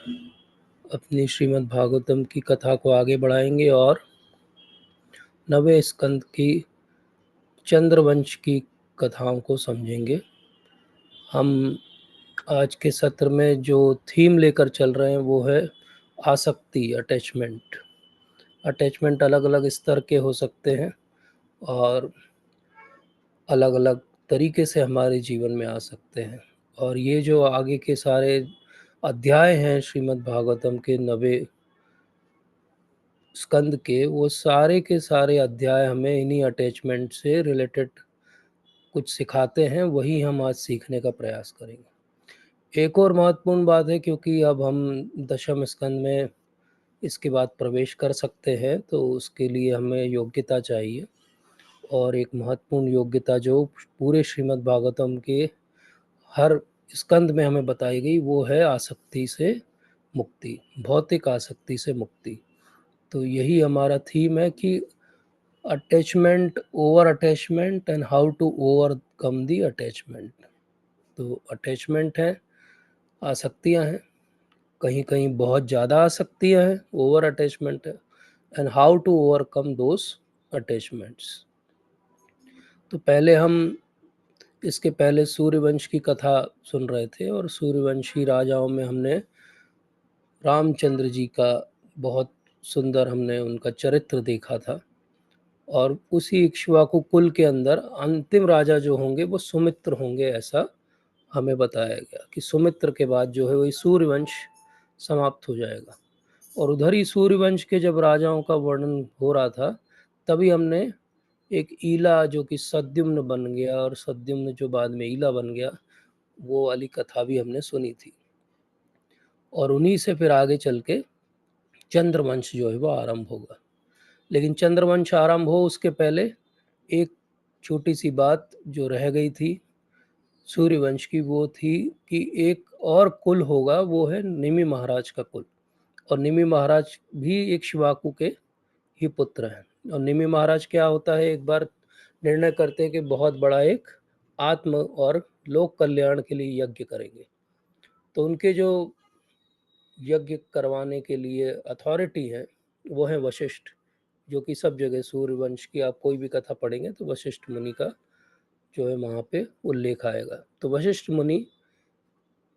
अपनी श्रीमद् भागवतम की कथा को आगे बढ़ाएंगे और 9वें स्कंद की चंद्रवंश की कथाओं को समझेंगे। हम आज के सत्र में जो थीम लेकर चल रहे हैं वो है आसक्ति, अटैचमेंट। अटैचमेंट अलग अलग स्तर के हो सकते हैं और अलग अलग तरीके से हमारे जीवन में आ सकते हैं। और ये जो आगे के सारे अध्याय हैं श्रीमद् भागवतम के 9वें स्कंद के, वो सारे के सारे अध्याय हमें इन्हीं अटैचमेंट से रिलेटेड कुछ सिखाते हैं। वही हम आज सीखने का प्रयास करेंगे। एक और महत्वपूर्ण बात है, क्योंकि अब हम दशम स्कंद में इसके बाद प्रवेश कर सकते हैं, तो उसके लिए हमें योग्यता चाहिए। और एक महत्वपूर्ण योग्यता जो पूरे श्रीमद् भागवतम के हर स्कंद में हमें बताई गई, वो है आसक्ति से मुक्ति, भौतिक आसक्ति से मुक्ति। तो यही हमारा थीम है कि attachment, over attachment and how to overcome the attachment. तो अटैचमेंट है, आसक्तियां हैं, कहीं कहीं बहुत ज़्यादा आसक्तियां हैं, ओवर अटैचमेंट है, and how to overcome those attachments. तो पहले हम इसके पहले सूर्यवंश की कथा सुन रहे थे, और सूर्यवंशी राजाओं में हमने रामचंद्र जी का बहुत सुंदर हमने उनका चरित्र देखा था। और उसी इक्ष्वाकु कुल के अंदर अंतिम राजा जो होंगे वो सुमित्र होंगे, ऐसा हमें बताया गया कि सुमित्र के बाद जो है वही सूर्यवंश समाप्त हो जाएगा। और उधर ही सूर्यवंश के जब राजाओं का वर्णन हो रहा था, तभी हमने एक ईला जो कि सद्युम्न बन गया, और सद्युम्न जो बाद में ईला बन गया, वो वाली कथा भी हमने सुनी थी। और उन्हीं से फिर आगे चल के चंद्रवंश जो है वो आरंभ होगा। लेकिन चंद्रवंश आरंभ हो उसके पहले एक छोटी सी बात जो रह गई थी सूर्यवंश की, वो थी कि एक और कुल होगा, वो है निमि महाराज का कुल। और निमि महाराज भी एक शिवाकु के ही पुत्र हैं। और निमि महाराज क्या होता है, एक बार निर्णय करते हैं कि बहुत बड़ा एक आत्म और लोक कल्याण के लिए यज्ञ करेंगे। तो उनके जो यज्ञ करवाने के लिए अथॉरिटी है वो है वशिष्ठ, जो कि सब जगह सूर्यवंश की आप कोई भी कथा पढ़ेंगे तो वशिष्ठ मुनि का जो है वहाँ पे उल्लेख आएगा। तो वशिष्ठ मुनि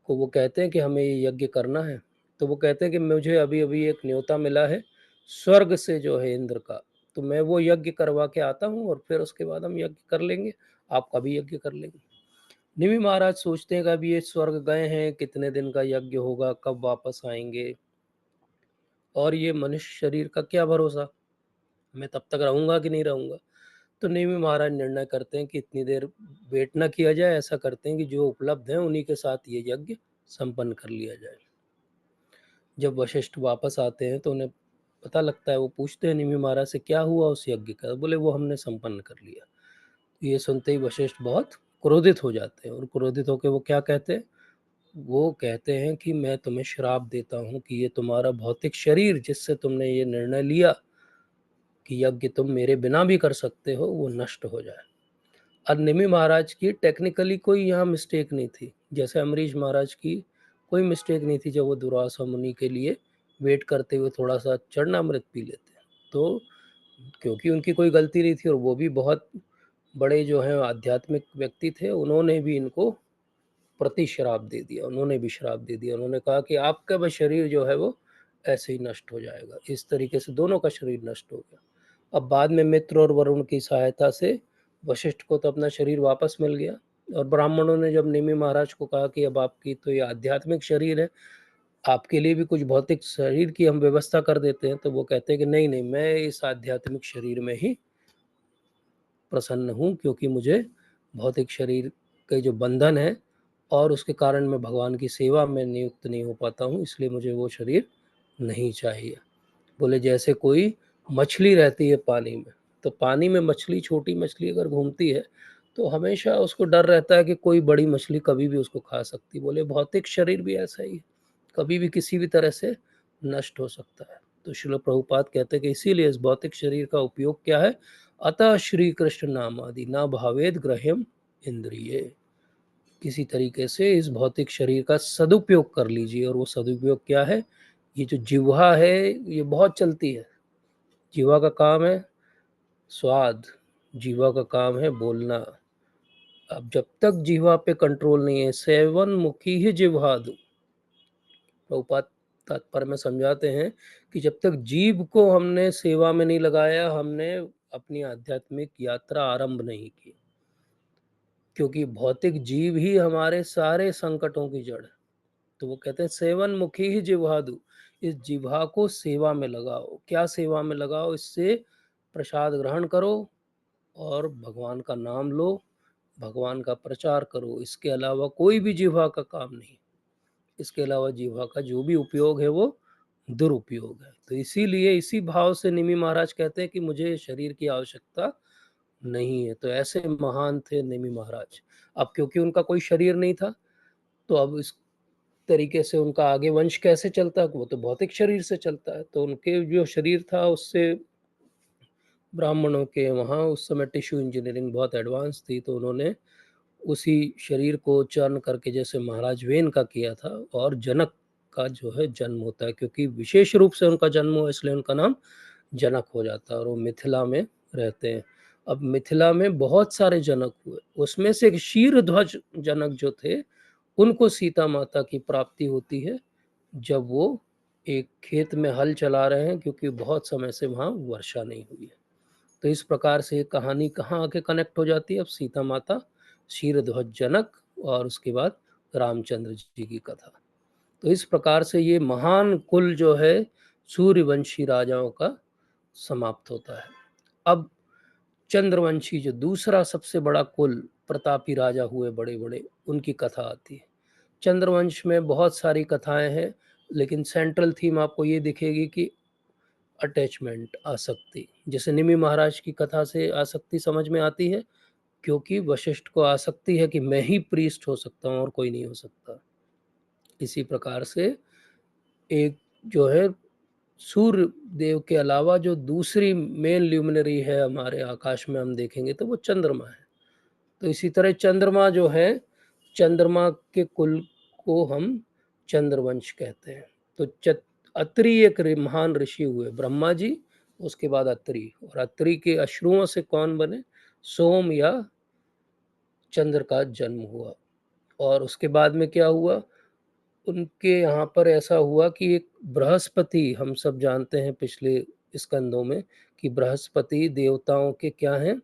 को वो कहते हैं कि हमें ये यज्ञ करना है। तो वो कहते हैं कि मुझे अभी अभी एक न्योता मिला है स्वर्ग से जो है इंद्र का, तो मैं वो यज्ञ करवा के आता हूँ और फिर उसके बाद हम यज्ञ कर लेंगे, आपका भी यज्ञ कर लेंगे। निमि महाराज सोचते हैं कि अभी ये स्वर्ग गए हैं, कितने दिन का यज्ञ होगा, कब वापस आएंगे, और ये मनुष्य शरीर का क्या भरोसा, मैं तब तक रहूंगा कि नहीं रहूंगा। तो नेमी महाराज निर्णय करते हैं कि इतनी देर वेट ना किया जाए, ऐसा करते हैं कि जो उपलब्ध है उन्हीं के साथ ये यज्ञ संपन्न कर लिया जाए। जब वशिष्ठ वापस आते हैं तो उन्हें पता लगता है, वो पूछते हैं निमि महाराज से क्या हुआ उस यज्ञ का, बोले वो हमने संपन्न कर लिया। ये सुनते ही वशिष्ठ बहुत क्रोधित हो जाते हैं, और क्रोधित होकर वो क्या कहते हैं, वो कहते हैं कि मैं तुम्हें श्राप देता हूँ कि ये तुम्हारा भौतिक शरीर जिससे तुमने ये निर्णय लिया कि यज्ञ तुम मेरे बिना भी कर सकते हो, वो नष्ट हो जाए। और निमि महाराज की टेक्निकली कोई यहाँ मिस्टेक नहीं थी, जैसे अमरीश महाराज की कोई मिस्टेक नहीं थी जब वो दुर्वासा मुनि के लिए वेट करते हुए थोड़ा सा चरणामृत पी लेते हैं। तो क्योंकि उनकी कोई गलती नहीं थी, और वो भी बहुत बड़े जो हैं आध्यात्मिक व्यक्ति थे, उन्होंने भी इनको प्रति श्राप दे दिया, उन्होंने भी श्राप दे दिया। उन्होंने कहा कि आपका भी शरीर जो है वो ऐसे ही नष्ट हो जाएगा। इस तरीके से दोनों का शरीर नष्ट हो गया। अब बाद में मित्र और वरुण की सहायता से वशिष्ठ को तो अपना शरीर वापस मिल गया। और ब्राह्मणों ने जब निमि महाराज को कहा कि अब आपकी तो ये आध्यात्मिक शरीर है, आपके लिए भी कुछ भौतिक शरीर की हम व्यवस्था कर देते हैं, तो वो कहते हैं कि नहीं नहीं, मैं इस आध्यात्मिक शरीर में ही प्रसन्न हूँ, क्योंकि मुझे भौतिक शरीर के जो बंधन है और उसके कारण मैं भगवान की सेवा में नियुक्त नहीं हो पाता हूँ, इसलिए मुझे वो शरीर नहीं चाहिए। बोले जैसे कोई मछली रहती है पानी में, तो पानी में मछली, छोटी मछली अगर घूमती है तो हमेशा उसको डर रहता है कि कोई बड़ी मछली कभी भी उसको खा सकती। बोले भौतिक शरीर भी ऐसा ही है, कभी भी किसी भी तरह से नष्ट हो सकता है। तो श्रील प्रभुपाद कहते हैं कि इसीलिए इस भौतिक शरीर का उपयोग क्या है, अतः श्री कृष्ण नाम आदि ना भावेद ग्रह्यम इंद्रिय। किसी तरीके से इस भौतिक शरीर का सदुपयोग कर लीजिए। और वो सदुपयोग क्या है? ये जो जिह्वा है ये बहुत चलती है। जिह्वा का काम है स्वाद, जिह्वा का काम है बोलना। अब जब तक जिह्वा पे कंट्रोल नहीं है, सेवन मुखी ही जिह्वादु, प्रभुपाद तात्पर्य में समझाते हैं कि जब तक जीभ को हमने सेवा में नहीं लगाया, हमने अपनी आध्यात्मिक यात्रा आरंभ नहीं की। क्योंकि भौतिक जीव ही हमारे सारे संकटों की जड़ है। तो वो कहते हैं सेवन मुखी ही जिह्वादु, इस जिह्वा को सेवा में लगाओ। क्या सेवा में लगाओ? इससे प्रसाद ग्रहण करो और भगवान का नाम लो, भगवान का प्रचार करो। इसके अलावा कोई भी जिह्वा का काम नहीं। इसके अलावा जिह्वा का जो भी उपयोग है वो दुरुपयोग है। तो इसीलिए इसी भाव से निमि महाराज कहते हैं कि मुझे शरीर की आवश्यकता नहीं है। तो ऐसे महान थे निमि महाराज। अब क्योंकि उनका कोई शरीर नहीं था, तो अब इस तरीके से उनका आगे वंश कैसे चलता? वो तो भौतिक शरीर से चलता है। तो उनके जो शरीर था उससे ब्राह्मणों के वहाँ उस समय टिश्यू इंजीनियरिंग बहुत एडवांस थी, तो उन्होंने उसी शरीर को चर्न करके जैसे महाराज वेन का किया था। और जनक का जो है जन्म होता है, क्योंकि विशेष रूप से उनका जन्म हुआ इसलिए उनका नाम जनक हो जाता है। और वो मिथिला में रहते हैं। अब मिथिला में बहुत सारे जनक हुए, उसमें से एक शीरध्वज जनक जो थे, उनको सीता माता की प्राप्ति होती है जब वो एक खेत में हल चला रहे हैं, क्योंकि बहुत समय से वहाँ वर्षा नहीं हुई है। तो इस प्रकार से कहानी कहाँ आके कनेक्ट हो जाती है? अब सीता माता, क्षीरध्वज जनक और उसके बाद रामचंद्र जी की कथा। तो इस प्रकार से ये महान कुल जो है सूर्यवंशी राजाओं का समाप्त होता है। अब चंद्रवंशी जो दूसरा सबसे बड़ा कुल प्रतापी राजा हुए बड़े बड़े, उनकी कथा आती है। चंद्रवंश में बहुत सारी कथाएं हैं, लेकिन सेंट्रल थीम आपको ये दिखेगी कि अटैचमेंट, आसक्ति। जैसे निमि महाराज की कथा से आसक्ति समझ में आती है, क्योंकि वशिष्ठ को आसक्ति है कि मैं ही प्रीस्ट हो सकता हूँ और कोई नहीं हो सकता। इसी प्रकार से एक जो है सूर्य देव के अलावा जो दूसरी मेन ल्यूमिनरी है हमारे आकाश में, हम देखेंगे तो वो चंद्रमा है। तो इसी तरह चंद्रमा जो है, चंद्रमा के कुल को हम चंद्रवंश कहते हैं। तो अत्रि एक महान ऋषि हुए, ब्रह्मा जी, उसके बाद अत्रि। और अत्रि के अश्रुओं से कौन बने? सोम या चंद्र का जन्म हुआ। और उसके बाद में क्या हुआ? उनके यहाँ पर ऐसा हुआ कि एक बृहस्पति, हम सब जानते हैं पिछले स्कंदों में कि बृहस्पति देवताओं के क्या हैं?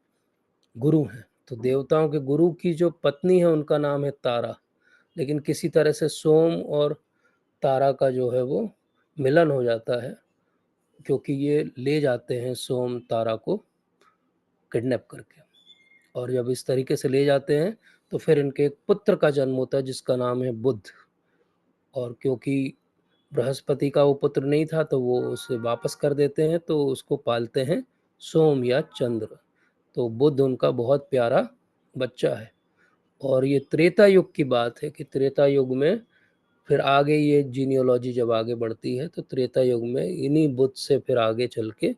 गुरु हैं। तो देवताओं के गुरु की जो पत्नी है उनका नाम है तारा। लेकिन किसी तरह से सोम और तारा का जो है वो मिलन हो जाता है, क्योंकि ये ले जाते हैं सोम तारा को किडनैप करके। और जब इस तरीके से ले जाते हैं तो फिर इनके एक पुत्र का जन्म होता है जिसका नाम है बुध। और क्योंकि बृहस्पति का वो पुत्र नहीं था तो वो उसे वापस कर देते हैं, तो उसको पालते हैं सोम या चंद्र। तो बुध उनका बहुत प्यारा बच्चा है। और ये त्रेता युग की बात है कि त्रेता युग में फिर आगे ये जीनियोलॉजी जब आगे बढ़ती है तो त्रेता युग में इन्हीं बुध से फिर आगे चल के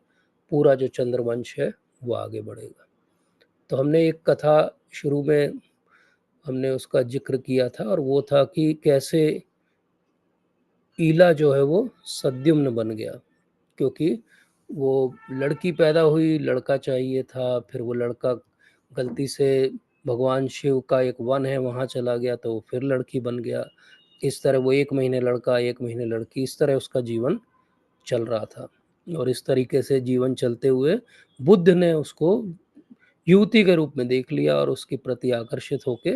पूरा जो चंद्रवंश है वो आगे बढ़ेगा। तो हमने एक कथा शुरू में हमने उसका जिक्र किया था, और वो था कि कैसे ईला जो है वो सद्युम्न बन गया। क्योंकि वो लड़की पैदा हुई, लड़का चाहिए था, फिर वो लड़का गलती से भगवान शिव का एक वन है वहाँ चला गया तो वो फिर लड़की बन गया। इस तरह वो 1 महीने लड़का 1 महीने लड़की, इस तरह उसका जीवन चल रहा था। और इस तरीके से जीवन चलते हुए बुद्ध ने उसको युवती के रूप में देख लिया और उसके प्रति आकर्षित होके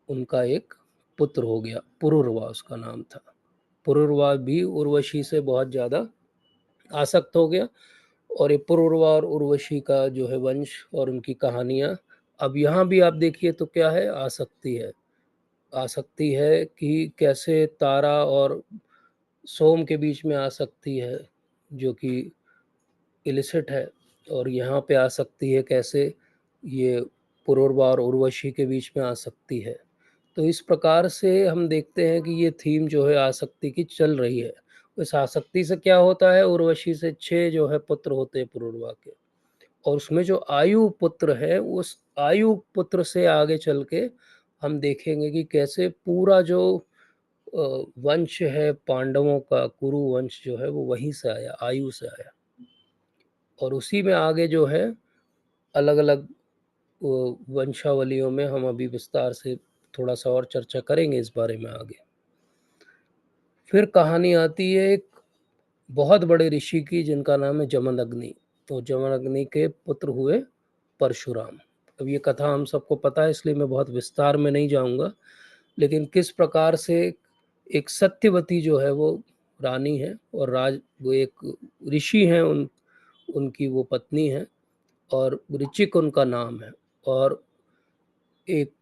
उनका एक पुत्र हो गया, पुरुरवा उसका नाम था। पुरुरवा भी उर्वशी से बहुत ज़्यादा आसक्त हो गया। और ये पुरुरवा और उर्वशी का जो है वंश और उनकी कहानियाँ, अब यहाँ भी आप देखिए तो क्या है? आसक्ति है। आसक्ति है कि कैसे तारा और सोम के बीच में आसक्ति है, जो कि इलिसिट है। और यहाँ पे आसक्ति है कैसे ये पुरुरवा और उर्वशी के बीच में आसक्ति है। तो इस प्रकार से हम देखते हैं कि ये थीम जो है आसक्ति की चल रही है। इस आसक्ति से क्या होता है? उर्वशी से 6 जो है पुत्र होते हैं पुरुरवा के। और उसमें जो आयु पुत्र है, उस आयु पुत्र से आगे चल के हम देखेंगे कि कैसे पूरा जो वंश है पांडवों का, कुरु वंश जो है वो वहीं से आया, आयु से आया। और उसी में आगे जो है अलग-अलग वंशावलियों में हम अभी विस्तार से थोड़ा-सा और चर्चा करेंगे इस बारे में आगे। फिर कहानी आती है एक बहुत बड़े ऋषि की जिनका नाम है जमदग्नि। तो जमदग्नि के पुत्र हुए परशुराम। अब ये कथा हम सबको पता है इसलिए मैं बहुत विस्तार में नहीं जाऊँगा। लेकिन किस प्रकार से एक सत्यवती जो है वो रानी है और वो एक ऋषि हैं, उनकी वो पत्नी है और ऋचिक उनका नाम है। और एक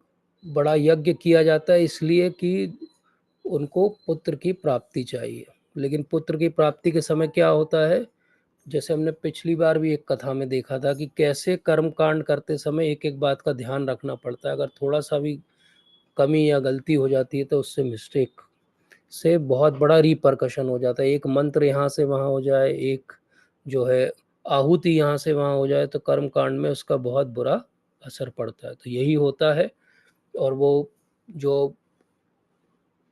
बड़ा यज्ञ किया जाता है इसलिए कि उनको पुत्र की प्राप्ति चाहिए। लेकिन पुत्र की प्राप्ति के समय क्या होता है, जैसे हमने पिछली बार भी एक कथा में देखा था कि कैसे कर्म कांड करते समय एक एक बात का ध्यान रखना पड़ता है। अगर थोड़ा सा भी कमी या गलती हो जाती है तो उससे मिस्टेक से बहुत बड़ा रिपरकशन हो जाता है। एक मंत्र यहाँ से वहाँ हो जाए, एक जो है आहुति यहाँ से वहाँ हो जाए तो कर्म कांड में उसका बहुत बुरा असर पड़ता है। तो यही होता है। और वो जो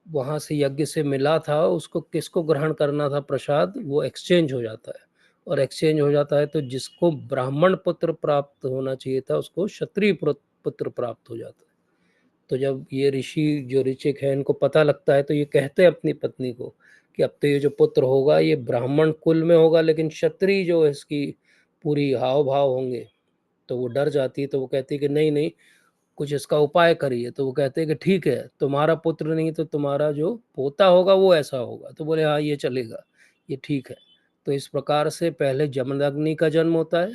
वहाँ से यज्ञ से मिला था उसको किसको ग्रहण करना था प्रसाद, वो एक्सचेंज हो जाता है। और एक्सचेंज हो जाता है तो जिसको ब्राह्मण पुत्र प्राप्त होना चाहिए था उसको क्षत्रिय पुत्र प्राप्त हो जाता है। तो जब ये ऋषि जो ऋचिक है इनको पता लगता है तो ये कहते हैं अपनी पत्नी को कि अब तो ये जो पुत्र होगा ये ब्राह्मण कुल में होगा, लेकिन क्षत्रिय जो है इसकी पूरी हाव भाव होंगे। तो वो डर जाती है, तो वो कहती है कि नहीं नहीं, कुछ इसका उपाय करिए। तो वो कहते हैं कि ठीक है, तुम्हारा पुत्र नहीं तो तुम्हारा जो पोता होगा वो ऐसा होगा। तो बोले हाँ ये चलेगा, ये ठीक है। तो इस प्रकार से पहले जमदग्नि का जन्म होता है,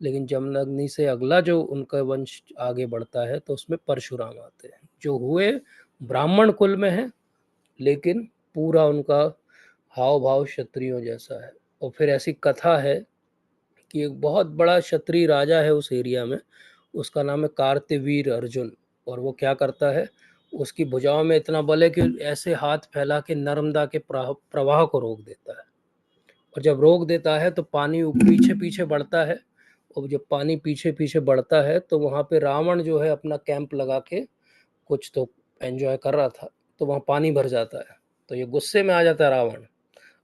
लेकिन जमदग्नि से अगला जो उनका वंश आगे बढ़ता है तो उसमें परशुराम आते हैं, जो हुए ब्राह्मण कुल में है, लेकिन पूरा उनका हाव भाव क्षत्रियों जैसा है। और फिर ऐसी कथा है कि एक बहुत बड़ा क्षत्रिय राजा है उस एरिया में, उसका नाम है कार्तवीर अर्जुन। और वो क्या करता है, उसकी भुजाओं में इतना बल है कि ऐसे हाथ फैला के नर्मदा के प्रवाह को रोक देता है। और जब रोक देता है तो पानी पीछे पीछे बढ़ता है। और जब पानी पीछे पीछे बढ़ता है तो वहाँ पे रावण जो है अपना कैंप लगा के कुछ तो एंजॉय कर रहा था, तो वहाँ पानी भर जाता है। तो ये गुस्से में आ जाता है रावण।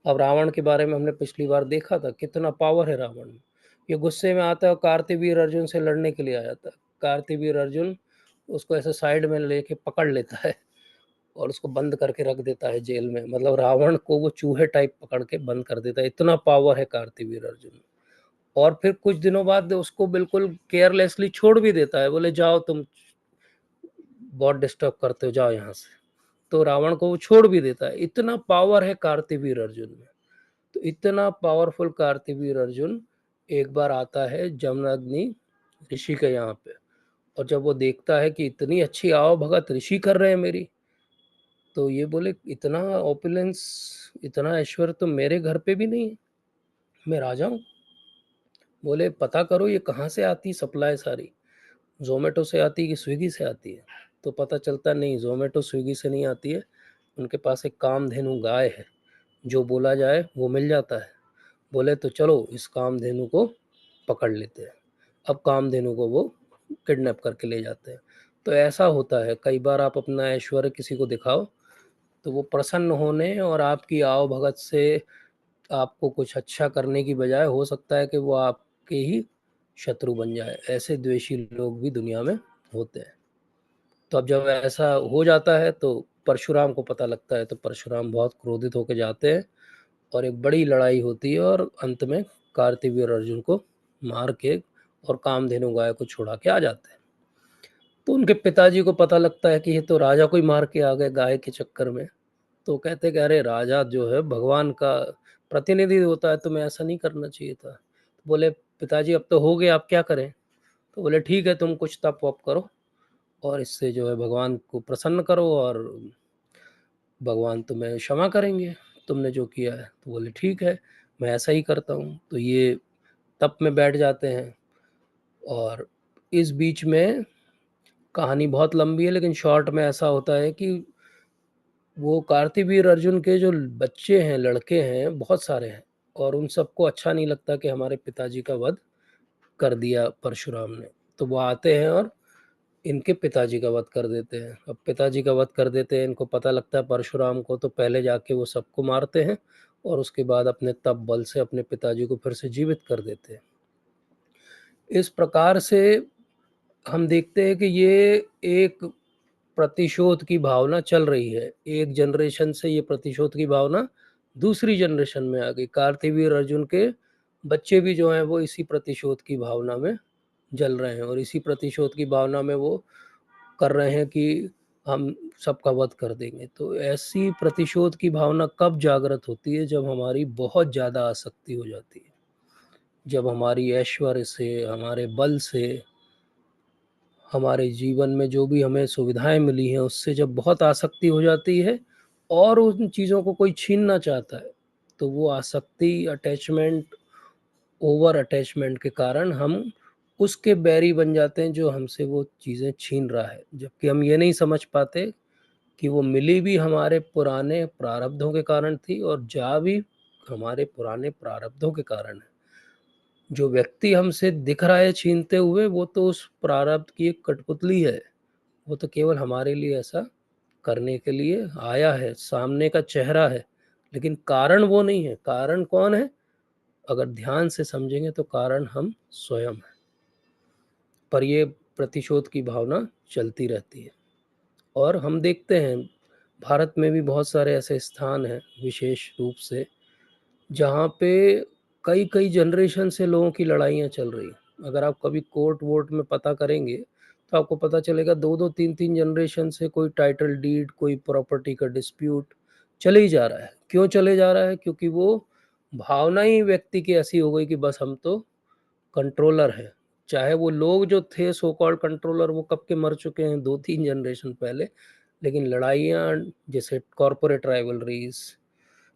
अब रावण के बारे में हमने पिछली बार देखा था कितना पावर है रावण में। ये गुस्से में आता है और कार्तिवीर अर्जुन से लड़ने के लिए आ जाता है। कार्तिवीर अर्जुन उसको ऐसे साइड में लेके पकड़ लेता है और उसको बंद करके रख देता है जेल में। मतलब रावण को वो चूहे टाइप पकड़ के बंद कर देता है, इतना पावर है कार्तिवीर अर्जुन में। और फिर कुछ दिनों बाद उसको बिल्कुल केयरलेसली छोड़ भी देता है, बोले जाओ तुम बहुत डिस्टर्ब करते हो, जाओ यहाँ से। तो रावण को वो छोड़ भी देता है, इतना पावर है कार्तिवीर अर्जुन में। तो इतना पावरफुल कार्तिवीर अर्जुन एक बार आता है जमदग्नि ऋषि के यहाँ पे। और जब वो देखता है कि इतनी अच्छी आओ भगत ऋषि कर रहे हैं मेरी, तो ये बोले इतना ओपुलेंस, इतना ऐश्वर्य तो मेरे घर पे भी नहीं है, मैं राजा हूँ। बोले पता करो ये कहाँ से आती सप्लाई सारी, ज़ोमैटो से आती है कि स्विगी से आती है। तो पता चलता नहीं, ज़ोमैटो स्विगी से नहीं आती है, उनके पास एक कामधेनु गाय है, जो बोला जाए वो मिल जाता है। बोले तो चलो इस कामधेनु को पकड़ लेते हैं। अब कामधेनु को वो किडनैप करके ले जाते हैं। तो ऐसा होता है कई बार, आप अपना ऐश्वर्य किसी को दिखाओ तो वो प्रसन्न होने और आपकी आओ भगत से आपको कुछ अच्छा करने की बजाय हो सकता है कि वो आपके ही शत्रु बन जाए। ऐसे द्वेषी लोग भी दुनिया में होते हैं। तो अब जब ऐसा हो जाता है तो परशुराम को पता लगता है, तो परशुराम बहुत क्रोधित होकर जाते हैं और एक बड़ी लड़ाई होती है और अंत में कार्तिवीर अर्जुन को मार के और कामधेनु गाय को छुड़ा के आ जाते हैं। तो उनके पिताजी को पता लगता है कि ये तो राजा को ही मार के आ गए गाय के चक्कर में। तो कहते कि अरे राजा जो है भगवान का प्रतिनिधि होता है, तुम्हें ऐसा नहीं करना चाहिए था। तो बोले पिताजी अब तो हो गए, आप क्या करें। तो बोले ठीक है, तुम कुछ तप वप करो और इससे जो है भगवान को प्रसन्न करो और भगवान तुम्हें क्षमा करेंगे तुमने जो किया है। तो बोले ठीक है, मैं ऐसा ही करता हूँ। तो ये तप में बैठ जाते हैं। और इस बीच में कहानी बहुत लंबी है, लेकिन शॉर्ट में ऐसा होता है कि वो कार्तिवीर अर्जुन के जो बच्चे हैं, लड़के हैं, बहुत सारे हैं। और उन सबको अच्छा नहीं लगता कि हमारे पिताजी का वध कर दिया परशुराम ने। तो वो आते हैं और इनके पिताजी का वध कर देते हैं। अब पिताजी का वध कर देते हैं, इनको पता लगता है परशुराम को, तो पहले जाके वो सबको मारते हैं और उसके बाद अपने तप बल से अपने पिताजी को फिर से जीवित कर देते हैं। इस प्रकार से हम देखते हैं कि ये एक प्रतिशोध की भावना चल रही है। एक जनरेशन से ये प्रतिशोध की भावना दूसरी जनरेशन में आ गई। कार्तिवीर अर्जुन के बच्चे भी जो हैं वो इसी प्रतिशोध की भावना में जल रहे हैं और इसी प्रतिशोध की भावना में वो कर रहे हैं कि हम सबका वध कर देंगे। तो ऐसी प्रतिशोध की भावना कब जागृत होती है? जब हमारी बहुत ज़्यादा आसक्ति हो जाती है। जब हमारी ऐश्वर्य से, हमारे बल से, हमारे जीवन में जो भी हमें सुविधाएँ मिली हैं उससे जब बहुत आसक्ति हो जाती है और उन चीज़ों को कोई छीनना चाहता है, तो वो आसक्ति, अटैचमेंट, ओवर अटैचमेंट के कारण हम उसके बैरी बन जाते हैं जो हमसे वो चीज़ें छीन रहा है। जबकि हम ये नहीं समझ पाते कि वो मिली भी हमारे पुराने प्रारब्धों के कारण थी और जा भी हमारे पुराने प्रारब्धों के कारण है। जो व्यक्ति हमसे दिख रहा है छीनते हुए, वो तो उस प्रारब्ध की एक कठपुतली है। वो तो केवल हमारे लिए ऐसा करने के लिए आया है, सामने का चेहरा है, लेकिन कारण वो नहीं है। कारण कौन है? अगर ध्यान से समझेंगे तो कारण हम स्वयं हैं। पर ये प्रतिशोध की भावना चलती रहती है और हम देखते हैं भारत में भी बहुत सारे ऐसे स्थान हैं विशेष रूप से, जहाँ पे कई-कई जनरेशन से लोगों की लड़ाइयाँ चल रही हैं। अगर आप कभी कोर्ट वोर्ट में पता करेंगे, तो आपको पता चलेगा 2-2 3-3 जनरेशन से कोई टाइटल डीड, कोई प्रॉपर्टी का डिस्प्यूट चले ही जा रहा है। क्यों चले जा रहा है? क्योंकि वो भावना ही व्यक्ति की ऐसी हो गई कि बस हम तो कंट्रोलर हैं। चाहे वो लोग जो थे सो कॉल्ड कंट्रोलर वो कब के मर चुके हैं 2-3 जनरेशन पहले, लेकिन लड़ाइयाँ जैसे कॉर्पोरेट राइवलरीज़,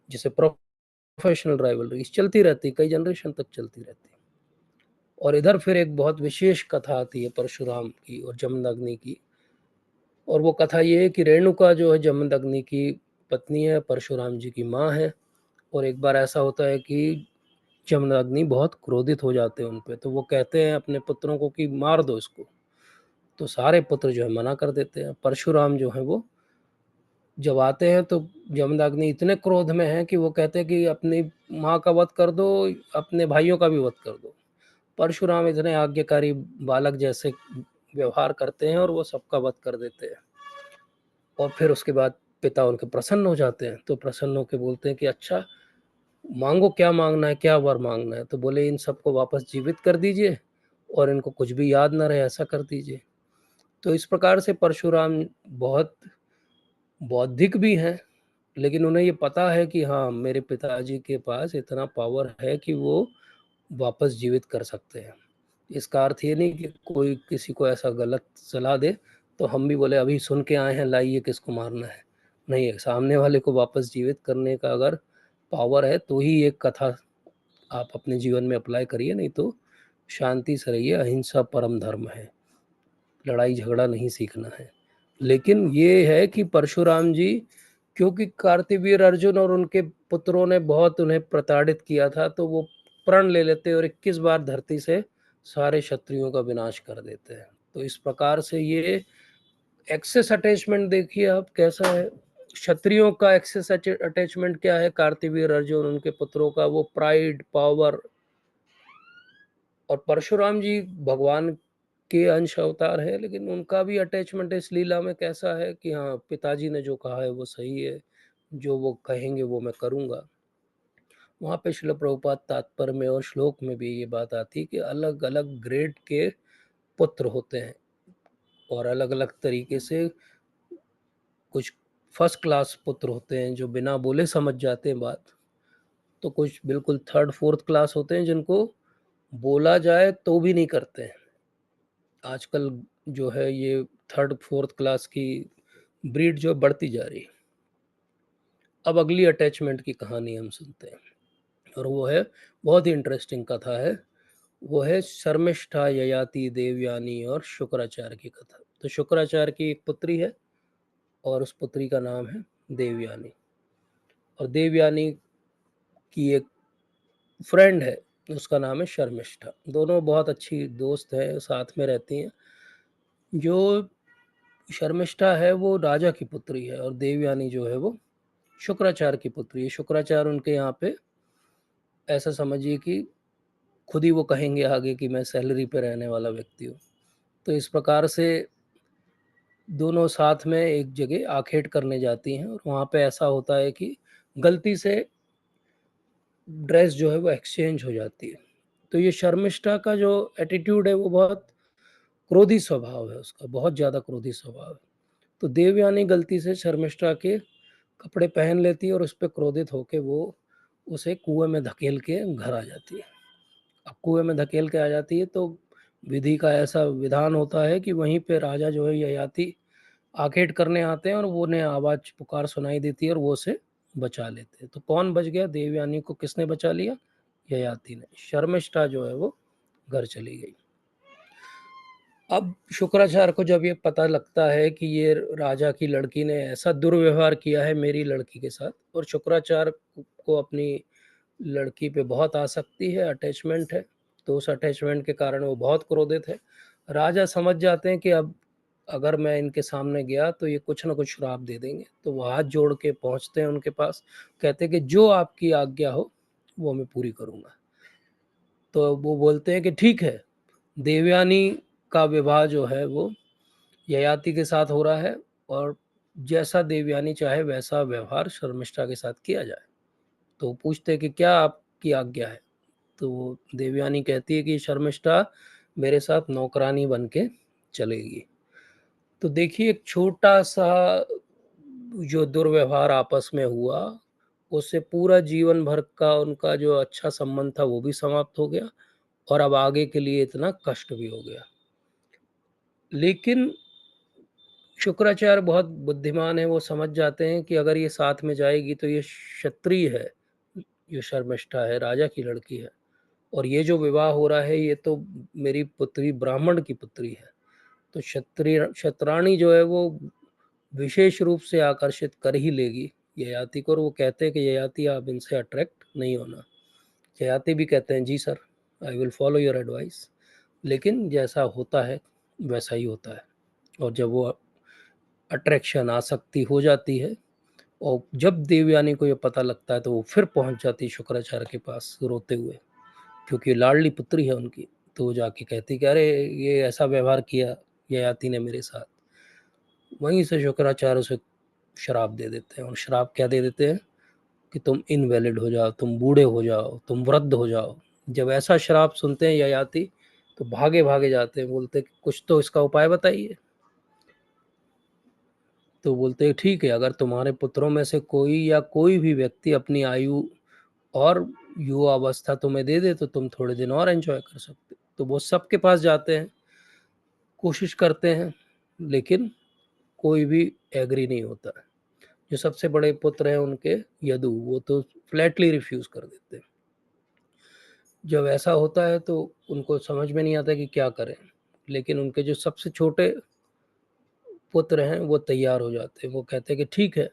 जैसे प्रोफेशनल राइवलरीज़ चलती रहती, कई जनरेशन तक चलती रहती। और इधर फिर एक बहुत विशेष कथा आती है परशुराम की और जमदग्नि की। और वो कथा ये है कि रेणुका जो है जमदग्नि की पत्नी है, परशुराम जी की माँ है। और एक बार ऐसा होता है कि जमदग्नि बहुत क्रोधित हो जाते हैं उन पे, तो वो कहते हैं अपने पुत्रों को कि मार दो इसको। तो सारे पुत्र जो है मना कर देते हैं। परशुराम जो हैं वो जब आते हैं तो जमदग्नि इतने क्रोध में हैं कि वो कहते हैं कि अपनी माँ का वध कर दो, अपने भाइयों का भी वध कर दो। परशुराम इतने आज्ञाकारी बालक जैसे व्यवहार करते हैं और वो सबका वध कर देते हैं। और फिर उसके बाद पिता उनके प्रसन्न हो जाते हैं, तो प्रसन्न होके बोलते हैं कि अच्छा, माँगो क्या माँगना है, क्या वर माँगना है? तो बोले इन सबको वापस जीवित कर दीजिए और इनको कुछ भी याद ना रहे ऐसा कर दीजिए। तो इस प्रकार से परशुराम बहुत बौद्धिक भी हैं, लेकिन उन्हें ये पता है कि हाँ, मेरे पिताजी के पास इतना पावर है कि वो वापस जीवित कर सकते हैं। इसका अर्थ ये नहीं कि कोई किसी को ऐसा गलत सलाह दे, तो हम भी बोले अभी सुन के आए हैं लाइए किसको मारना है। नहीं, सामने वाले को वापस जीवित करने का अगर पावर है तो ही ये कथा आप अपने जीवन में अप्लाई करिए, नहीं तो शांति से रहिए, अहिंसा परम धर्म है, लड़ाई झगड़ा नहीं सीखना है। लेकिन ये है कि परशुराम जी, क्योंकि कार्तिवीर अर्जुन और उनके पुत्रों ने बहुत उन्हें प्रताड़ित किया था, तो वो प्रण ले लेते और 21 बार धरती से सारे क्षत्रियों का विनाश कर देते हैं। तो इस प्रकार से ये एक्सेस अटैचमेंट देखिए आप कैसा है। क्षत्रियों का एक्सेस अटैचमेंट क्या है? कार्तिवीर अर्जुन उनके पुत्रों का वो प्राइड, पावर। और परशुराम जी भगवान के अंश अवतार हैं, लेकिन उनका भी अटैचमेंट इस लीला में कैसा है कि हाँ, पिताजी ने जो कहा है वो सही है, जो वो कहेंगे वो मैं करूँगा। वहाँ पे श्रील प्रभुपाद तात्पर्य में और श्लोक में भी ये बात आती है कि अलग-अलग ग्रेड के पुत्र होते हैं और अलग-अलग तरीके से कुछ फर्स्ट क्लास पुत्र होते हैं जो बिना बोले समझ जाते हैं बात। तो कुछ बिल्कुल थर्ड, फोर्थ क्लास होते हैं जिनको बोला जाए तो भी नहीं करते हैं। आजकल जो है ये थर्ड, फोर्थ क्लास की ब्रीड जो बढ़ती जा रही है। अब अगली अटैचमेंट की कहानी हम सुनते हैं और वो है बहुत ही इंटरेस्टिंग कथा है। वो है शर्मिष्ठा, ययाति, देवयानी और शुक्राचार्य की कथा। तो शुक्राचार्य की एक पुत्री है और उस पुत्री का नाम है देवयानी। और देवयानी की एक फ्रेंड है, उसका नाम है शर्मिष्ठा। दोनों बहुत अच्छी दोस्त हैं, साथ में रहती हैं। जो शर्मिष्ठा है वो राजा की पुत्री है और देवयानी जो है वो शुक्राचार्य की पुत्री है। शुक्राचार्य उनके यहाँ पे ऐसा समझिए कि खुद ही वो कहेंगे आगे कि मैं सैलरी पे रहने वाला व्यक्ति हूँ। तो इस प्रकार से दोनों साथ में एक जगह आखेट करने जाती हैं और वहाँ पे ऐसा होता है कि गलती से ड्रेस जो है वो एक्सचेंज हो जाती है। तो ये शर्मिष्ठा का जो एटीट्यूड है वो बहुत क्रोधी स्वभाव है उसका, बहुत ज़्यादा क्रोधी स्वभाव है। तो देवयानी गलती से शर्मिष्ठा के कपड़े पहन लेती है और उस पे क्रोधित होके वो उसे कुएँ में धकेल के घर आ जाती है। अब कुएँ में धकेल के आ जाती है तो विधि का ऐसा विधान होता है कि वहीं पे राजा जो है ययाति आखेट करने आते हैं और वो उन्हें आवाज़ पुकार सुनाई देती है और वो उसे बचा लेते हैं। तो कौन बच गया? देवयानी को किसने बचा लिया? ययाति ने। शर्मिष्ठा जो है वो घर चली गई। अब शुक्राचार्य को जब ये पता लगता है कि ये राजा की लड़की ने ऐसा दुर्व्यवहार किया है मेरी लड़की के साथ, और शुक्राचार्य को अपनी लड़की पे बहुत आसक्ति है, अटैचमेंट है, तो उस अटैचमेंट के कारण वो बहुत क्रोधित है। राजा समझ जाते हैं कि अब अगर मैं इनके सामने गया तो ये कुछ ना कुछ श्राप दे देंगे, तो वो हाथ जोड़ के पहुंचते हैं उनके पास, कहते हैं कि जो आपकी आज्ञा हो वो मैं पूरी करूंगा। तो वो बोलते हैं कि ठीक है। देवयानी का विवाह जो है वो ययाति के साथ हो रहा है और जैसा देवयानी चाहे वैसा व्यवहार शर्मिष्ठा के साथ किया जाए। तो पूछते हैं कि क्या आपकी आज्ञा है? तो देवयानी कहती है कि शर्मिष्ठा मेरे साथ नौकरानी बन के चलेगी। तो देखिए एक छोटा सा जो दुर्व्यवहार आपस में हुआ, उससे पूरा जीवन भर का उनका जो अच्छा संबंध था वो भी समाप्त हो गया और अब आगे के लिए इतना कष्ट भी हो गया। लेकिन शुक्राचार्य बहुत बुद्धिमान है, वो समझ जाते हैं कि अगर ये साथ में जाएगी तो ये क्षत्रिय है, जो शर्मिष्ठा है राजा की लड़की है, और ये जो विवाह हो रहा है ये तो मेरी पुत्री ब्राह्मण की पुत्री है। तो क्षत्रिय क्षत्राणी जो है वो विशेष रूप से आकर्षित कर ही लेगी ययाति को, और वो कहते हैं कि ययाति आप इनसे अट्रैक्ट नहीं होना। ययाति भी कहते हैं जी sir, I will follow your advice. लेकिन जैसा होता है वैसा ही होता है, और जब वो अट्रैक्शन आसक्ति हो जाती है और जब देवयानी को ये पता लगता है तो वो फिर पहुंच जाती है शुक्राचार्य के पास रोते हुए, क्योंकि लाडली पुत्री है उनकी। तो वो जाके कहती कि अरे ये ऐसा व्यवहार किया ययाति ने मेरे साथ। वहीं से शुक्राचार्य उसे श्राप दे देते हैं, और श्राप क्या दे देते हैं कि तुम इनवैलिड हो जाओ, तुम बूढ़े हो जाओ, तुम वृद्ध हो जाओ। जब ऐसा श्राप सुनते हैं ययाति तो भागे भागे जाते हैं, बोलते कि कुछ तो इसका उपाय बताइए। तो बोलते हैं ठीक है, अगर तुम्हारे पुत्रों में से कोई या कोई भी व्यक्ति अपनी आयु और युवा अवस्था तुम्हें दे दे तो तुम थोड़े दिन और एंजॉय कर सकते। तो वो सबके पास जाते हैं, कोशिश करते हैं, लेकिन कोई भी एग्री नहीं होता है। जो सबसे बड़े पुत्र हैं उनके यदु, वो तो फ्लैटली रिफ्यूज कर देते हैं। जब ऐसा होता है तो उनको समझ में नहीं आता कि क्या करें, लेकिन उनके जो सबसे छोटे पुत्र हैं वो तैयार हो जाते हैं। वो कहते हैं कि ठीक है,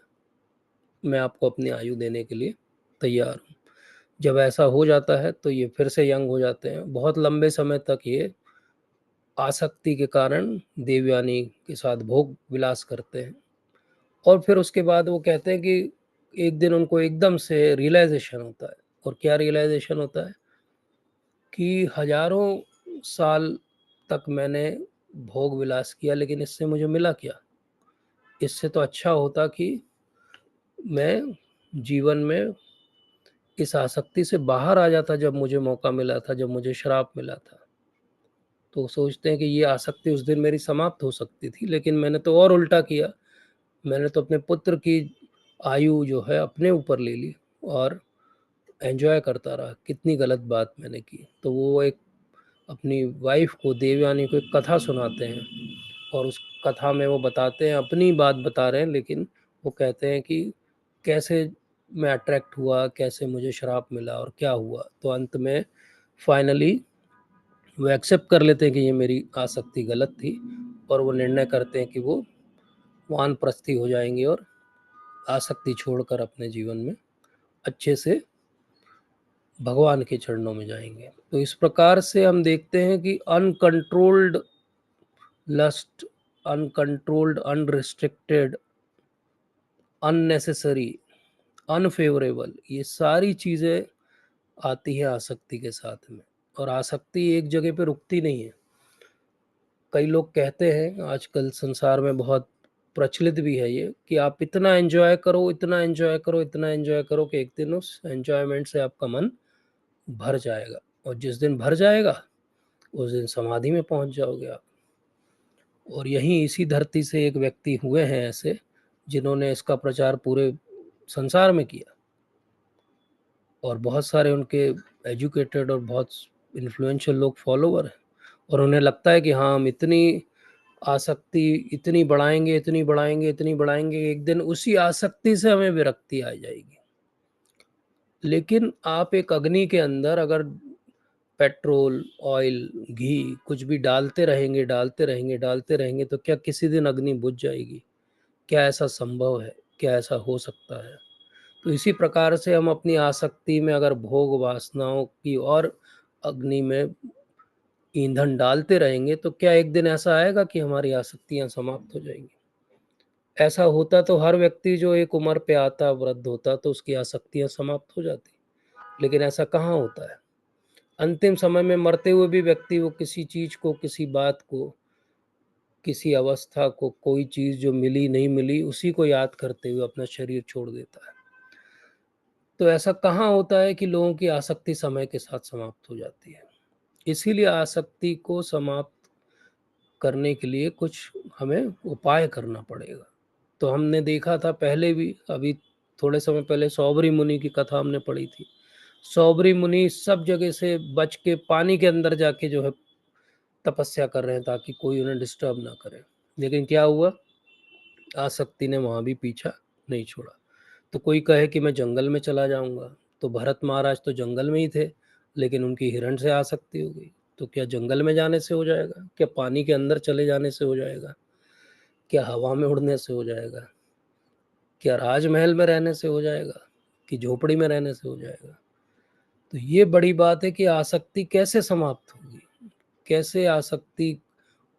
मैं आपको अपनी आयु देने के लिए तैयार हूँ। जब ऐसा हो जाता है तो ये फिर से यंग हो जाते हैं। बहुत लंबे समय तक ये आसक्ति के कारण देवयानी के साथ भोग विलास करते हैं, और फिर उसके बाद वो कहते हैं कि एक दिन उनको एकदम से रियलाइजेशन होता है। और क्या रियलाइजेशन होता है कि हजारों साल तक मैंने भोग विलास किया, लेकिन इससे मुझे मिला क्या? इससे तो अच्छा होता कि मैं जीवन में इस आसक्ति से बाहर आ जाता जब मुझे मौका मिला था, जब मुझे श्राप मिला था। तो सोचते हैं कि ये आसक्ति उस दिन मेरी समाप्त हो सकती थी, लेकिन मैंने तो और उल्टा किया। मैंने तो अपने पुत्र की आयु जो है अपने ऊपर ले ली और एन्जॉय करता रहा। कितनी गलत बात मैंने की। तो वो एक अपनी वाइफ़ को, देवयानी को, एक कथा सुनाते हैं, और उस कथा में वो बताते हैं, अपनी बात बता रहे हैं, लेकिन वो कहते हैं कि कैसे मैं अट्रैक्ट हुआ, कैसे मुझे श्राप मिला और क्या हुआ। तो अंत में फाइनली वो एक्सेप्ट कर लेते हैं कि ये मेरी आसक्ति गलत थी, और वो निर्णय करते हैं कि वो वानप्रस्थी हो जाएंगे और आसक्ति छोड़कर अपने जीवन में अच्छे से भगवान के चरणों में जाएंगे। तो इस प्रकार से हम देखते हैं कि uncontrolled lust, uncontrolled, unrestricted, unnecessary, unfavourable, ये सारी चीज़ें आती है आसक्ति के साथ में। और आसक्ति एक जगह पे रुकती नहीं है। कई लोग कहते हैं, आजकल संसार में बहुत प्रचलित भी है ये, कि आप इतना एन्जॉय करो, इतना एन्जॉय करो, इतना एन्जॉय करो कि एक दिन उस एन्जॉयमेंट से आपका मन भर जाएगा, और जिस दिन भर जाएगा उस दिन समाधि में पहुंच जाओगे आप। और यहीं इसी धरती से एक व्यक्ति हुए हैं ऐसे, जिन्होंने इसका प्रचार पूरे संसार में किया, और बहुत सारे उनके एजुकेटेड और बहुत इन्फ्लुएंशियल लोग फॉलोवर हैं, और उन्हें लगता है कि हाँ, हम इतनी आसक्ति इतनी बढ़ाएंगे, इतनी बढ़ाएंगे, इतनी बढ़ाएंगे, एक दिन उसी आसक्ति से हमें विरक्ति आ जाएगी। लेकिन आप एक अग्नि के अंदर अगर पेट्रोल, ऑयल, घी कुछ भी डालते रहेंगे, डालते रहेंगे, डालते रहेंगे, तो क्या किसी दिन अग्नि बुझ जाएगी? क्या ऐसा संभव है? क्या ऐसा हो सकता है? तो इसी प्रकार से हम अपनी आसक्ति में अगर भोग वासनाओं की और अग्नि में ईंधन डालते रहेंगे, तो क्या एक दिन ऐसा आएगा कि हमारी आसक्तियां समाप्त हो जाएंगी? ऐसा होता तो हर व्यक्ति जो एक उम्र पे आता, वृद्ध होता, तो उसकी आसक्तियां समाप्त हो जाती। लेकिन ऐसा कहाँ होता है? अंतिम समय में मरते हुए भी व्यक्ति वो किसी चीज़ को, किसी बात को, किसी अवस्था को, कोई चीज़ जो मिली नहीं मिली, उसी को याद करते हुए अपना शरीर छोड़ देता है। तो ऐसा कहाँ होता है कि लोगों की आसक्ति समय के साथ समाप्त हो जाती है? इसीलिए आसक्ति को समाप्त करने के लिए कुछ हमें उपाय करना पड़ेगा। तो हमने देखा था पहले भी, अभी थोड़े समय पहले सौबरी मुनि की कथा हमने पढ़ी थी। सौबरी मुनि सब जगह से बच के पानी के अंदर जाके जो है तपस्या कर रहे हैं, ताकि कोई उन्हें डिस्टर्ब ना करे। लेकिन क्या हुआ? आसक्ति ने वहाँ भी पीछा नहीं छोड़ा। तो कोई कहे कि मैं जंगल में चला जाऊँगा, तो भरत महाराज तो जंगल में ही थे, लेकिन उनकी हिरण से आसक्ति हो गई। तो क्या जंगल में जाने से हो जाएगा? क्या पानी के अंदर चले जाने से हो जाएगा? क्या हवा में उड़ने से हो जाएगा? क्या राजमहल में रहने से हो जाएगा? कि झोपड़ी में रहने से हो जाएगा? तो ये बड़ी बात है कि आसक्ति कैसे समाप्त होगी? कैसे आसक्ति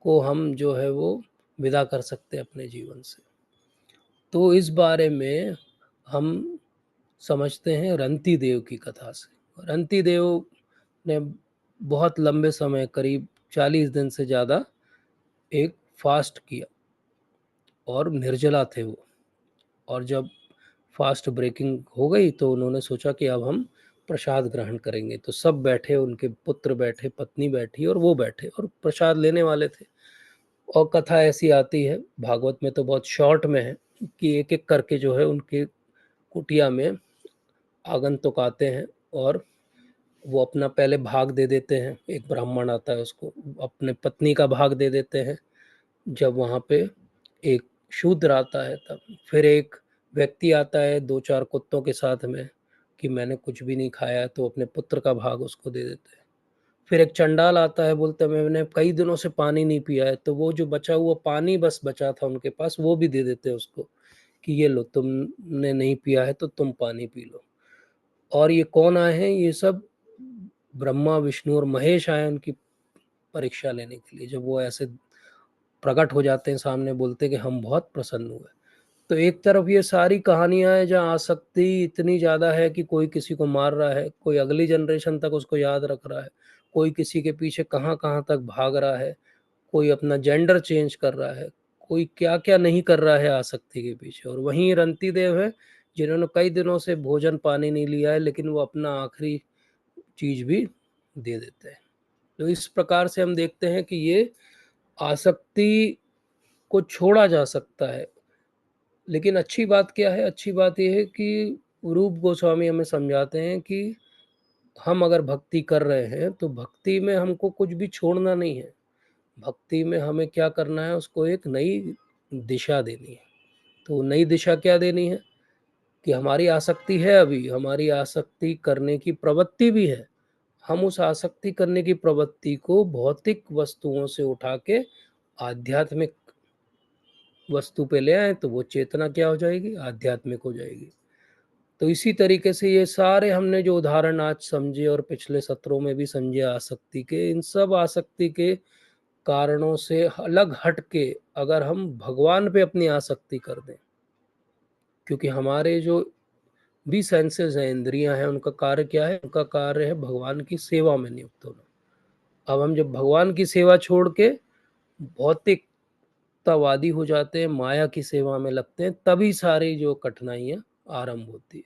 को हम जो है वो विदा कर सकते हैं अपने जीवन से? तो इस बारे में हम समझते हैं रंती देव की कथा से। रंती देव ने बहुत लंबे समय, करीब 40 दिन से ज़्यादा एक फास्ट किया, और निर्जला थे वो। और जब फास्ट ब्रेकिंग हो गई तो उन्होंने सोचा कि अब हम प्रसाद ग्रहण करेंगे। तो सब बैठे, उनके पुत्र बैठे, पत्नी बैठी और वो बैठे, और प्रसाद लेने वाले थे। और कथा ऐसी आती है, भागवत में तो बहुत शॉर्ट में है, कि एक एक करके जो है उनके कुटिया में आगंतुक आते हैं, और वो अपना पहले भाग दे देते हैं। एक ब्राह्मण आता है, उसको अपने पत्नी का भाग दे देते हैं। जब वहाँ पे एक शूद्र आता है, तब फिर एक व्यक्ति आता है 2-4 कुत्तों के साथ में, कि मैंने कुछ भी नहीं खाया है, तो अपने पुत्र का भाग उसको दे देते हैं। फिर एक चंडाल आता है, बोलता है मैंने कई दिनों से पानी नहीं पिया है, तो वो जो बचा हुआ पानी बस बचा था उनके पास, वो भी दे देते हैं उसको, कि ये लो, तुमने नहीं पिया है तो तुम पानी पी लो। और ये कौन आए हैं? ये सब ब्रह्मा, विष्णु और महेश आए हैं उनकी परीक्षा लेने के लिए। जब वो ऐसे प्रकट हो जाते हैं सामने, बोलते हैं कि हम बहुत प्रसन्न हुए। तो एक तरफ ये सारी कहानियां हैं जहाँ आसक्ति इतनी ज़्यादा है कि कोई किसी को मार रहा है, कोई अगली जनरेशन तक उसको याद रख रहा है, कोई किसी के पीछे कहाँ कहाँ तक भाग रहा है, कोई अपना जेंडर चेंज कर रहा है, कोई क्या क्या नहीं कर रहा है आसक्ति के पीछे। और वहीं रंती देव है, जिन्होंने कई दिनों से भोजन पानी नहीं लिया है, लेकिन वो अपना आखिरी चीज़ भी दे देते हैं। तो इस प्रकार से हम देखते हैं कि ये आसक्ति को छोड़ा जा सकता है। लेकिन अच्छी बात क्या है? अच्छी बात ये है कि रूप गोस्वामी हमें समझाते हैं कि हम अगर भक्ति कर रहे हैं, तो भक्ति में हमको कुछ भी छोड़ना नहीं है। भक्ति में हमें क्या करना है? उसको एक नई दिशा देनी है। तो नई दिशा क्या देनी है? कि हमारी आसक्ति है, अभी हमारी आसक्ति करने की प्रवृत्ति भी है। हम उस आसक्ति करने की प्रवृत्ति को भौतिक वस्तुओं से उठा के आध्यात्मिक वस्तु पे ले आए, तो वो चेतना क्या हो जाएगी? आध्यात्मिक हो जाएगी। तो इसी तरीके से ये सारे हमने जो उदाहरण आज समझे और पिछले सत्रों में भी समझे आसक्ति के, इन सब आसक्ति के कारणों से अलग हट के अगर हम भगवान पे अपनी आसक्ति कर दें, क्योंकि हमारे जो भी सेंसेस हैं, इंद्रियां हैं, उनका कार्य क्या है? उनका कार्य है भगवान की सेवा में नियुक्त होना। अब हम जब भगवान की सेवा छोड़ के भौतिकतावादी हो जाते हैं, माया की सेवा में लगते हैं, तभी सारी जो कठिनाइयां आरंभ होती है।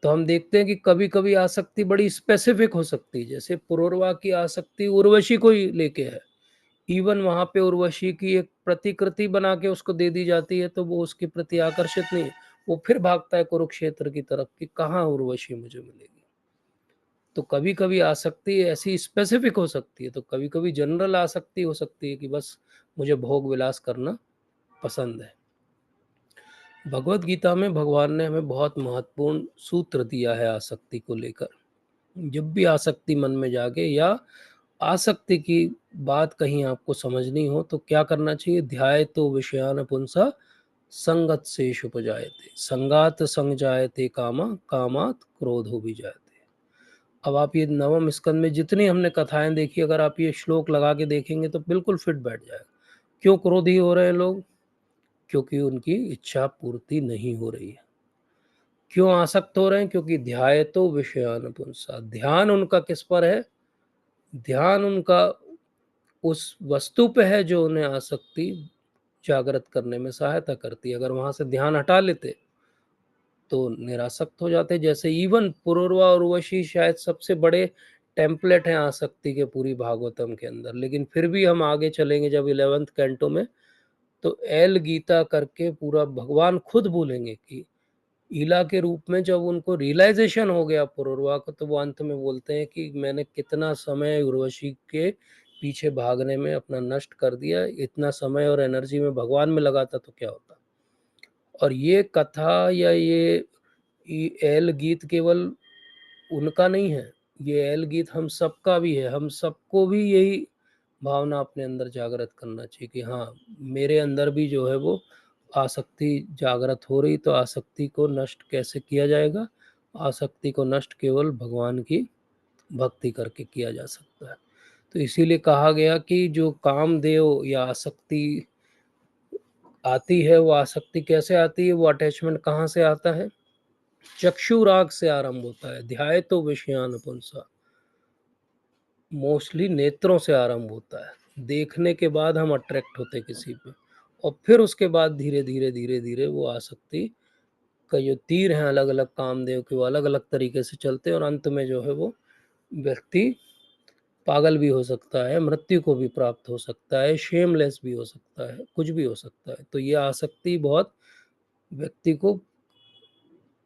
तो हम देखते हैं कि कभी-कभी आसक्ति बड़ी स्पेसिफिक हो सकती है, जैसे पुरुरवा की आसक्ति उर्वशी को ही लेके है। इवन वहाँ पे उर्वशी की एक प्रतिकृति बना के उसको दे दी जाती है, तो वो उसके प्रति आकर्षित नहीं है। वो फिर भागता है कुरुक्षेत्र की तरफ कि कहाँ उर्वशी मुझे मिलेगी। तो कभी-कभी आसक्ति ऐसी स्पेसिफिक हो सकती है, तो कभी-कभी जनरल आसक्ति हो सकती है कि बस मुझे भोग विलास करना पसंद है। भगवत गीता में भगवान ने हमें बहुत महत्वपूर्ण सूत्र दिया है आसक्ति को लेकर। जब भी आसक्ति मन में जागे या आसक्ति की बात कहीं आपको समझनी हो तो क्या करना चाहिए? ध्यायतो विषयान पुंसा संगत शेष उपजायते, संगात संग जायते कामा, कामात क्रोधो भी जायते। अब आप ये नवम स्कंद में जितनी हमने कथाएं देखी, अगर आप ये श्लोक लगा के देखेंगे तो बिल्कुल फिट बैठ जाएगा। क्यों क्रोधी हो रहे हैं लोग? क्योंकि उनकी इच्छा पूर्ति नहीं हो रही है। क्यों आसक्त हो रहे हैं? क्योंकि ध्यायतो विषयान पुंसा, ध्यान उनका किस पर है? ध्यान उनका उस वस्तु पे है जो उन्हें आसक्ति जागृत करने में सहायता करती है। अगर वहां से ध्यान हटा लेते तो निरासक्त हो जाते। जैसे इवन पुरुरवा और उर्वशी शायद सबसे बड़े टेम्पलेट हैं आसक्ति के पूरी भागवतम के अंदर, लेकिन फिर भी हम आगे चलेंगे जब 11th कैंटो में, तो एल गीता करके पूरा भगवान खुद बोलेंगे कि ईला के रूप में जब उनको रियलाइजेशन हो गया पुरुरवा को, तो वो अंत में बोलते हैं कि मैंने कितना समय उर्वशी के पीछे भागने में अपना नष्ट कर दिया, इतना समय और एनर्जी में भगवान में लगाता तो क्या होता। और ये कथा या ये एल गीत केवल उनका नहीं है, ये एल गीत हम सबका भी है। हम सबको भी यही भावना अपने अंदर जागृत करना चाहिए कि हाँ, मेरे अंदर भी जो है वो आसक्ति जागृत हो रही, तो आसक्ति को नष्ट कैसे किया जाएगा? आसक्ति को नष्ट केवल भगवान की भक्ति करके किया जा सकता है। तो इसीलिए कहा गया कि जो कामदेव या आसक्ति आती है, वो आसक्ति कैसे आती है? वो अटैचमेंट कहाँ से आता है? चक्षु राग से आरंभ होता है। ध्याय तो विषयान पुंसा, मोस्टली नेत्रों से आरंभ होता है। देखने के बाद हम अट्रैक्ट होते किसी पे, और फिर उसके बाद धीरे धीरे धीरे धीरे वो आसक्ति का जो तीर हैं अलग अलग कामदेव के, वो अलग अलग तरीके से चलते हैं, और अंत में जो है वो व्यक्ति पागल भी हो सकता है, मृत्यु को भी प्राप्त हो सकता है, शेमलेस भी हो सकता है, कुछ भी हो सकता है। तो ये आसक्ति बहुत व्यक्ति को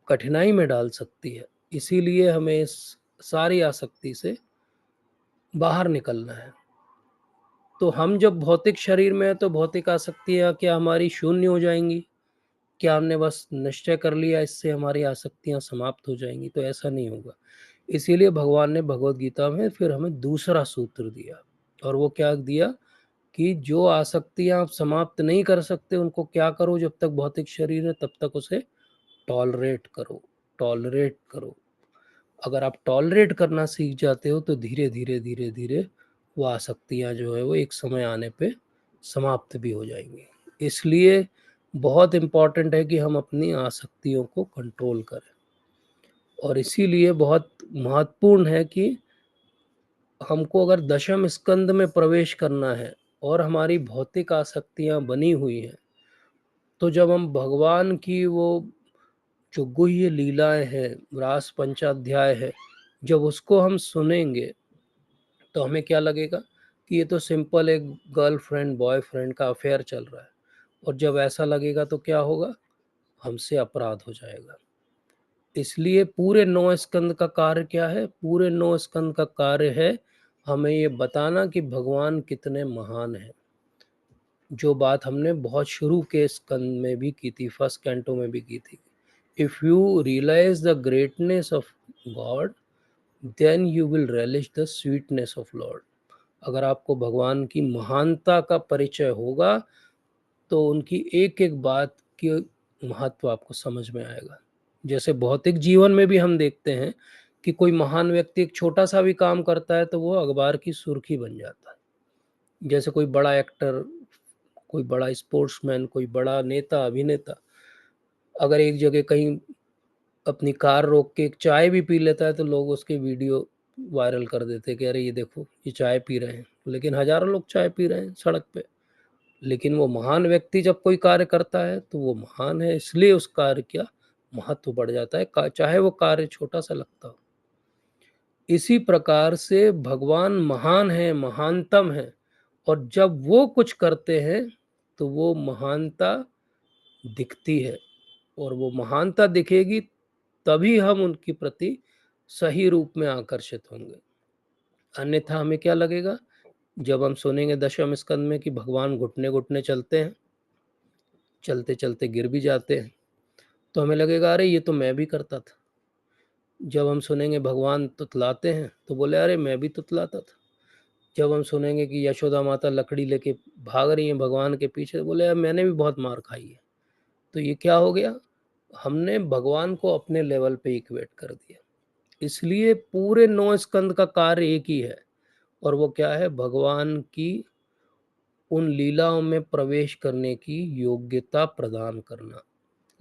कठिनाई में डाल सकती है। इसीलिए हमें इस सारी आसक्ति से बाहर निकलना है। तो हम जब भौतिक शरीर में हैं तो भौतिक आसक्तियाँ क्या हमारी शून्य हो जाएँगी? क्या हमने बस निश्चय कर लिया इससे हमारी आसक्तियाँ समाप्त हो जाएँगी? तो ऐसा नहीं होगा। इसीलिए भगवान ने भगवद गीता में फिर हमें दूसरा सूत्र दिया, और वो क्या दिया कि जो आसक्तियाँ आप समाप्त नहीं कर सकते उनको क्या करो? जब तक भौतिक शरीर है तब तक उसे टॉलरेट करो, टॉलरेट करो। अगर आप टॉलरेट करना सीख जाते हो तो धीरे-धीरे, धीरे-धीरे वो आसक्तियाँ जो है वो एक समय आने पे समाप्त भी हो जाएँगी। इसलिए बहुत इम्पोर्टेंट है कि हम अपनी आसक्तियों को कंट्रोल करें, और इसीलिए बहुत महत्वपूर्ण है कि हमको अगर दशम स्कंद में प्रवेश करना है और हमारी भौतिक आसक्तियाँ बनी हुई हैं, तो जब हम भगवान की वो जो गुह्य लीलाएँ हैं, रास पंचाध्याय है, जब उसको हम सुनेंगे तो हमें क्या लगेगा कि ये तो सिंपल एक गर्लफ्रेंड बॉयफ्रेंड का अफेयर चल रहा है। और जब ऐसा लगेगा तो क्या होगा? हमसे अपराध हो जाएगा। इसलिए पूरे 9 स्कंद का कार्य क्या है? पूरे 9 स्कंद का कार्य है हमें ये बताना कि भगवान कितने महान हैं। जो बात हमने बहुत शुरू के स्कंद में भी की थी, फर्स्ट कैंटो में भी की थी। If you realise the greatness of God, then you will relish the sweetness of Lord. अगर आपको भगवान की महानता का परिचय होगा तो उनकी एक एक बात की महत्व आपको समझ में आएगा। जैसे भौतिक जीवन में भी हम देखते हैं कि कोई महान व्यक्ति एक छोटा सा भी काम करता है तो वो अखबार की सुर्खी बन जाता है। जैसे कोई बड़ा एक्टर, कोई बड़ा स्पोर्ट्समैन, कोई बड़ा नेता, अभिनेता अगर एक जगह कहीं अपनी कार रोक के एक चाय भी पी लेता है तो लोग उसकी वीडियो वायरल कर देते हैं कि अरे ये देखो ये चाय पी रहे हैं, लेकिन हज़ारों लोग चाय पी रहे हैं सड़क पे। लेकिन वो महान व्यक्ति जब कोई कार्य करता है तो वो महान है, इसलिए उस कार्य का महत्व बढ़ जाता है, चाहे वो कार्य छोटा-सा लगता हो। इसी प्रकार से भगवान महान है, महानतम है और जब वो कुछ करते हैं, तो वो महानता दिखती है और वो महानता दिखेगी तभी हम उनके प्रति सही रूप में आकर्षित होंगे। अन्यथा हमें क्या लगेगा? जब हम सुनेंगे दशम स्कंद में कि भगवान घुटने-घुटने चलते हैं, चलते-चलते गिर भी जाते हैं, तो हमें लगेगा अरे ये तो मैं भी करता था। जब हम सुनेंगे भगवान तुतलाते हैं, तो बोले अरे मैं भी तुतलाता था। जब हम सुनेंगे कि यशोदा माता लकड़ी लेके भाग रही हैं भगवान के पीछे, बोले यार मैंने भी बहुत मार खाई है। तो ये क्या हो गया? हमने भगवान को अपने लेवल पे इक्वेट कर दिया। इसलिए पूरे 9 स्कंद का कार्य एक ही है और वो क्या है? भगवान की उन लीलाओं में प्रवेश करने की योग्यता प्रदान करना।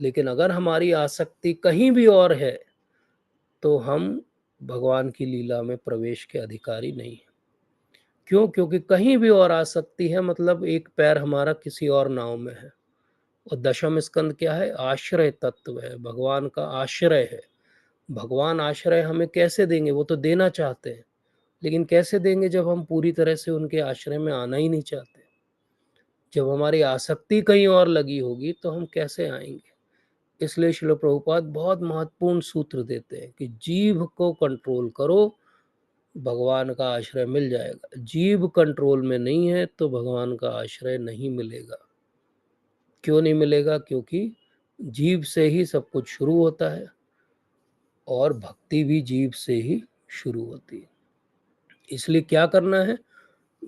लेकिन अगर हमारी आसक्ति कहीं भी और है, तो हम भगवान की लीला में प्रवेश के अधिकारी नहीं हैं। क्यों? क्योंकि कहीं भी और आसक्ति है मतलब एक पैर हमारा किसी और नाव में है। और दशम स्कंद क्या है? आश्रय तत्व है, भगवान का आश्रय है। भगवान आश्रय हमें कैसे देंगे? वो तो देना चाहते हैं, लेकिन कैसे देंगे जब हम पूरी तरह से उनके आश्रय में आना ही नहीं चाहते? जब हमारी आसक्ति कहीं और लगी होगी तो हम कैसे आएँगे? इसलिए श्रील प्रभुपाद बहुत महत्वपूर्ण सूत्र देते हैं कि जीभ को कंट्रोल करो, भगवान का आश्रय मिल जाएगा। जीभ कंट्रोल में नहीं है तो भगवान का आश्रय नहीं मिलेगा। क्यों नहीं मिलेगा? क्योंकि जीभ से ही सब कुछ शुरू होता है और भक्ति भी जीभ से ही शुरू होती है। इसलिए क्या करना है?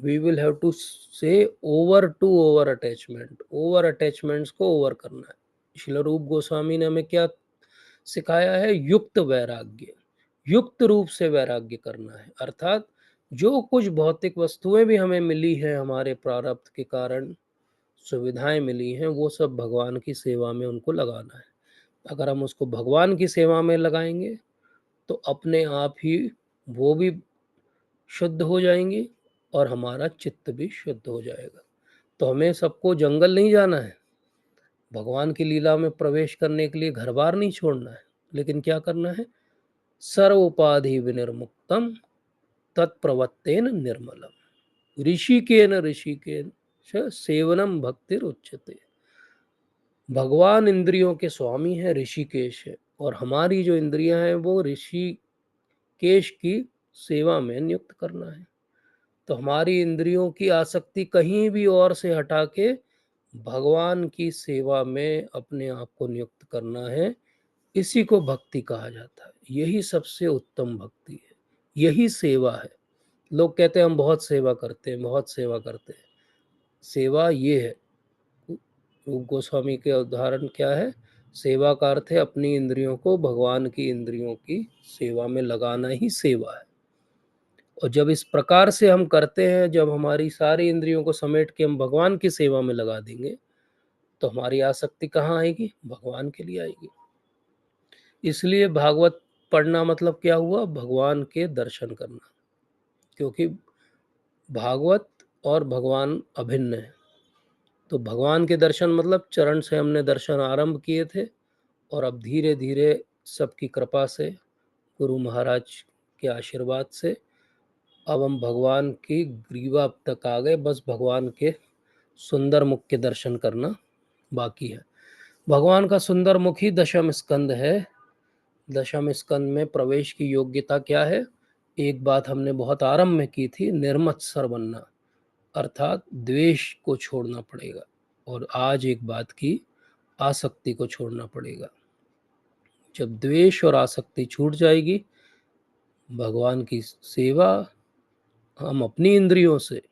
We will have to say over to over attachment, over attachments को ओवर करना है। श्रील रूप गोस्वामी ने हमें क्या सिखाया है? युक्त वैराग्य, युक्त रूप से वैराग्य करना है। अर्थात जो कुछ भौतिक वस्तुएं भी हमें मिली हैं हमारे प्रारब्ध के कारण, सुविधाएं मिली हैं, वो सब भगवान की सेवा में उनको लगाना है। अगर हम उसको भगवान की सेवा में लगाएंगे तो अपने आप ही वो भी शुद्ध हो जाएंगी और हमारा चित्त भी शुद्ध हो जाएगा। तो हमें सबको जंगल नहीं जाना है, भगवान की लीला में प्रवेश करने के लिए घर बार नहीं छोड़ना है, लेकिन क्या करना है? सर्वोपाधि विनिर्मुक्तम तत्प्रवत्तेन निर्मलम ऋषिकेन ऋषिकेन सेवनम भक्तिर उच्यते। भगवान इंद्रियों के स्वामी है, ऋषिकेश है, और हमारी जो इंद्रियां हैं वो ऋषिकेश की सेवा में नियुक्त करना है। तो हमारी इंद्रियों की आसक्ति कहीं भी और से हटा के भगवान की सेवा में अपने आप को नियुक्त करना है। इसी को भक्ति कहा जाता है। यही सबसे उत्तम भक्ति है, यही सेवा है। लोग कहते हैं हम बहुत सेवा करते हैं, बहुत सेवा करते हैं। सेवा ये है, रूप गोस्वामी के उदाहरण क्या है? सेवा का अर्थ है अपनी इंद्रियों को भगवान की इंद्रियों की सेवा में लगाना ही सेवा है। और जब इस प्रकार से हम करते हैं, जब हमारी सारी इंद्रियों को समेट के हम भगवान की सेवा में लगा देंगे, तो हमारी आसक्ति कहाँ आएगी? भगवान के लिए आएगी। इसलिए भागवत पढ़ना मतलब क्या हुआ? भगवान के दर्शन करना। क्योंकि भागवत और भगवान अभिन्न है। तो भगवान के दर्शन मतलब चरण से हमने दर्शन आरंभ किए थे और अब धीरे धीरे सबकी कृपा से, गुरु महाराज के आशीर्वाद से अब हम भगवान की ग्रीवा तक आ गए। बस भगवान के सुंदर मुख के दर्शन करना बाकी है। भगवान का सुंदर मुख ही दशम स्कंद है। दशम स्कंद में प्रवेश की योग्यता क्या है? एक बात हमने बहुत आरंभ में की थी, निर्मत्सर बनना, अर्थात द्वेष को छोड़ना पड़ेगा। और आज एक बात की, आसक्ति को छोड़ना पड़ेगा। जब द्वेष और आसक्ति छूट जाएगी, भगवान की सेवा हम अपनी इंद्रियों से,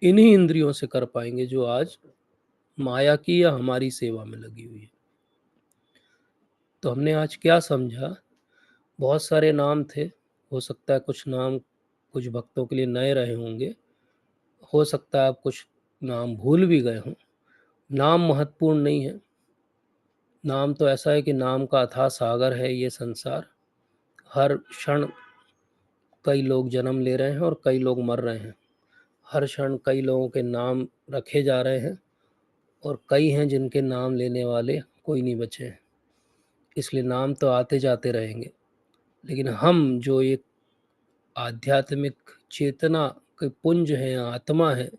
इन्हीं इंद्रियों से कर पाएंगे जो आज माया की या हमारी सेवा में लगी हुई है। तो हमने आज क्या समझा? बहुत सारे नाम थे, हो सकता है कुछ नाम कुछ भक्तों के लिए नए रहे होंगे। हो सकता है आप कुछ नाम भूल भी गए हों। नाम महत्वपूर्ण नहीं है। नाम तो ऐसा है कि नाम का अथाह सागर है ये संसार। हर क्षण कई लोग जन्म ले रहे हैं और कई लोग मर रहे हैं। हर क्षण कई लोगों के नाम रखे जा रहे हैं और कई हैं जिनके नाम लेने वाले कोई नहीं बचे हैं। इसलिए नाम तो आते जाते रहेंगे, लेकिन हम जो एक आध्यात्मिक चेतना के पुंज हैं, आत्मा है,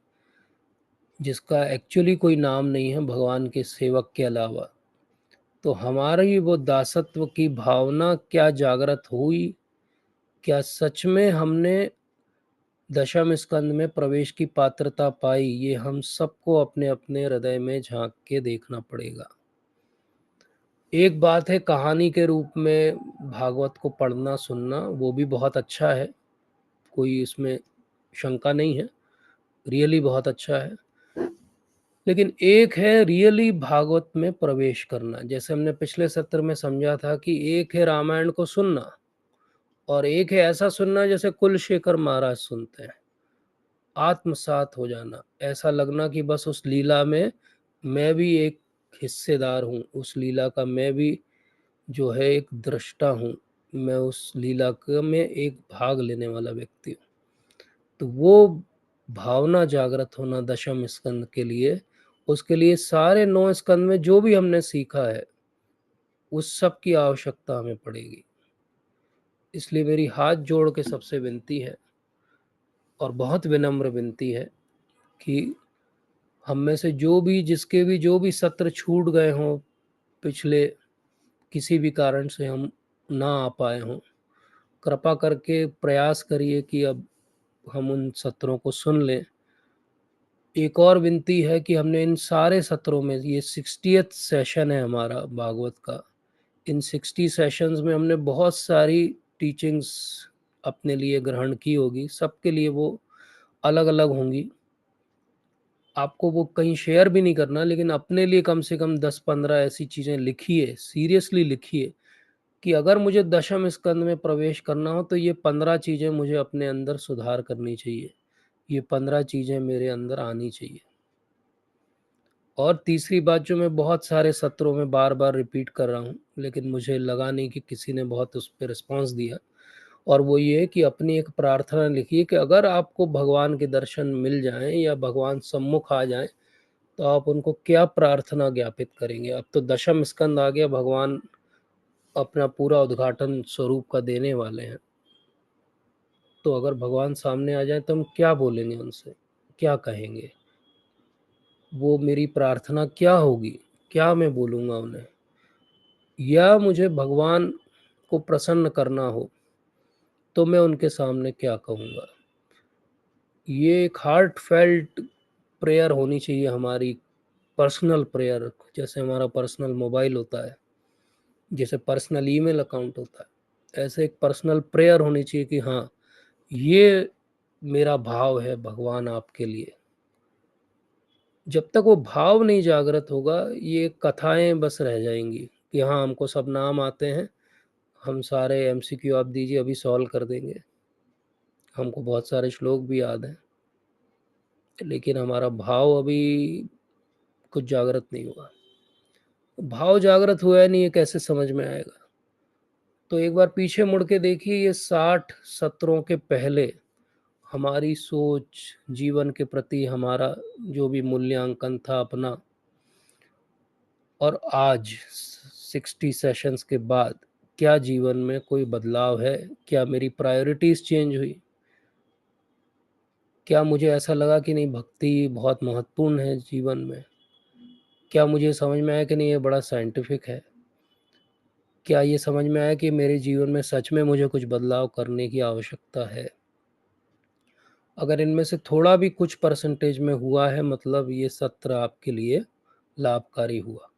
जिसका एक्चुअली कोई नाम नहीं है भगवान के सेवक के अलावा, तो हमारी वो दासत्व की भावना क्या जागृत हुई? क्या सच में हमने दशम स्कंद में प्रवेश की पात्रता पाई? ये हम सबको अपने अपने हृदय में झांक के देखना पड़ेगा। एक बात है कहानी के रूप में भागवत को पढ़ना सुनना, वो भी बहुत अच्छा है, कोई इसमें शंका नहीं है, रियली बहुत अच्छा है। लेकिन एक है रियली भागवत में प्रवेश करना। जैसे हमने पिछले सत्र में समझा था कि एक है रामायण को सुनना और एक है ऐसा सुनना जैसे कुलशेखर महाराज सुनते हैं, आत्मसात हो जाना, ऐसा लगना कि बस उस लीला में मैं भी एक हिस्सेदार हूँ, उस लीला का मैं भी जो है एक दृष्टा हूँ, मैं उस लीला में एक भाग लेने वाला व्यक्ति हूँ। तो वो भावना जागृत होना दशम स्कंद के लिए, उसके लिए सारे 9 स्कंद में जो भी हमने सीखा है, उस सब की आवश्यकता हमें पड़ेगी। इसलिए मेरी हाथ जोड़ के सबसे विनती है और बहुत विनम्र विनती है कि हम में से जो भी जिसके भी जो भी सत्र छूट गए हों, पिछले किसी भी कारण से हम ना आ पाए हों, कृपा करके प्रयास करिए कि अब हम उन सत्रों को सुन लें। एक और विनती है कि हमने इन सारे सत्रों में, ये 60th सेशन है हमारा भागवत का, इन 60 सेशंस में हमने बहुत सारी टीचिंग्स अपने लिए ग्रहण की होगी, सबके लिए वो अलग अलग होंगी। आपको वो कहीं शेयर भी नहीं करना, लेकिन अपने लिए कम से कम 10-15 ऐसी चीज़ें लिखिए, सीरियसली लिखिए कि अगर मुझे दशम स्कंद में प्रवेश करना हो तो ये 15 चीज़ें मुझे अपने अंदर सुधार करनी चाहिए, ये 15 चीज़ें मेरे अंदर आनी चाहिए। और तीसरी बात जो मैं बहुत सारे सत्रों में बार बार रिपीट कर रहा हूँ, लेकिन मुझे लगा नहीं कि किसी ने बहुत उस पर रिस्पॉन्स दिया, और वो ये है कि अपनी एक प्रार्थना लिखिए कि अगर आपको भगवान के दर्शन मिल जाएं या भगवान सम्मुख आ जाएं, तो आप उनको क्या प्रार्थना ज्ञापित करेंगे? अब तो दशम स्कंद आ गया, भगवान अपना पूरा उद्घाटन स्वरूप का देने वाले हैं। तो अगर भगवान सामने आ जाए तो हम क्या बोलेंगे उनसे? क्या कहेंगे? वो मेरी प्रार्थना क्या होगी? क्या मैं बोलूँगा उन्हें? या मुझे भगवान को प्रसन्न करना हो, तो मैं उनके सामने क्या कहूँगा? ये एक हार्टफेल्ट प्रेयर होनी चाहिए हमारी, पर्सनल प्रेयर, जैसे हमारा पर्सनल मोबाइल होता है, जैसे पर्सनल ईमेल अकाउंट होता है, ऐसे एक पर्सनल प्रेयर होनी चाहिए कि हाँ, ये मेरा भाव है भगवान आपके लिए। जब तक वो भाव नहीं जागृत होगा, ये कथाएं बस रह जाएंगी कि हाँ, हमको सब नाम आते हैं, हम सारे एमसीक्यू आप दीजिए अभी सॉल्व कर देंगे, हमको बहुत सारे श्लोक भी याद हैं, लेकिन हमारा भाव अभी कुछ जागृत नहीं हुआ। भाव जागृत हुआ नहीं, ये कैसे समझ में आएगा? तो एक बार पीछे मुड़ के देखिए, ये 60 सत्रों के पहले हमारी सोच, जीवन के प्रति हमारा जो भी मूल्यांकन था अपना, और आज 60 सेशंस के बाद क्या जीवन में कोई बदलाव है? क्या मेरी प्रायोरिटीज़ चेंज हुई? क्या मुझे ऐसा लगा कि नहीं, भक्ति बहुत महत्वपूर्ण है जीवन में? क्या मुझे समझ में आया कि नहीं, ये बड़ा साइंटिफिक है? क्या ये समझ में आया कि मेरे जीवन में सच में मुझे कुछ बदलाव करने की आवश्यकता है? अगर इनमें से थोड़ा भी कुछ परसेंटेज में हुआ है, मतलब ये सत्र आपके लिए लाभकारी हुआ।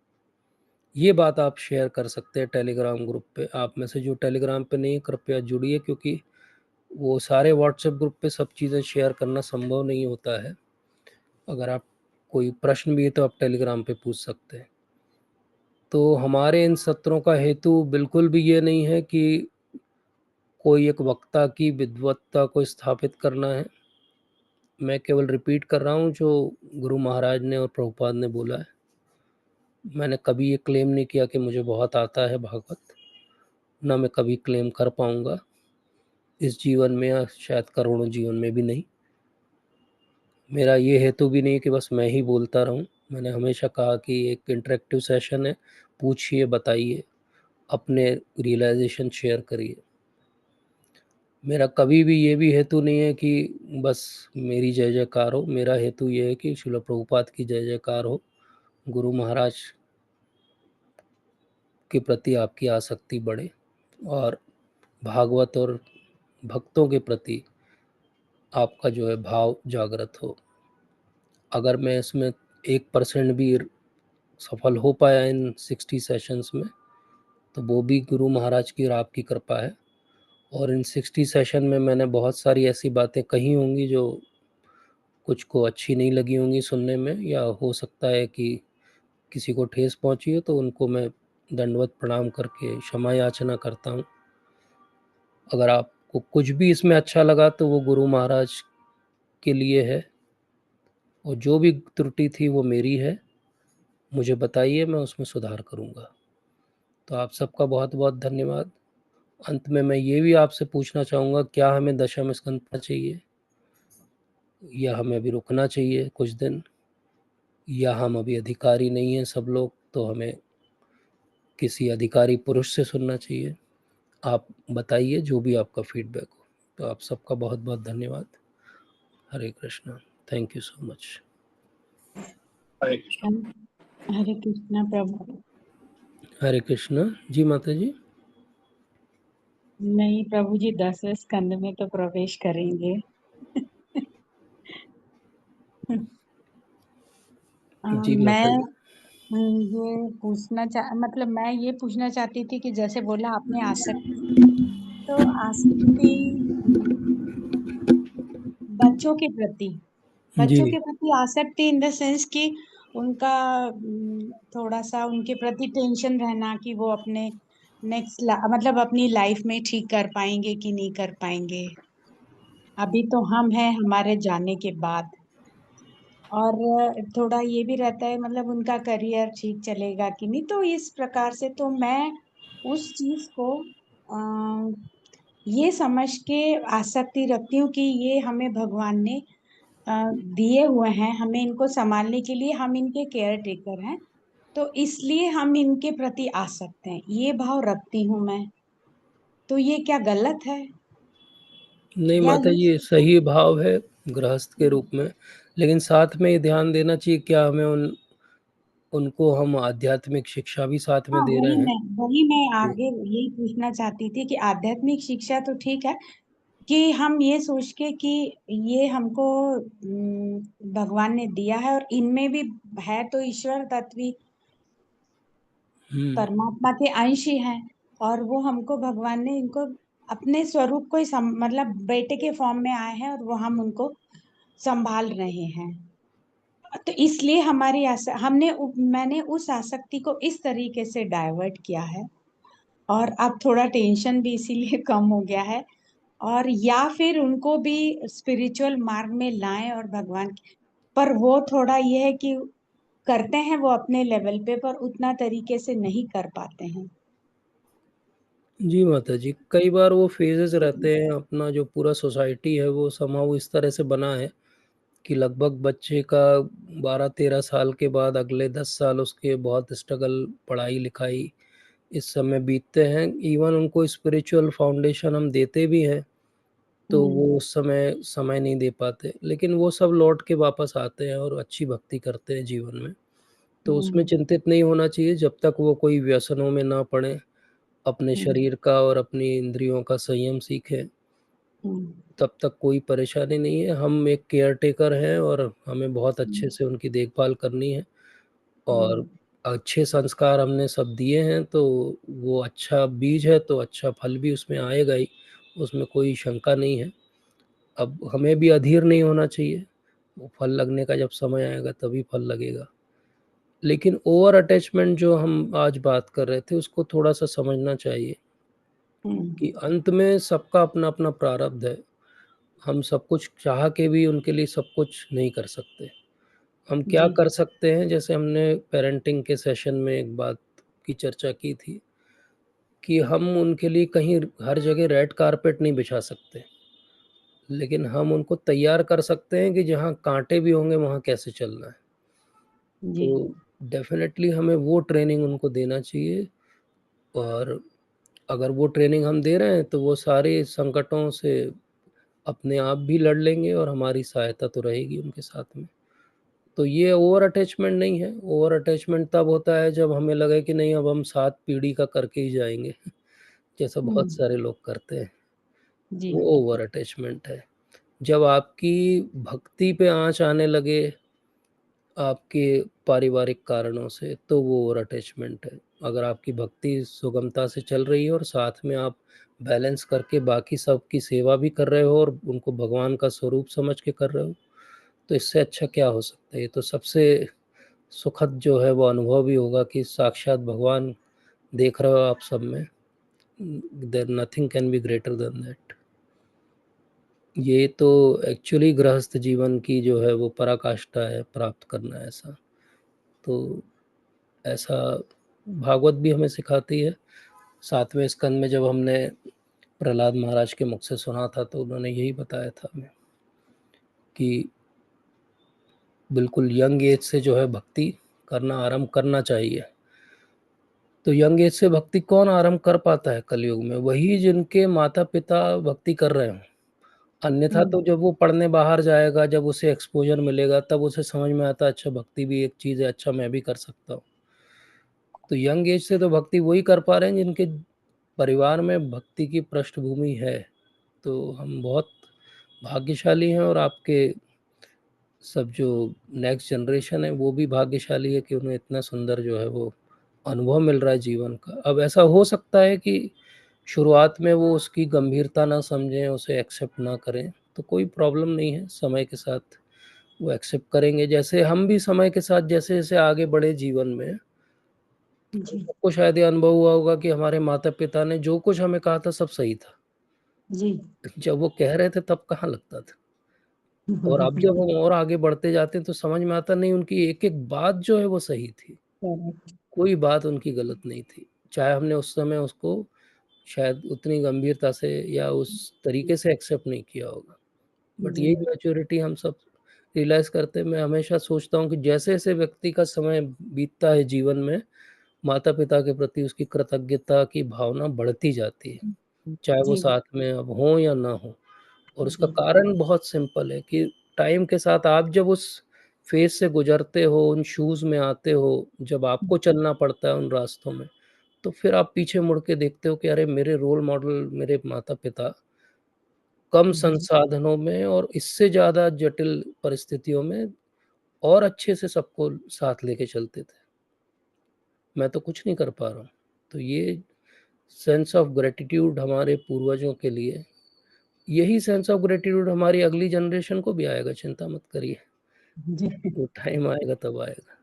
ये बात आप शेयर कर सकते हैं टेलीग्राम ग्रुप पे। आप में से जो टेलीग्राम पे नहीं, कृपया जुड़िए, क्योंकि वो सारे व्हाट्सएप ग्रुप पे सब चीज़ें शेयर करना संभव नहीं होता है। अगर आप कोई प्रश्न भी है तो आप टेलीग्राम पे पूछ सकते हैं। तो हमारे इन सत्रों का हेतु बिल्कुल भी ये नहीं है कि कोई एक वक्ता की विद्वत्ता को स्थापित करना है। मैं केवल रिपीट कर रहा हूँ जो गुरु महाराज ने और प्रभुपाद ने बोला है। मैंने कभी ये क्लेम नहीं किया कि मुझे बहुत आता है भागवत, ना मैं कभी क्लेम कर पाऊँगा इस जीवन में या शायद करोड़ों जीवन में भी नहीं। मेरा ये हेतु भी नहीं कि बस मैं ही बोलता रहूँ। मैंने हमेशा कहा कि एक इंटरैक्टिव सेशन है, पूछिए, बताइए, अपने रियलाइज़ेशन शेयर करिए। मेरा कभी भी ये भी हेतु नहीं है कि बस मेरी जय-जयकार हो। मेरा हेतु ये है कि श्रील प्रभुपाद की जय-जयकार हो, गुरु महाराज के प्रति आपकी आसक्ति बढ़े और भागवत और भक्तों के प्रति आपका जो है भाव जागृत हो। अगर मैं इसमें 1% भी सफल हो पाया इन 60 सेशंस में, तो वो भी गुरु महाराज की और आपकी कृपा है। और इन 60 सेशन में मैंने बहुत सारी ऐसी बातें कही होंगी जो कुछ को अच्छी नहीं लगी होंगी सुनने में, या हो सकता है कि किसी को ठेस पहुंची हो, तो उनको मैं दंडवत प्रणाम करके क्षमा याचना करता हूँ। अगर आपको कुछ भी इसमें अच्छा लगा तो वो गुरु महाराज के लिए है, और जो भी त्रुटि थी वो मेरी है। मुझे बताइए, मैं उसमें सुधार करूँगा। तो आप सबका बहुत बहुत धन्यवाद। अंत में मैं ये भी आपसे पूछना चाहूँगा, क्या हमें दशम स्कंद पढ़ना चाहिए, या हमें अभी रुकना चाहिए कुछ दिन, या हम अभी अधिकारी नहीं हैं सब लोग, तो हमें किसी अधिकारी पुरुष से सुनना चाहिए? आप बताइए, जो भी आपका फीडबैक हो। तो आप सबका बहुत बहुत धन्यवाद। Hare Krishna. Thank you so much. Hare Krishna. Hare Krishna प्रभु। हरे कृष्णा जी। माता जी नहीं प्रभु जी, 10वें स्कंद में तो प्रवेश करेंगे। जी माता मैं जी। मतलब मैं ये पूछना चाहती थी कि जैसे बोला आपने आसक्ति, तो आसक्ति बच्चों के प्रति जी आसक्ति इन द सेंस कि उनका थोड़ा सा उनके प्रति टेंशन रहना कि वो अपने मतलब अपनी लाइफ में ठीक कर पाएंगे कि नहीं कर पाएंगे। अभी तो हम हैं, हमारे जाने के बाद। और थोड़ा ये भी रहता है, मतलब उनका करियर ठीक चलेगा कि नहीं, तो इस प्रकार से तो मैं उस चीज को ये समझ के आसक्ति रखती हूँ कि ये हमें भगवान ने दिए हुए हैं, हमें इनको संभालने के लिए, हम इनके केयर टेकर हैं, तो इसलिए हम इनके प्रति आसक्त हैं, ये भाव रखती हूँ मैं। तो ये क्या गलत है? नहीं या माता जी, सही भाव है गृहस्थ के रूप में, लेकिन साथ में ये ध्यान देना चाहिए, क्या हमें उनको हम आध्यात्मिक शिक्षा भी साथ में हाँ, दे रहे हैं? वही मैं आगे यही पूछना चाहती थी कि आध्यात्मिक शिक्षा तो ठीक है, कि हम ये सोच के कि ये हमको भगवान ने दिया है और इनमें भी है, तो ईश्वर तत्व ही परमात्मा के अंश ही हैं, और वो हमको भगवान ने इनको अपने स्वरूप को ही मतलब बेटे के फॉर्म में आए हैं, और वो हम उनको संभाल रहे हैं। तो इसलिए मैंने उस आसक्ति को इस तरीके से डाइवर्ट किया है, और अब थोड़ा टेंशन भी इसीलिए कम हो गया है, और या फिर उनको भी स्पिरिचुअल मार्ग में लाएं और भगवान पर वो थोड़ा ये है कि करते हैं वो अपने लेवल पे, पर उतना तरीके से नहीं कर पाते हैं। जी माता जी, कई बार वो फेजेस रहते हैं। अपना जो पूरा सोसाइटी है वो समहाउ इस तरह से बना है कि लगभग बच्चे का 12-13 साल के बाद अगले 10 साल उसके बहुत स्ट्रगल, पढ़ाई लिखाई इस समय बीतते हैं। इवन उनको स्पिरिचुअल फाउंडेशन हम देते भी हैं, तो वो उस समय समय नहीं दे पाते, लेकिन वो सब लौट के वापस आते हैं और अच्छी भक्ति करते हैं जीवन में। तो उसमें चिंतित नहीं होना चाहिए जब तक वो कोई व्यसनों में ना पड़े, अपने शरीर का और अपनी इंद्रियों का संयम सीखें, तब तक कोई परेशानी नहीं है। हम एक केयरटेकर हैं और हमें बहुत अच्छे से उनकी देखभाल करनी है, और अच्छे संस्कार हमने सब दिए हैं, तो वो अच्छा बीज है तो अच्छा फल भी उसमें आएगा ही, उसमें कोई शंका नहीं है। अब हमें भी अधीर नहीं होना चाहिए, वो फल लगने का जब समय आएगा तभी फल लगेगा। लेकिन ओवर अटैचमेंट जो हम आज बात कर रहे थे, उसको थोड़ा-सा समझना चाहिए कि अंत में सबका अपना-अपना प्रारब्ध है। हम सब कुछ चाह के भी उनके लिए सब कुछ नहीं कर सकते। हम क्या जी कर सकते हैं, जैसे हमने पेरेंटिंग के सेशन में एक बात की चर्चा की थी कि हम उनके लिए कहीं हर जगह रेड कारपेट नहीं बिछा सकते, लेकिन हम उनको तैयार कर सकते हैं कि जहाँ काँटे भी होंगे वहाँ कैसे चलना है। जी तो डेफ़िनेटली हमें वो ट्रेनिंग उनको देना चाहिए, और अगर वो ट्रेनिंग हम दे रहे हैं तो वो सारे संकटों से अपने आप भी लड़ लेंगे और हमारी सहायता तो रहेगी उनके साथ में। तो ये ओवर अटैचमेंट नहीं है। ओवर अटैचमेंट तब होता है जब हमें लगे कि नहीं, अब हम 7 पीढ़ी का करके ही जाएँगे, जैसा बहुत हम्म, सारे लोग करते हैं। जी वो ओवर अटैचमेंट है। जब आपकी भक्ति पे आँच आने लगे आपके पारिवारिक कारणों से, तो वो ओवर अटैचमेंट है। अगर आपकी भक्ति सुगमता से चल रही है और साथ में आप बैलेंस करके बाकी सबकी सेवा भी कर रहे हो और उनको भगवान का स्वरूप समझ के कर रहे हो, तो इससे अच्छा क्या हो सकता है? ये तो सबसे सुखद जो है वो अनुभव भी होगा कि साक्षात भगवान देख रहे हो आप सब में। There nothing can be greater than that. ये तो एक्चुअली गृहस्थ जीवन की जो है वो पराकाष्ठा है, प्राप्त करना ऐसा। तो ऐसा भागवत भी हमें सिखाती है। 7वें स्कंद में जब हमने प्रहलाद महाराज के मुख से सुना था, तो उन्होंने यही बताया था हमें कि बिल्कुल यंग एज से जो है भक्ति करना आरंभ करना चाहिए। तो यंग एज से भक्ति कौन आरंभ कर पाता है कलयुग में? वही जिनके माता-पिता भक्ति कर रहे हों। अन्यथा हम्म, तो जब वो पढ़ने बाहर जाएगा, जब उसे एक्सपोज़र मिलेगा, तब उसे समझ में आता है अच्छा भक्ति भी एक चीज़ है, अच्छा मैं भी कर सकता हूँ। तो यंग एज से तो भक्ति वही कर पा रहे हैं जिनके परिवार में भक्ति की पृष्ठभूमि है। तो हम बहुत भाग्यशाली हैं, और आपके सब जो नेक्स्ट जनरेशन है वो भी भाग्यशाली है कि उन्हें इतना सुंदर जो है वो अनुभव मिल रहा है जीवन का। अब ऐसा हो सकता है कि शुरुआत में वो उसकी गंभीरता ना समझें, उसे एक्सेप्ट ना करें, तो कोई प्रॉब्लम नहीं है, समय के साथ वो एक्सेप्ट करेंगे। जैसे हम भी समय के साथ जैसे-जैसे आगे बढ़े जीवन में, हम जी सबको शायद ये अनुभव हुआ होगा कि हमारे माता-पिता ने जो कुछ हमें कहा था सब सही था। जी जब वो कह रहे थे तब कहाँ लगता था। और अब जब हम और आगे बढ़ते जाते हैं तो समझ में आता नहीं, उनकी एक-एक बात जो है वो सही थी। करेक्ट कोई बात उनकी गलत नहीं थी। चाहे हमने उस समय उसको शायद उतनी गंभीरता से या उस तरीके से एक्सेप्ट नहीं किया होगा। बट जी यही मैच्योरिटी हम सब रियलाइज़ करते हैं। मैं हमेशा सोचता हूँ कि जैसे-जैसे व्यक्ति का समय बीतता है जीवन में, माता-पिता के प्रति उसकी कृतज्ञता की भावना बढ़ती जाती है, चाहे वो जी साथ में अब हों या ना हों। और उसका जी कारण बहुत सिंपल है कि टाइम के साथ आप जब उस फ़ेज़ से गुज़रते हो, उन शूज़ में आते हो, जब आपको चलना पड़ता है उन रास्तों में, तो फिर आप पीछे मुड़ के देखते हो कि अरे! मेरे रोल मॉडल मेरे माता-पिता कम जी संसाधनों में और इससे ज़्यादा जटिल परिस्थितियों में और अच्छे से सबको साथ लेके चलते थे। मैं तो कुछ नहीं कर पा रहा हूँ। तो ये सेंस ऑफ ग्रैटिट्यूड हमारे पूर्वजों के लिए, यही सेंस ऑफ ग्रैटिट्यूड हमारी अगली जनरेशन को भी आएगा, चिंता मत करिए। जी वो टाइम आएगा तब आएगा।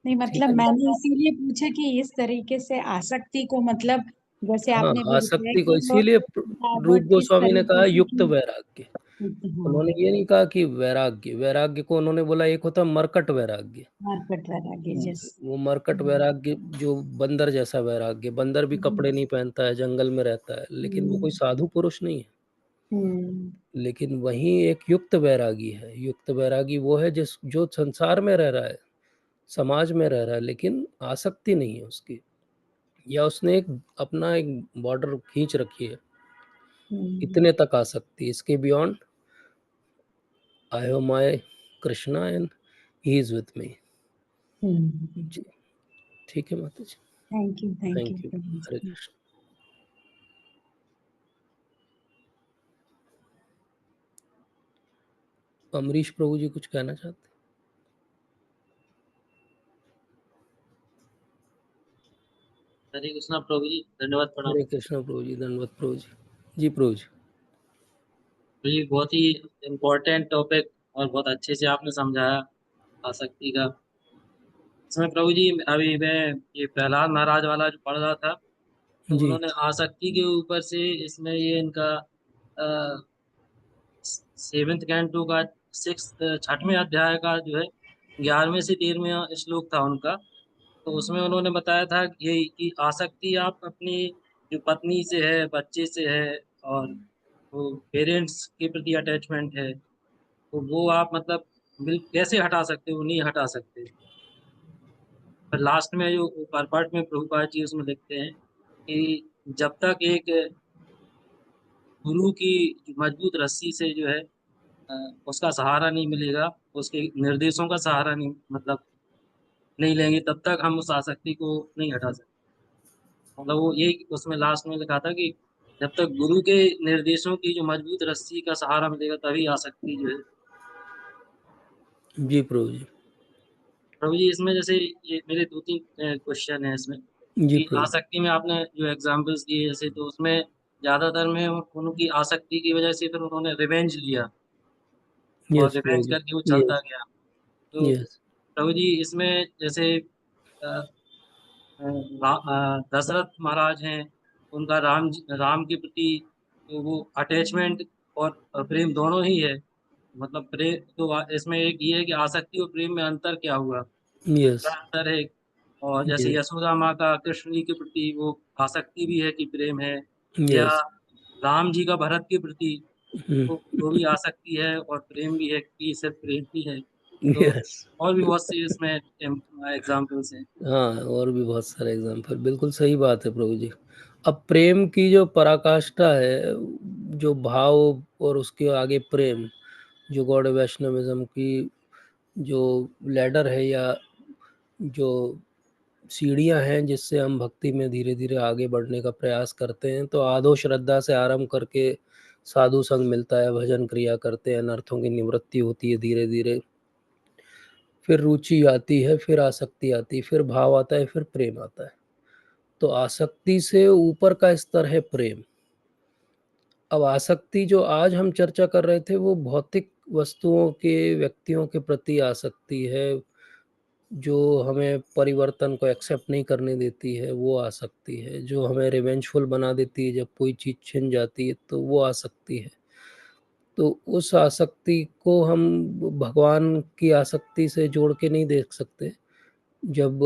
नहीं ठीक मतलब है? मैंने इसीलिए पूछा कि इस तरीके से आसक्ति को मतलब जैसे हाँ, आपने भी बताया आसक्ति को कि वो इसीलिए रूप डाइवर्ट किस गोस्वामी ने कहा तरीके से युक्त कि वैराग्य। हाँ उन्होंने ये नहीं कहा कि वैराग्य, वैराग्य को उन्होंने बोला एक होता है मर्कट वैराग्य। मार्केट वैराग्य जस वो मरकट वैराग्य जो बंदर जैसा वैराग्य, बंदर भी कपड़े नहीं पहनता है, जंगल में रहता है, लेकिन वो कोई साधु पुरुष नहीं है। हम्म लेकिन वहीं एक युक्त वैरागी है। युक्त वैरागी वो है जो संसार में रह रहा है, समाज में रह रहा है, लेकिन आसक्ति नहीं है उसकी, या उसने एक अपना एक बॉर्डर खींच रखी है, हम्म इतने तक आसक्ति, इसके beyond I have my Krishna and he is with me. जी, ठीक है माता जी। Thank thank you. Hare you Krishna. Amrish प्रभु जी कुछ कहना चाहते हैं? हरे कृष्णा प्रभु जी, धन्यवाद प्रणाम। हरे कृष्ण प्रभु जी, दंडवत प्रभु जी। जी प्रभु जी। प्रभु जी बहुत ही इम्पोर्टेंट टॉपिक और बहुत अच्छे से आपने समझाया आसक्ति का। इसमें प्रभु जी अभी मैं ये प्रहलाद महाराज वाला जो पढ़ रहा था, तो जी, उन्होंने आसक्ति के ऊपर से इसमें ये इनका 7th कैंटो का 6वें अध्याय का जो है 11वें से 13वें श्लोक था उनका। तो उसमें उन्होंने बताया था यही कि आसक्ति आप अपनी जो पत्नी से है, बच्चे से है, और वो पेरेंट्स के प्रति अटैचमेंट है, तो वो आप मतलब कैसे हटा सकते हो? नहीं हटा सकते। पर लास्ट में जो परपट में प्रभुपाद जी उसमें लिखते हैं कि जब तक एक गुरु की मजबूत रस्सी से जो है उसका सहारा नहीं मिलेगा, उसके निर्देशों का सहारा नहीं मतलब नहीं लेंगे, तब तक हम उस आसक्ति को नहीं हटा सकते। मतलब वो ये उसमें लास्ट में लिखा था कि जब तक गुरु के निर्देशों की जो मजबूत रस्सी का सहारा मिलेगा तभी आसक्ति जो है। जी प्रभु जी। प्रभु जी इसमें जैसे ये मेरे 2-3 क्वेश्चन है इसमें जी कि प्रभु। आसक्ति में आपने जो एग्जांपल्स दिए जैसे, तो उसमें ज्यादातर में उनकी आसक्ति की वजह से फिर उन्होंने रिवेंज लिया और यस प्रभु रिवेंज जी। करके वो चलता यस। गया। तो यस। प्रभु जी इसमें जैसे दशरथ महाराज हैं, उनका राम के प्रति तो वो अटैचमेंट और प्रेम दोनों ही है। मतलब प्रेम तो इसमें एक ये है कि आसक्ति और प्रेम में अंतर क्या हुआ, यस। क्या अंतर है? और जैसे यस। यशोदा माँ का कृष्ण जी के प्रति वो आसक्ति भी है कि प्रेम है, या यस। राम जी का भरत के प्रति हम्म। वो भी आसक्ति है और प्रेम भी है कि सिर्फ प्रेम ही है। तो यस। और भी बहुत से इसमें एग्जाम्पल्स हैं। हाँ, और भी बहुत सारे एग्जाम्पल, बिल्कुल सही बात है प्रभु जी। अब प्रेम की जो पराकाष्ठा है, जो भाव और उसके आगे प्रेम, जो गॉड वैष्णविज्म की जो लैडर है या जो सीढ़ियाँ हैं जिससे हम भक्ति में धीरे-धीरे आगे बढ़ने का प्रयास करते हैं, तो आदो श्रद्धा से आरंभ करके साधु संग मिलता है, भजन क्रिया करते हैं, अनर्थों की निवृत्ति होती है धीरे-धीरे। फिर रुचि आती है, फिर आसक्ति आती है, फिर भाव आता है, फिर प्रेम आता है। तो आसक्ति से ऊपर का स्तर है प्रेम। अब आसक्ति जो आज हम चर्चा कर रहे थे वो भौतिक वस्तुओं के, व्यक्तियों के प्रति आसक्ति है, जो हमें परिवर्तन को एक्सेप्ट नहीं करने देती है, वो आसक्ति है। जो हमें रिवेंजफुल बना देती है, जब कोई चीज़ छिन जाती है तो वो आसक्ति है। तो उस आसक्ति को हम भगवान की आसक्ति से जोड़ के नहीं देख सकते। जब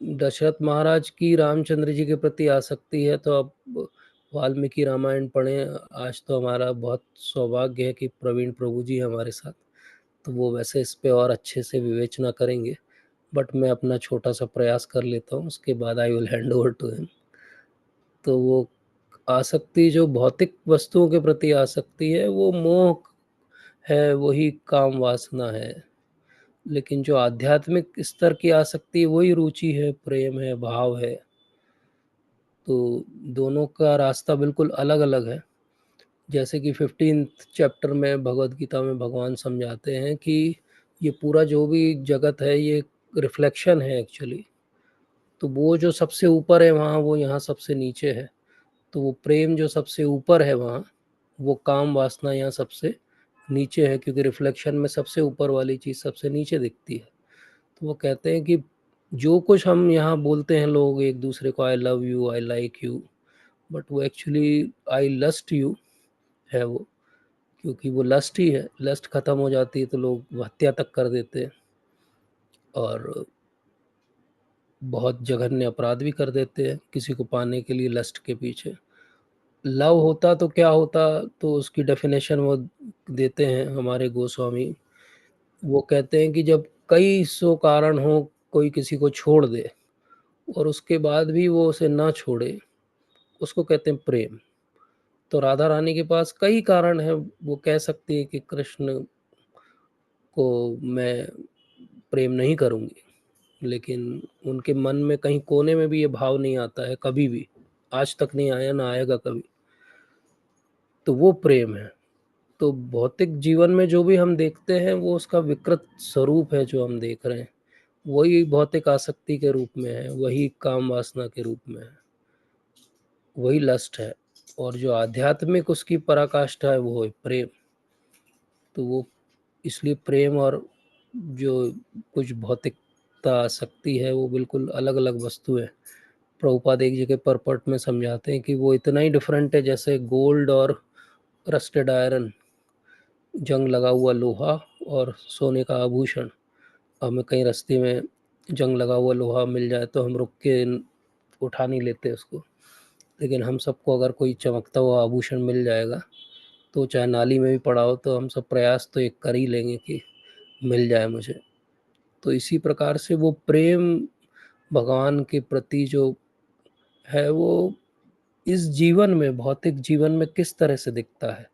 दशरथ महाराज की रामचंद्र जी के प्रति आसक्ति है, तो अब वाल्मीकि रामायण पढ़ें। आज तो हमारा बहुत सौभाग्य है कि प्रवीण प्रभु जी हमारे साथ, तो वो वैसे इस पे और अच्छे से विवेचना करेंगे, बट मैं अपना छोटा सा प्रयास कर लेता हूँ, उसके बाद I will hand over to him. तो वो आसक्ति जो भौतिक वस्तुओं के प्रति आसक्ति है, वो मोह है, वही काम वासना है। लेकिन जो आध्यात्मिक स्तर की आसक्ति है, वही रुचि है, प्रेम है, भाव है। तो दोनों का रास्ता बिल्कुल अलग-अलग है। जैसे कि 15th चैप्टर में भगवद गीता में भगवान समझाते हैं कि ये पूरा जो भी जगत है, ये रिफ्लेक्शन है एक्चुअली। तो वो जो सबसे ऊपर है वहाँ, वो यहाँ सबसे नीचे है। तो वो प्रेम जो सबसे ऊपर है वहाँ, वो काम वासना यहाँ सबसे नीचे है, क्योंकि रिफ्लेक्शन में सबसे ऊपर वाली चीज़ सबसे नीचे दिखती है। तो वो कहते हैं कि जो कुछ हम यहाँ बोलते हैं लोग एक दूसरे को, I love you, I like you, but वो एक्चुअली आई लस्ट यू है वो, क्योंकि वो लस्ट ही है। लस्ट खत्म हो जाती है तो लोग हत्या तक कर देते हैं और बहुत जघन्य अपराध भी कर देते हैं किसी को पाने के लिए लस्ट के पीछे। लव होता तो क्या होता, तो उसकी डेफिनेशन वो देते हैं हमारे गोस्वामी। वो कहते हैं कि जब कई सौ कारण हो, कोई किसी को छोड़ दे और उसके बाद भी वो उसे ना छोड़े, उसको कहते हैं प्रेम। तो राधा रानी के पास कई कारण हैं, वो कह सकती है कि कृष्ण को मैं प्रेम नहीं करूँगी, लेकिन उनके मन में कहीं कोने में भी ये भाव नहीं आता है कभी भी, आज तक नहीं आया, ना आएगा कभी। तो वो प्रेम है। तो भौतिक जीवन में जो भी हम देखते हैं, वो उसका विकृत स्वरूप है जो हम देख रहे हैं। वही भौतिक आसक्ति के रूप में है, वही काम वासना के रूप में है, वही लस्ट है। और जो आध्यात्मिक उसकी पराकाष्ठा है, वो है प्रेम। तो वो इसलिए प्रेम और जो कुछ भौतिकता आसक्ति है, वो बिल्कुल अलग अलग वस्तु है। प्रभुपाद एक जगह परपट में समझाते हैं कि वो इतना ही डिफरेंट है जैसे गोल्ड और रस्टेड आयरन। जंग लगा हुआ लोहा और सोने का आभूषण, हमें कहीं रास्ते में जंग लगा हुआ लोहा मिल जाए तो हम रुक के उठा नहीं लेते उसको, लेकिन हम सबको अगर कोई चमकता हुआ आभूषण मिल जाएगा तो चाहे नाली में भी पड़ा हो तो हम सब प्रयास तो एक कर ही लेंगे कि मिल जाए मुझे। तो इसी प्रकार से वो प्रेम भगवान के प्रति जो है वो इस जीवन में, भौतिक जीवन में किस तरह से दिखता है।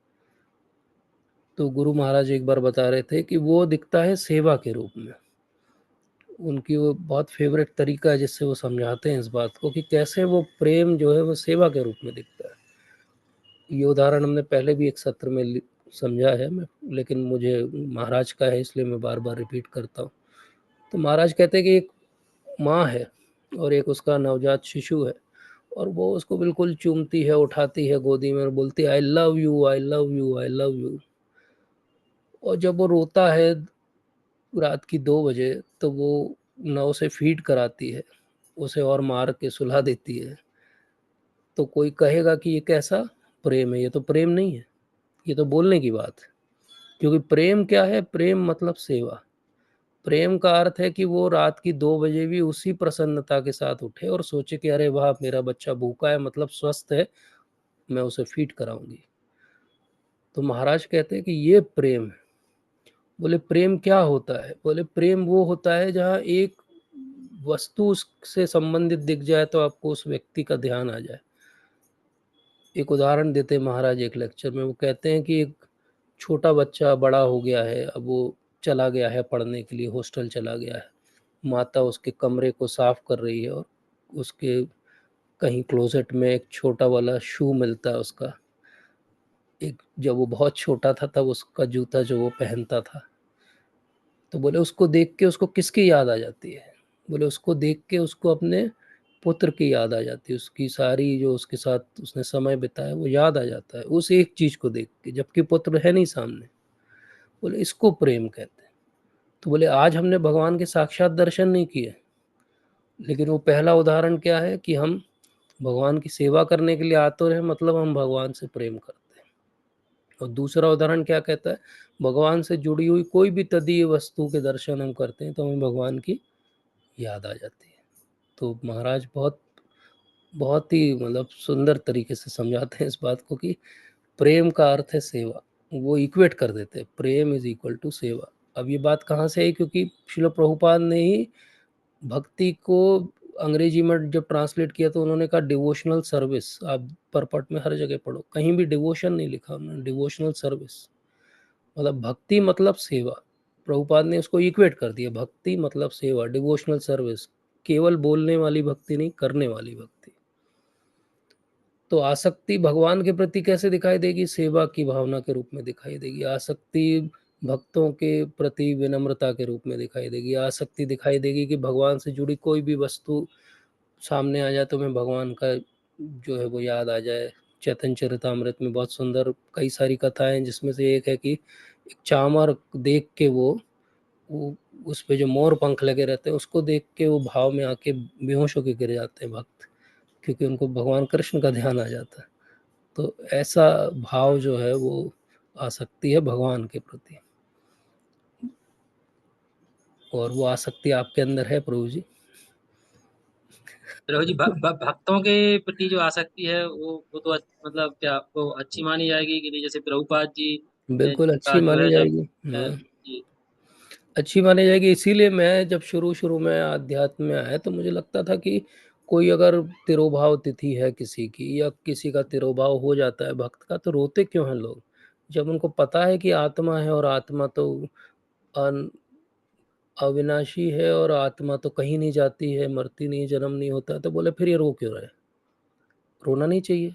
तो गुरु महाराज एक बार बता रहे थे कि वो दिखता है सेवा के रूप में। उनकी वो बहुत फेवरेट तरीका है जिससे वो समझाते हैं इस बात को कि कैसे वो प्रेम जो है वो सेवा के रूप में दिखता है। ये उदाहरण हमने पहले भी एक सत्र में समझा है मैं, लेकिन मुझे महाराज का है इसलिए मैं बार बार रिपीट करता हूँ। तो महाराज कहते हैं कि एक माँ है और एक उसका नवजात शिशु है, और वो उसको बिल्कुल चूमती है, उठाती है गोदी में और बोलती है I love you, I love you, I love you. और जब वो रोता है रात की 2 बजे तो वो न उसे फीड कराती है, उसे और मार के सुला देती है। तो कोई कहेगा कि ये कैसा प्रेम है, ये तो प्रेम नहीं है, ये तो बोलने की बात है। क्योंकि प्रेम क्या है? प्रेम मतलब सेवा। प्रेम का अर्थ है कि वो रात की 2 बजे भी उसी प्रसन्नता के साथ उठे और सोचे कि अरे वाह, मेरा बच्चा भूखा है, मतलब स्वस्थ है, मैं उसे फीड कराऊंगी। तो महाराज कहते हैं कि ये प्रेम है। बोले प्रेम क्या होता है? बोले प्रेम वो होता है जहाँ एक वस्तु से संबंधित दिख जाए तो आपको उस व्यक्ति का ध्यान आ जाए। एक उदाहरण देते हैं महाराज एक लेक्चर में, वो कहते हैं कि एक छोटा बच्चा बड़ा हो गया है, अब वो चला गया है पढ़ने के लिए, हॉस्टल चला गया है। माता उसके कमरे को साफ कर रही है और उसके कहीं क्लोजेट में एक छोटा वाला शू मिलता है उसका, एक जब वो बहुत छोटा था तब उसका जूता जो वो पहनता था। तो बोले उसको देख के उसको किसकी याद आ जाती है? बोले उसको देख के उसको अपने पुत्र की याद आ जाती है, उसकी सारी जो उसके साथ उसने समय बिताया वो याद आ जाता है उस एक चीज़ को देख के, जबकि पुत्र है नहीं सामने। बोले इसको प्रेम कहते हैं। तो बोले आज हमने भगवान के साक्षात दर्शन नहीं किए, लेकिन वो पहला उदाहरण क्या है कि हम भगवान की सेवा करने के लिए आतुर हैं, मतलब हम भगवान से प्रेम करते हैं। और दूसरा उदाहरण क्या कहता है? भगवान से जुड़ी हुई कोई भी तदीय वस्तु के दर्शन हम करते हैं तो हमें भगवान की याद आ जाती है। तो महाराज बहुत बहुत ही मतलब सुंदर तरीके से समझाते हैं इस बात को कि प्रेम का अर्थ है सेवा। वो इक्वेट कर देते हैं, प्रेम इज इक्वल टू सेवा। अब ये बात कहाँ से आई? क्योंकि श्रील प्रभुपाद ने ही भक्ति को अंग्रेजी में जब ट्रांसलेट किया तो उन्होंने कहा डिवोशनल सर्विस। आप परपट में हर जगह पढ़ो, कहीं भी डिवोशन नहीं लिखा उन्होंने, डिवोशनल सर्विस मतलब भक्ति मतलब सेवा। प्रभुपाद ने उसको इक्वेट कर दिया, भक्ति मतलब सेवा, डिवोशनल सर्विस, केवल बोलने वाली भक्ति नहीं, करने वाली भक्ति। तो आसक्ति भगवान के प्रति कैसे दिखाई देगी? सेवा की भावना के रूप में दिखाई देगी। आसक्ति भक्तों के प्रति विनम्रता के रूप में दिखाई देगी। आसक्ति दिखाई देगी कि भगवान से जुड़ी कोई भी वस्तु सामने आ जाए तो मैं भगवान का जो है वो याद आ जाए। चैतन्य चरितामृत में बहुत सुंदर कई सारी कथाएं हैं, जिसमें से एक है कि एक चामर देख के वो उस पे जो मोर पंख लगे रहते हैं उसको देख के वो भाव में आके बेहोश होके गिर जाते हैं भक्त, क्योंकि उनको भगवान कृष्ण का ध्यान आ जाता है। तो ऐसा भाव जो है वो आसक्ति है भगवान के प्रति, और वो आसक्ति आपके अंदर है प्रभु जी। प्रभु जी भक्तों के प्रति जो आसक्ति है वो तो मतलब क्या आपको अच्छी मानी जाएगी कि नहीं? जैसे प्रभुपाद जी बिल्कुल का अच्छी जो मानी है जब जाएगी। जी अच्छी मानी जाएगी। इसीलिए मैं जब शुरू में अध्यात्म में आया तो मुझे लगता था कि कोई अगर तिरोभाव तिथि है किसी की, या किसी का तिरोभाव हो जाता है भक्त का, तो रोते क्यों हैं लोग? जब उनको पता है कि आत्मा है और आत्मा तो अविनाशी है और आत्मा तो कहीं नहीं जाती है, मरती नहीं, जन्म नहीं होता है, तो बोले फिर ये रो क्यों रहे? रोना नहीं चाहिए।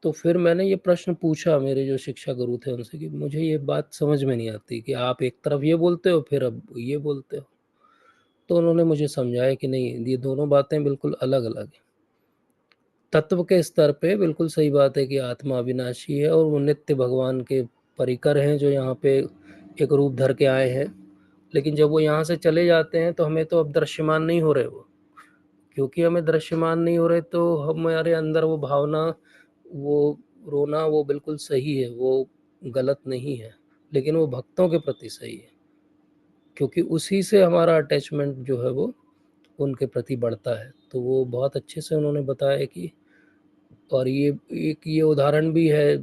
तो फिर मैंने ये प्रश्न पूछा मेरे जो शिक्षा गुरु थे उनसे कि मुझे ये बात समझ में नहीं आती कि आप एक तरफ ये बोलते हो फिर अब ये बोलते हो। तो उन्होंने मुझे समझाया कि नहीं, ये दोनों बातें बिल्कुल अलग अलग हैं। तत्व के स्तर पे बिल्कुल सही बात है कि आत्मा अविनाशी है और वो नित्य भगवान के परिकर हैं जो यहाँ पे एक रूप धर के आए हैं। लेकिन जब वो यहाँ से चले जाते हैं तो हमें तो अब दृश्यमान नहीं हो रहे वो। क्योंकि हमें दृश्यमान नहीं हो रहे तो हमारे अंदर वो भावना, वो रोना वो बिल्कुल सही है, वो गलत नहीं है, लेकिन वो भक्तों के प्रति सही है, क्योंकि उसी से हमारा अटैचमेंट जो है वो उनके प्रति बढ़ता है। तो वो बहुत अच्छे से उन्होंने बताया कि, और ये एक ये उदाहरण भी है,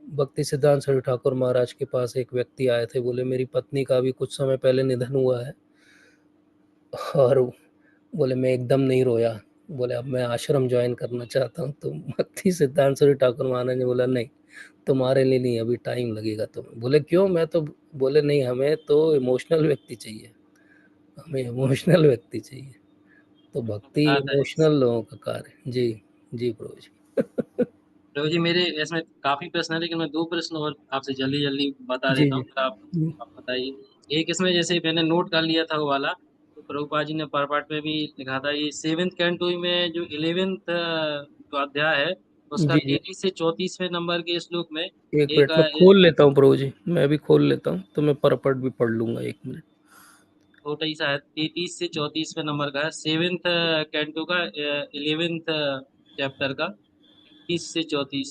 भक्ति सिद्धांत सरस्वती ठाकुर महाराज के पास एक व्यक्ति आए थे, बोले मेरी पत्नी का भी कुछ समय पहले निधन हुआ है, और बोले मैं एकदम नहीं रोया, बोले अब मैं आश्रम ज्वाइन करना चाहता हूँ। तो भक्ति सिद्धांत सरस्वती ठाकुर महाराज ने बोला नहीं, तुम्हारे लिए नहीं, अभी टाइम लगेगा तुम्हें। बोले क्यों? मैं तो, बोले नहीं, हमें तो इमोशनल व्यक्ति चाहिए, हमें इमोशनल व्यक्ति चाहिए। तो भक्ति आता है। इमोशनल लोगों का कार्य है। जी जी प्रभु जी। प्रभु जी मेरे इसमें काफी प्रश्न है, लेकिन मैं 2 प्रश्न और आपसे जल्दी जल्दी बता जी देता जी हूँ, फिर आप बताइए। एक इसमें जैसे मैंने नोट कर लिया था वो वाला, तो प्रभुपाद जी ने पर पार्ट में भी लिखा था, ये 7th कैंटो में जो 11th जो अध्याय है, उसका जी जी 33 से 34वें नंबर के श्लोक में एक एक मिनट में खोल लेता हूँ प्रभु जी, मैं भी खोल लेता हूँ, तो मैं परपट भी पढ़ लूंगा, 1 मिनट। छोटा ही सा है, 33 से 34वें नंबर का है, 7th कैंटो का 11th चैप्टर का 30 से 34,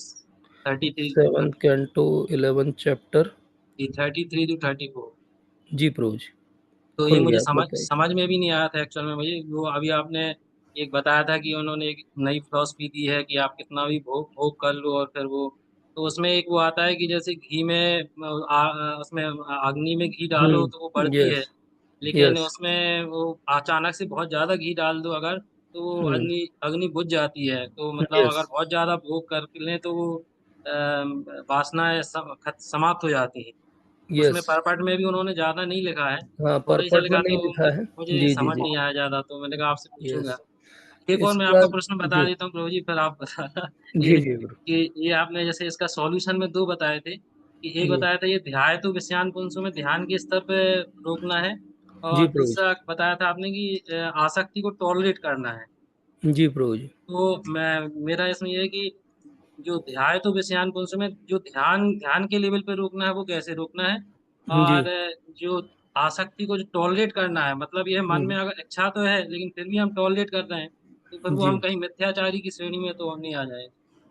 33 7th canto 11th chapter. 33 to 34। जी प्रभु जी, तो ये खुल मुझे गया, समझ बताइए। समझ में भी नहीं आया था एक्चुअल में मुझे, वो अभी आपने एक बताया था कि उन्होंने एक नई फिलॉसफी दी है कि आप कितना भी भोग भोग कर लो, और फिर वो, तो उसमें एक वो आता है कि जैसे घी में उसमें अग्नि में घी डालो तो वो बढ़ती है, यस लेकिन यस। उसमें वो अचानक से बहुत ज्यादा घी डाल दो अगर, तो वो अग्नि अग्नि बुझ जाती है। तो मतलब यस अगर बहुत ज्यादा भोग कर लें तो वो वासनाएं समाप्त हो जाती है। उसमें यस। परपट में भी उन्होंने ज्यादा नहीं लिखा है, हाँ, थोड़ा ही सा परपट में लिखा, नहीं तो लिखा है। मुझे जी जी समझ जी। नहीं आया ज्यादा, तो मैंने कहा आपसे यस। पूछूंगा। एक और मैं इसका, आपका प्रश्न बता जी देता हूँ प्रभु जी, फिर आप बताना जी ये जी गुरु। कि ये आपने जैसे इसका सॉल्यूशन में 2 बताए थे, कि एक जी बताया था ये ध्याय तो विषयान पुंसों में ध्यान के स्तर पे रोकना है, जी और प्रभु दूसरा बताया था आपने कि आसक्ति को टॉलरेट करना है। जी। जी प्रभु जी। तो मैं, मेरा इसमें ये है कि जो ध्याय तो विषयान पुंसों में जो ध्यान ध्यान के लेवल पे रोकना है वो कैसे रोकना है, जी। और जो आसक्ति को जो टॉलरेट करना है, मतलब ये मन में अगर इच्छा तो है लेकिन फिर भी हम टॉलरेट कर रहे हैं, तो फिर वो जी हम कहीं मिथ्याचारी की श्रेणी में तो हम नहीं आ जाए।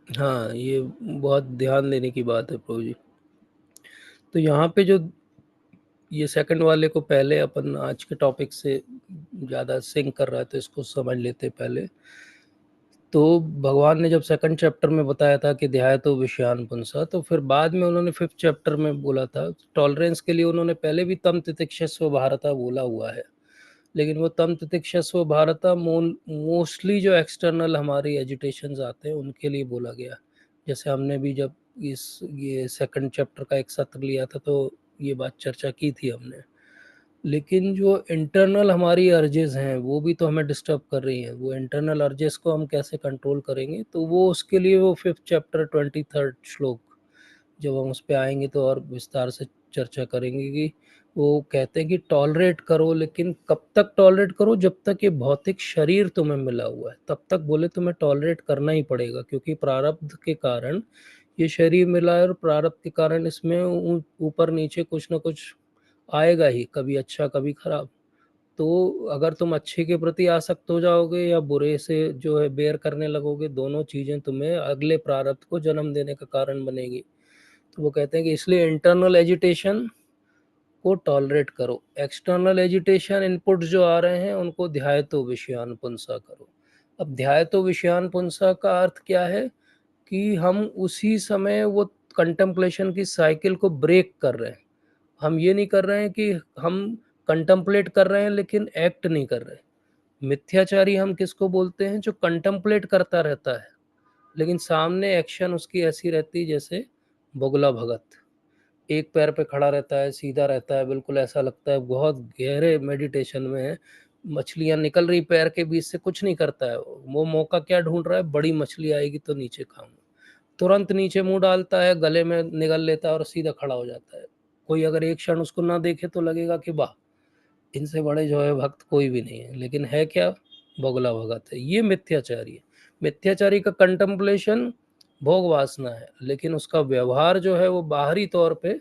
हाँ, ये बहुत ध्यान देने की बात है प्रभु जी। तो यहाँ पे जो ये सेकंड वाले को पहले अपन आज के टॉपिक से ज़्यादा सिंक कर रहा है, तो इसको समझ लेते पहले। तो भगवान ने जब सेकंड चैप्टर में बताया था कि ध्याय तो विषयान पुंसा, तो फिर बाद में उन्होंने 5th चैप्टर में बोला था टॉलरेंस के लिए, उन्होंने पहले भी तम तितिक्षस्व भारता बोला हुआ है, लेकिन वो तम तितिक्षस्व भारता मोस्टली जो एक्सटर्नल हमारी एजिटेशंस आते हैं उनके लिए बोला गया। जैसे हमने भी जब ये सेकंड चैप्टर का एक सत्र लिया था, तो ये बात चर्चा की थी हमने। लेकिन जो इंटरनल हमारी अर्जेस हैं वो भी तो हमें डिस्टर्ब कर रही हैं, वो इंटरनल अर्जेस को हम कैसे कंट्रोल करेंगे, तो वो उसके लिए वो 5th चैप्टर 23rd श्लोक, जब हम उस पे आएंगे तो और विस्तार से चर्चा करेंगे कि वो कहते हैं कि टॉलरेट करो, लेकिन कब तक टॉलरेट करो? जब तक ये भौतिक शरीर तुम्हें मिला हुआ है तब तक बोले तुम्हें टॉलरेट करना ही पड़ेगा, क्योंकि प्रारब्ध के कारण ये शरीर मिला है, और प्रारब्ध के कारण इसमें ऊपर नीचे कुछ ना कुछ आएगा ही, कभी अच्छा कभी खराब। तो अगर तुम अच्छे के प्रति आसक्त हो जाओगे या बुरे से जो है बेयर करने लगोगे, दोनों चीजें तुम्हें अगले प्रारब्ध को जन्म देने का कारण बनेगी। तो वो कहते हैं कि इसलिए इंटरनल एजिटेशन को टॉलरेट करो, एक्सटर्नल एजिटेशन इनपुट जो आ रहे हैं उनको ध्यायतो विषयान पुंसा करो। अब ध्यायतो विषयान पुंसा का अर्थ क्या है कि हम उसी समय वो कंटेम्पलेशन की साइकिल को ब्रेक कर रहे हैं। हम ये नहीं कर रहे हैं कि हम कंटेम्पलेट कर रहे हैं लेकिन एक्ट नहीं कर रहे। मिथ्याचारी हम किसको बोलते हैं? जो कंटेम्पलेट करता रहता है लेकिन सामने एक्शन उसकी ऐसी रहती है जैसे बोगला भगत, एक पैर पे खड़ा रहता है, सीधा रहता है, बिल्कुल ऐसा लगता है बहुत गहरे मेडिटेशन में है, मछलियां निकल रही पैर के बीच से, कुछ नहीं करता है वो। मौका क्या ढूंढ रहा है? बड़ी मछली आएगी तो नीचे खाऊंगा, तुरंत नीचे मुंह डालता है, गले में निगल लेता है और सीधा खड़ा हो जाता है। कोई अगर एक क्षण उसको ना देखे तो लगेगा कि वाह, इनसे बड़े जो है भक्त कोई भी नहीं है, लेकिन है क्या? बगुला भगत है। ये मिथ्याचारी है। मिथ्याचारी का कंटेम्पलेशन भोग वासना है, लेकिन उसका व्यवहार जो है वो बाहरी तौर पे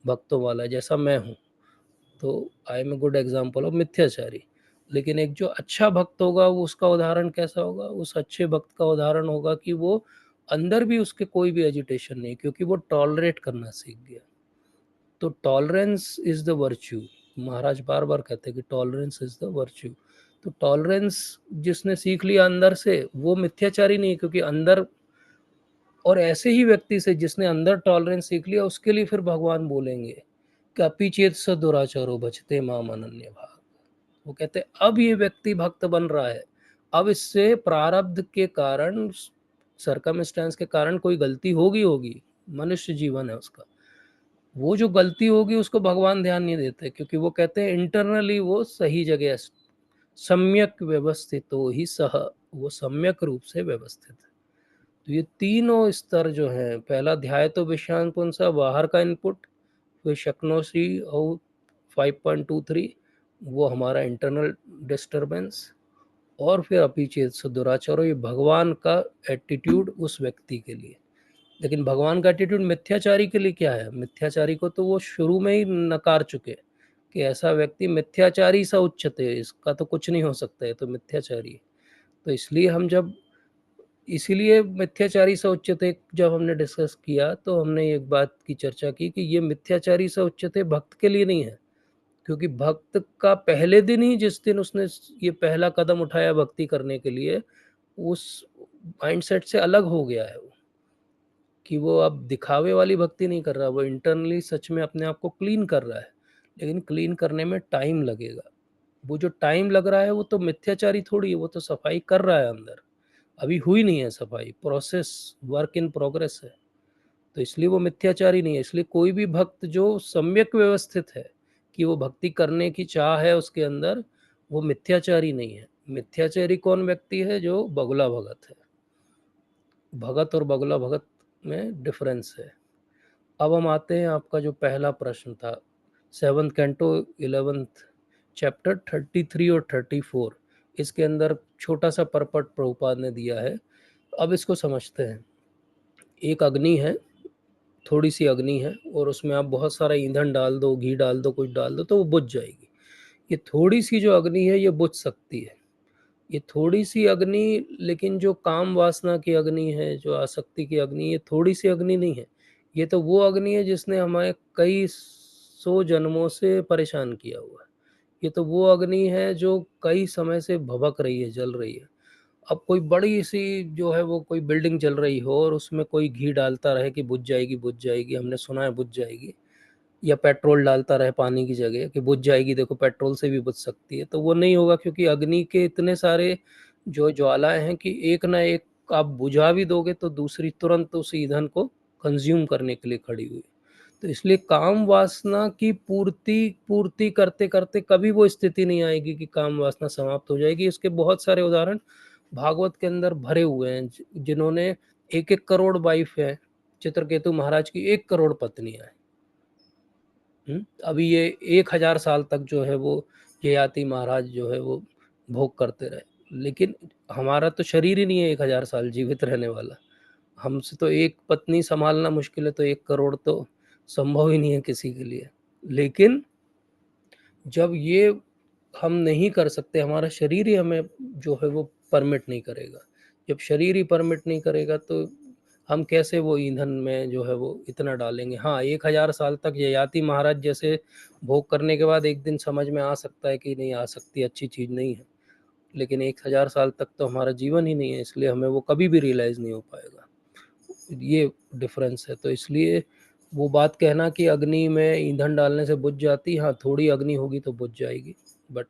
भक्तों वाला है, जैसा मैं हूँ। तो I am a good example of मिथ्याचारी। लेकिन एक जो अच्छा भक्त होगा वो, उसका उदाहरण कैसा होगा? उस अच्छे भक्त का उदाहरण होगा कि वो अंदर भी उसके कोई भी एजिटेशन नहीं, क्योंकि वो टॉलरेट करना सीख गया। तो टॉलरेंस इज द वर्च्यू, महाराज बार बार कहते हैं कि टॉलरेंस इज द वर्च्यू। तो टॉलरेंस जिसने सीख लिया अंदर से, वो मिथ्याचारी नहीं, क्योंकि अंदर, और ऐसे ही व्यक्ति से जिसने अंदर टॉलरेंस सीख लिया, उसके लिए फिर भगवान बोलेंगे कि अपि चेत स दुराचारो भजते माम अनन्य भाग। वो कहते हैं अब ये व्यक्ति भक्त बन रहा है, अब इससे प्रारब्ध के कारण, सरकमस्टेंस के कारण कोई गलती होगी, मनुष्य जीवन है उसका, वो जो गलती होगी उसको भगवान ध्यान नहीं देते, क्योंकि वो कहते हैं इंटरनली वो सही जगह है, सम्यक व्यवस्थितो ही सह, वो सम्यक रूप से व्यवस्थित है। तो ये तीनों स्तर जो हैं, पहला ध्याय तो विषयांग पुंसा, बाहर का इनपुट, फिर शक्नोसी और 5.23 वो हमारा इंटरनल डिस्टरबेंस, और फिर अपीचेत से दुराचारो, ये भगवान का एटीट्यूड उस व्यक्ति के लिए। लेकिन भगवान का एटीट्यूड मिथ्याचारी के लिए क्या है? मिथ्याचारी को तो वो शुरू में ही नकार चुके कि ऐसा व्यक्ति मिथ्याचारी सा उच्चते, इसका तो कुछ नहीं हो सकता है, तो मिथ्याचारी। तो इसलिए हम जब, इसीलिए मिथ्याचारी सा उच्चते जब हमने डिस्कस किया, तो हमने एक बात की चर्चा की कि ये मिथ्याचारी सा उच्चते भक्त के लिए नहीं है, क्योंकि भक्त का पहले दिन ही, जिस दिन उसने ये पहला कदम उठाया भक्ति करने के लिए, उस माइंडसेट से अलग हो गया है वो, कि वो अब दिखावे वाली भक्ति नहीं कर रहा, वो इंटरनली सच में अपने आप को क्लीन कर रहा है। लेकिन क्लीन करने में टाइम लगेगा, वो जो टाइम लग रहा है वो तो मिथ्याचारी थोड़ी है, वो तो सफाई कर रहा है अंदर, अभी हुई नहीं है सफाई, प्रोसेस, वर्क इन प्रोग्रेस है, तो इसलिए वो मिथ्याचारी नहीं है। इसलिए कोई भी भक्त जो सम्यक व्यवस्थित है, कि वो भक्ति करने की चाह है उसके अंदर, वो मिथ्याचारी नहीं है। मिथ्याचारी कौन व्यक्ति है? जो बगुला भगत है। भगत और बगुला भगत में डिफरेंस है। अब हम आते हैं, आपका जो पहला प्रश्न था, 7th कैंटो 11th चैप्टर 33 और 34, इसके अंदर छोटा सा परपट प्रभुपाद ने दिया है। अब इसको समझते हैं। एक अग्नि है, थोड़ी सी अग्नि है, और उसमें आप बहुत सारा ईंधन डाल दो, घी डाल दो, कुछ डाल दो, तो वो बुझ जाएगी। ये थोड़ी सी जो अग्नि है, ये बुझ सकती है, ये थोड़ी सी अग्नि। लेकिन जो काम वासना की अग्नि है, जो आसक्ति की अग्नि, ये थोड़ी सी अग्नि नहीं है, ये तो वो अग्नि है जिसने हमें कई सौ जन्मों से परेशान किया हुआ है। ये तो वो अग्नि है जो कई समय से भभक रही है, जल रही है। अब कोई बड़ी सी जो है, वो कोई बिल्डिंग जल रही हो, और उसमें कोई घी डालता रहे कि बुझ जाएगी बुझ जाएगी, हमने सुना है बुझ जाएगी, या पेट्रोल डालता रहे पानी की जगह कि बुझ जाएगी, देखो पेट्रोल से भी बुझ सकती है, तो वो नहीं होगा, क्योंकि अग्नि के इतने सारे जो ज्वालाएं हैं कि एक ना एक आप बुझा भी दोगे तो दूसरी तुरंत उस ईंधन को कंज्यूम करने के लिए खड़ी हुई। तो इसलिए काम वासना की पूर्ति करते करते कभी वो स्थिति नहीं आएगी कि काम वासना समाप्त हो जाएगी। इसके बहुत सारे उदाहरण भागवत के अंदर भरे हुए हैं, जिन्होंने 1-1 करोड़ वाइफ है, चित्रकेतु महाराज की 1 करोड़ पत्नियां हैं। अभी ये 1000 साल तक जो है वो ययाति महाराज जो है वो भोग करते रहे। लेकिन हमारा तो शरीर ही नहीं है 1000 साल जीवित रहने वाला, हमसे तो एक पत्नी संभालना मुश्किल है, तो 1 करोड़ तो संभव ही नहीं है किसी के लिए। लेकिन जब ये हम नहीं कर सकते, हमारा शरीर ही हमें जो है वो परमिट नहीं करेगा, जब शरीर ही परमिट नहीं करेगा, तो हम कैसे वो ईंधन में जो है वो इतना डालेंगे। हाँ, 1000 साल तक ययाति महाराज जैसे भोग करने के बाद एक दिन समझ में आ सकता है कि नहीं आ सकती, अच्छी चीज़ नहीं है, लेकिन 1000 साल तक तो हमारा जीवन ही नहीं है, इसलिए हमें वो कभी भी रियलाइज़ नहीं हो पाएगा। ये डिफरेंस है। तो इसलिए वो बात कहना कि अग्नि में ईंधन डालने से बुझ जाती, हाँ थोड़ी अग्नि होगी तो बुझ जाएगी, बट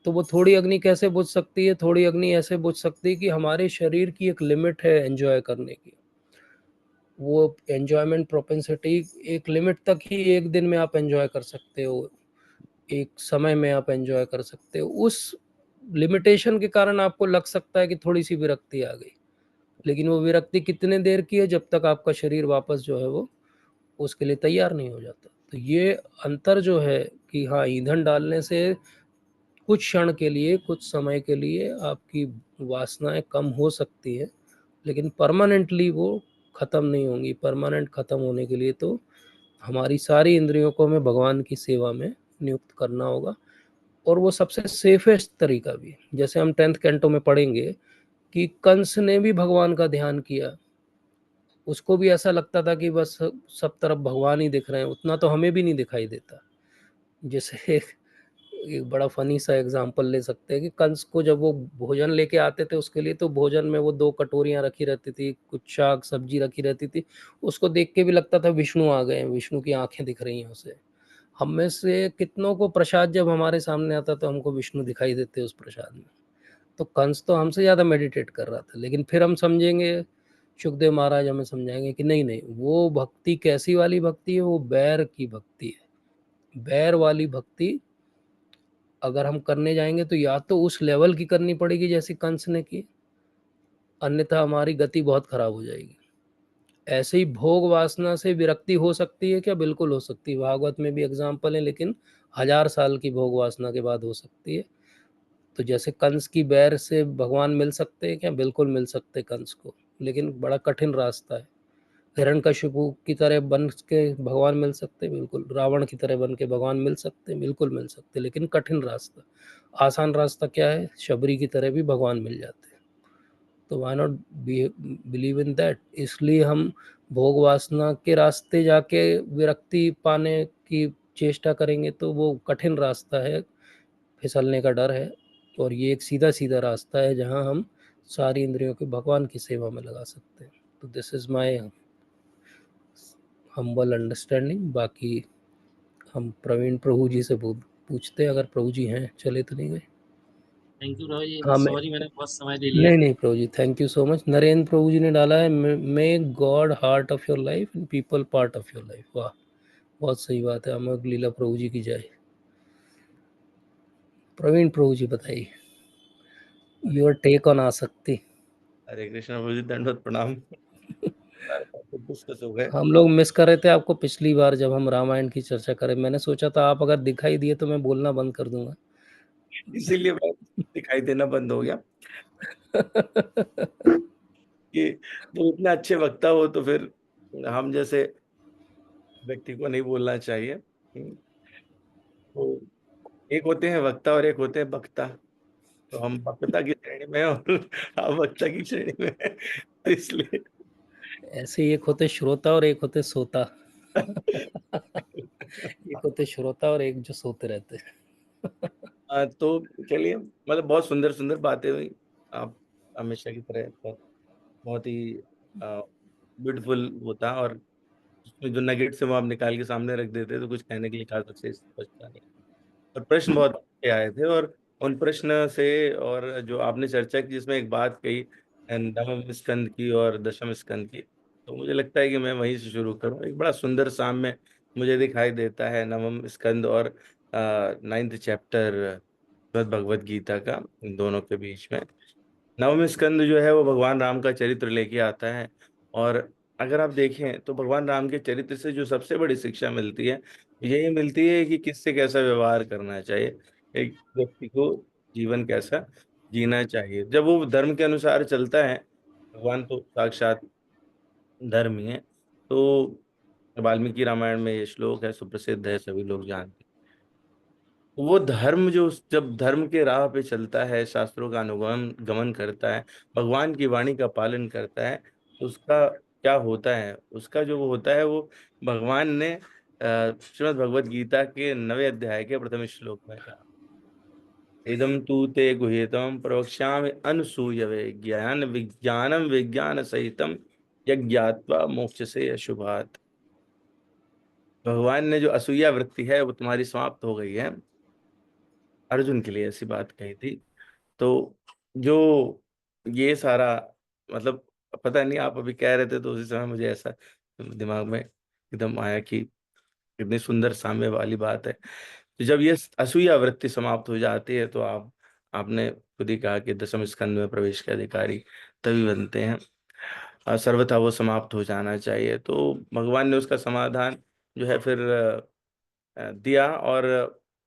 तो वो थोड़ी अग्नि कैसे बुझ सकती है? थोड़ी अग्नि ऐसे बुझ सकती है कि हमारे शरीर की एक लिमिट है एंजॉय करने की, वो एंजॉयमेंट प्रोपेंसिटी एक लिमिट तक ही एक दिन में आप एंजॉय कर सकते हो, एक समय में आप एंजॉय कर सकते हो। उस लिमिटेशन के कारण आपको लग सकता है कि थोड़ी सी विरक्ति आ गई, लेकिन वो विरक्ति कितने देर की है? जब तक आपका शरीर वापस जो है वो उसके लिए तैयार नहीं हो जाता। तो ये अंतर जो है कि हाँ, ईंधन डालने से कुछ क्षण के लिए, कुछ समय के लिए आपकी वासनाएं कम हो सकती है, लेकिन परमानेंटली वो ख़त्म नहीं होंगी। परमानेंट ख़त्म होने के लिए तो हमारी सारी इंद्रियों को हमें भगवान की सेवा में नियुक्त करना होगा, और वो सबसे सेफेस्ट तरीका भी है। जैसे हम 10th कैंटो में पढ़ेंगे कि कंस ने भी भगवान का ध्यान किया, उसको भी ऐसा लगता था कि बस सब तरफ भगवान ही दिख रहे हैं, उतना तो हमें भी नहीं दिखाई देता। जैसे एक बड़ा फनी सा एग्जांपल ले सकते हैं कि कंस को जब वो भोजन लेके आते थे उसके लिए, तो भोजन में वो 2 कटोरियाँ रखी रहती थी, कुछ शाक सब्जी रखी रहती थी। उसको देख के भी लगता था विष्णु आ गए हैं, विष्णु की आँखें दिख रही हैं उसे। हम में से कितनों को प्रसाद जब हमारे सामने आता तो हमको विष्णु दिखाई देते उस प्रसाद में। तो कंस तो हमसे ज़्यादा मेडिटेट कर रहा था, लेकिन फिर हम समझेंगे, सुखदेव महाराज हमें समझाएंगे कि नहीं नहीं, वो भक्ति कैसी वाली भक्ति है, वो बैर की भक्ति है। बैर वाली भक्ति अगर हम करने जाएंगे तो या तो उस लेवल की करनी पड़ेगी जैसी कंस ने की, अन्यथा हमारी गति बहुत खराब हो जाएगी। ऐसे ही भोग वासना से विरक्ति हो सकती है क्या? बिल्कुल हो सकती है। भागवत में भी एग्जाम्पल है, लेकिन 1000 साल की भोग वासना के बाद हो सकती है। तो जैसे कंस की बैर से भगवान मिल सकते हैं क्या? बिल्कुल मिल सकते कंस को, लेकिन बड़ा कठिन रास्ता है। हिरण्यकशिपु की तरह बन के भगवान मिल सकते, बिल्कुल। रावण की तरह बन के भगवान मिल सकते, बिल्कुल मिल सकते, लेकिन कठिन रास्ता। आसान रास्ता क्या है? शबरी की तरह भी भगवान मिल जाते हैं। तो why not believe in that? इसलिए हम भोग वासना के रास्ते जाके विरक्ति पाने की चेष्टा करेंगे तो वो कठिन रास्ता है, फिसलने का डर है। और ये एक सीधा सीधा रास्ता है जहाँ हम सारी इंद्रियों को भगवान की सेवा में लगा सकते हैं। तो this is my humble understanding. बाकी हम प्रवीण प्रभु जी से पूछते हैं, अगर प्रभु जी हैं, चले तो नहीं गए। थैंक यू प्रभु जी, हाँ, सॉरी मैंने बहुत समय ले लिया। नहीं नहीं प्रभु जी, thank you so much. Narendra प्रभु जी ने डाला है, may God heart of your life and people part of your life. वाह, बहुत सही बात है। अमर लीला प्रभु जी की जय। प्रवीण प्रभु जी बताइए योर टेक ऑन आसक्ति। हरे कृष्ण प्रभु जी, दंडवत प्रणाम। डिस्कस हो गए। हम लोग मिस कर रहे थे आपको पिछली बार जब हम रामायण की चर्चा करें। मैंने सोचा था आप अगर दिखाई दिए तो मैं बोलना बंद कर दूंगा। इसीलिए मैं दिखाई देना बंद हो गया कि जब इतने अच्छे वक्ता हो तो फिर हम जैसे व्यक्ति को नहीं बोलना चाहिए। तो एक होते हैं वक्ता और एक होते हैं बक्ता। तो हम वक्ता की श्रेणी में हैं और आप वक्ता की श्रेणी में हैं, तो इसलिए ऐसे ही एक होते श्रोता और एक होते सोता। एक होते श्रोता और एक जो सोते रहते हैं। तो चलिए, मतलब बहुत सुंदर सुंदर बातें हुई। आप हमेशा की तरह बहुत बहुत ही ब्यूटीफुल होता, और उसमें जो नगेट्स है वो आप निकाल के सामने रख देते तो कुछ कहने के लिए खास से बचता नहीं। और प्रश्न बहुत अच्छे आए थे, और उन प्रश्न से, और जो आपने चर्चा की जिसमें एक बात कही नवम स्कंद की और दशम स्कंद की, तो मुझे लगता है कि मैं वहीं से शुरू करूँ। एक बड़ा सुंदर साम्य मुझे दिखाई देता है नवम स्कंद और 9th चैप्टर भगवत गीता का, इन दोनों के बीच में। नवम स्कंद जो है वो भगवान राम का चरित्र लेके आता है। और अगर आप देखें तो भगवान राम के चरित्र से जो सबसे बड़ी शिक्षा मिलती है, यही मिलती है कि किससे कैसा व्यवहार करना चाहिए, एक व्यक्ति को जीवन कैसा जीना चाहिए। जब वो धर्म के अनुसार चलता है, भगवान तो साक्षात धर्म ही है। तो वाल्मीकि रामायण में ये श्लोक है, सुप्रसिद्ध है, सभी लोग जानते हैं। वो धर्म जो जब धर्म के राह पे चलता है, शास्त्रों का अनुगमन गमन करता है, भगवान की वाणी का पालन करता है, तो उसका क्या होता है, उसका जो वो होता है, वो भगवान ने श्रीमद् भगवत गीता के 9वें अध्याय के प्रथम श्लोक में कहा, इदम तू ते गुह्यतम प्रवक्ष्यामि अनसूयवे ज्ञान विज्ञानम विज्ञान सहितम यज्ञात्वा मोक्ष से अशुभात। भगवान ने जो असूया वृत्ति है वो तुम्हारी समाप्त हो गई है। अर्जुन के लिए ऐसी बात कही थी। तो जो ये सारा, मतलब पता नहीं, आप अभी कह रहे थे तो उसी समय मुझे ऐसा दिमाग में एकदम आया कि कितनी सुंदर साम्य वाली बात है। तो जब ये असूया वृत्ति समाप्त हो जाती है तो आपने खुद ही कहा कि दशम स्कंद में प्रवेश के अधिकारी तभी बनते हैं। सर्वथा वो समाप्त हो जाना चाहिए। तो भगवान ने उसका समाधान जो है फिर दिया। और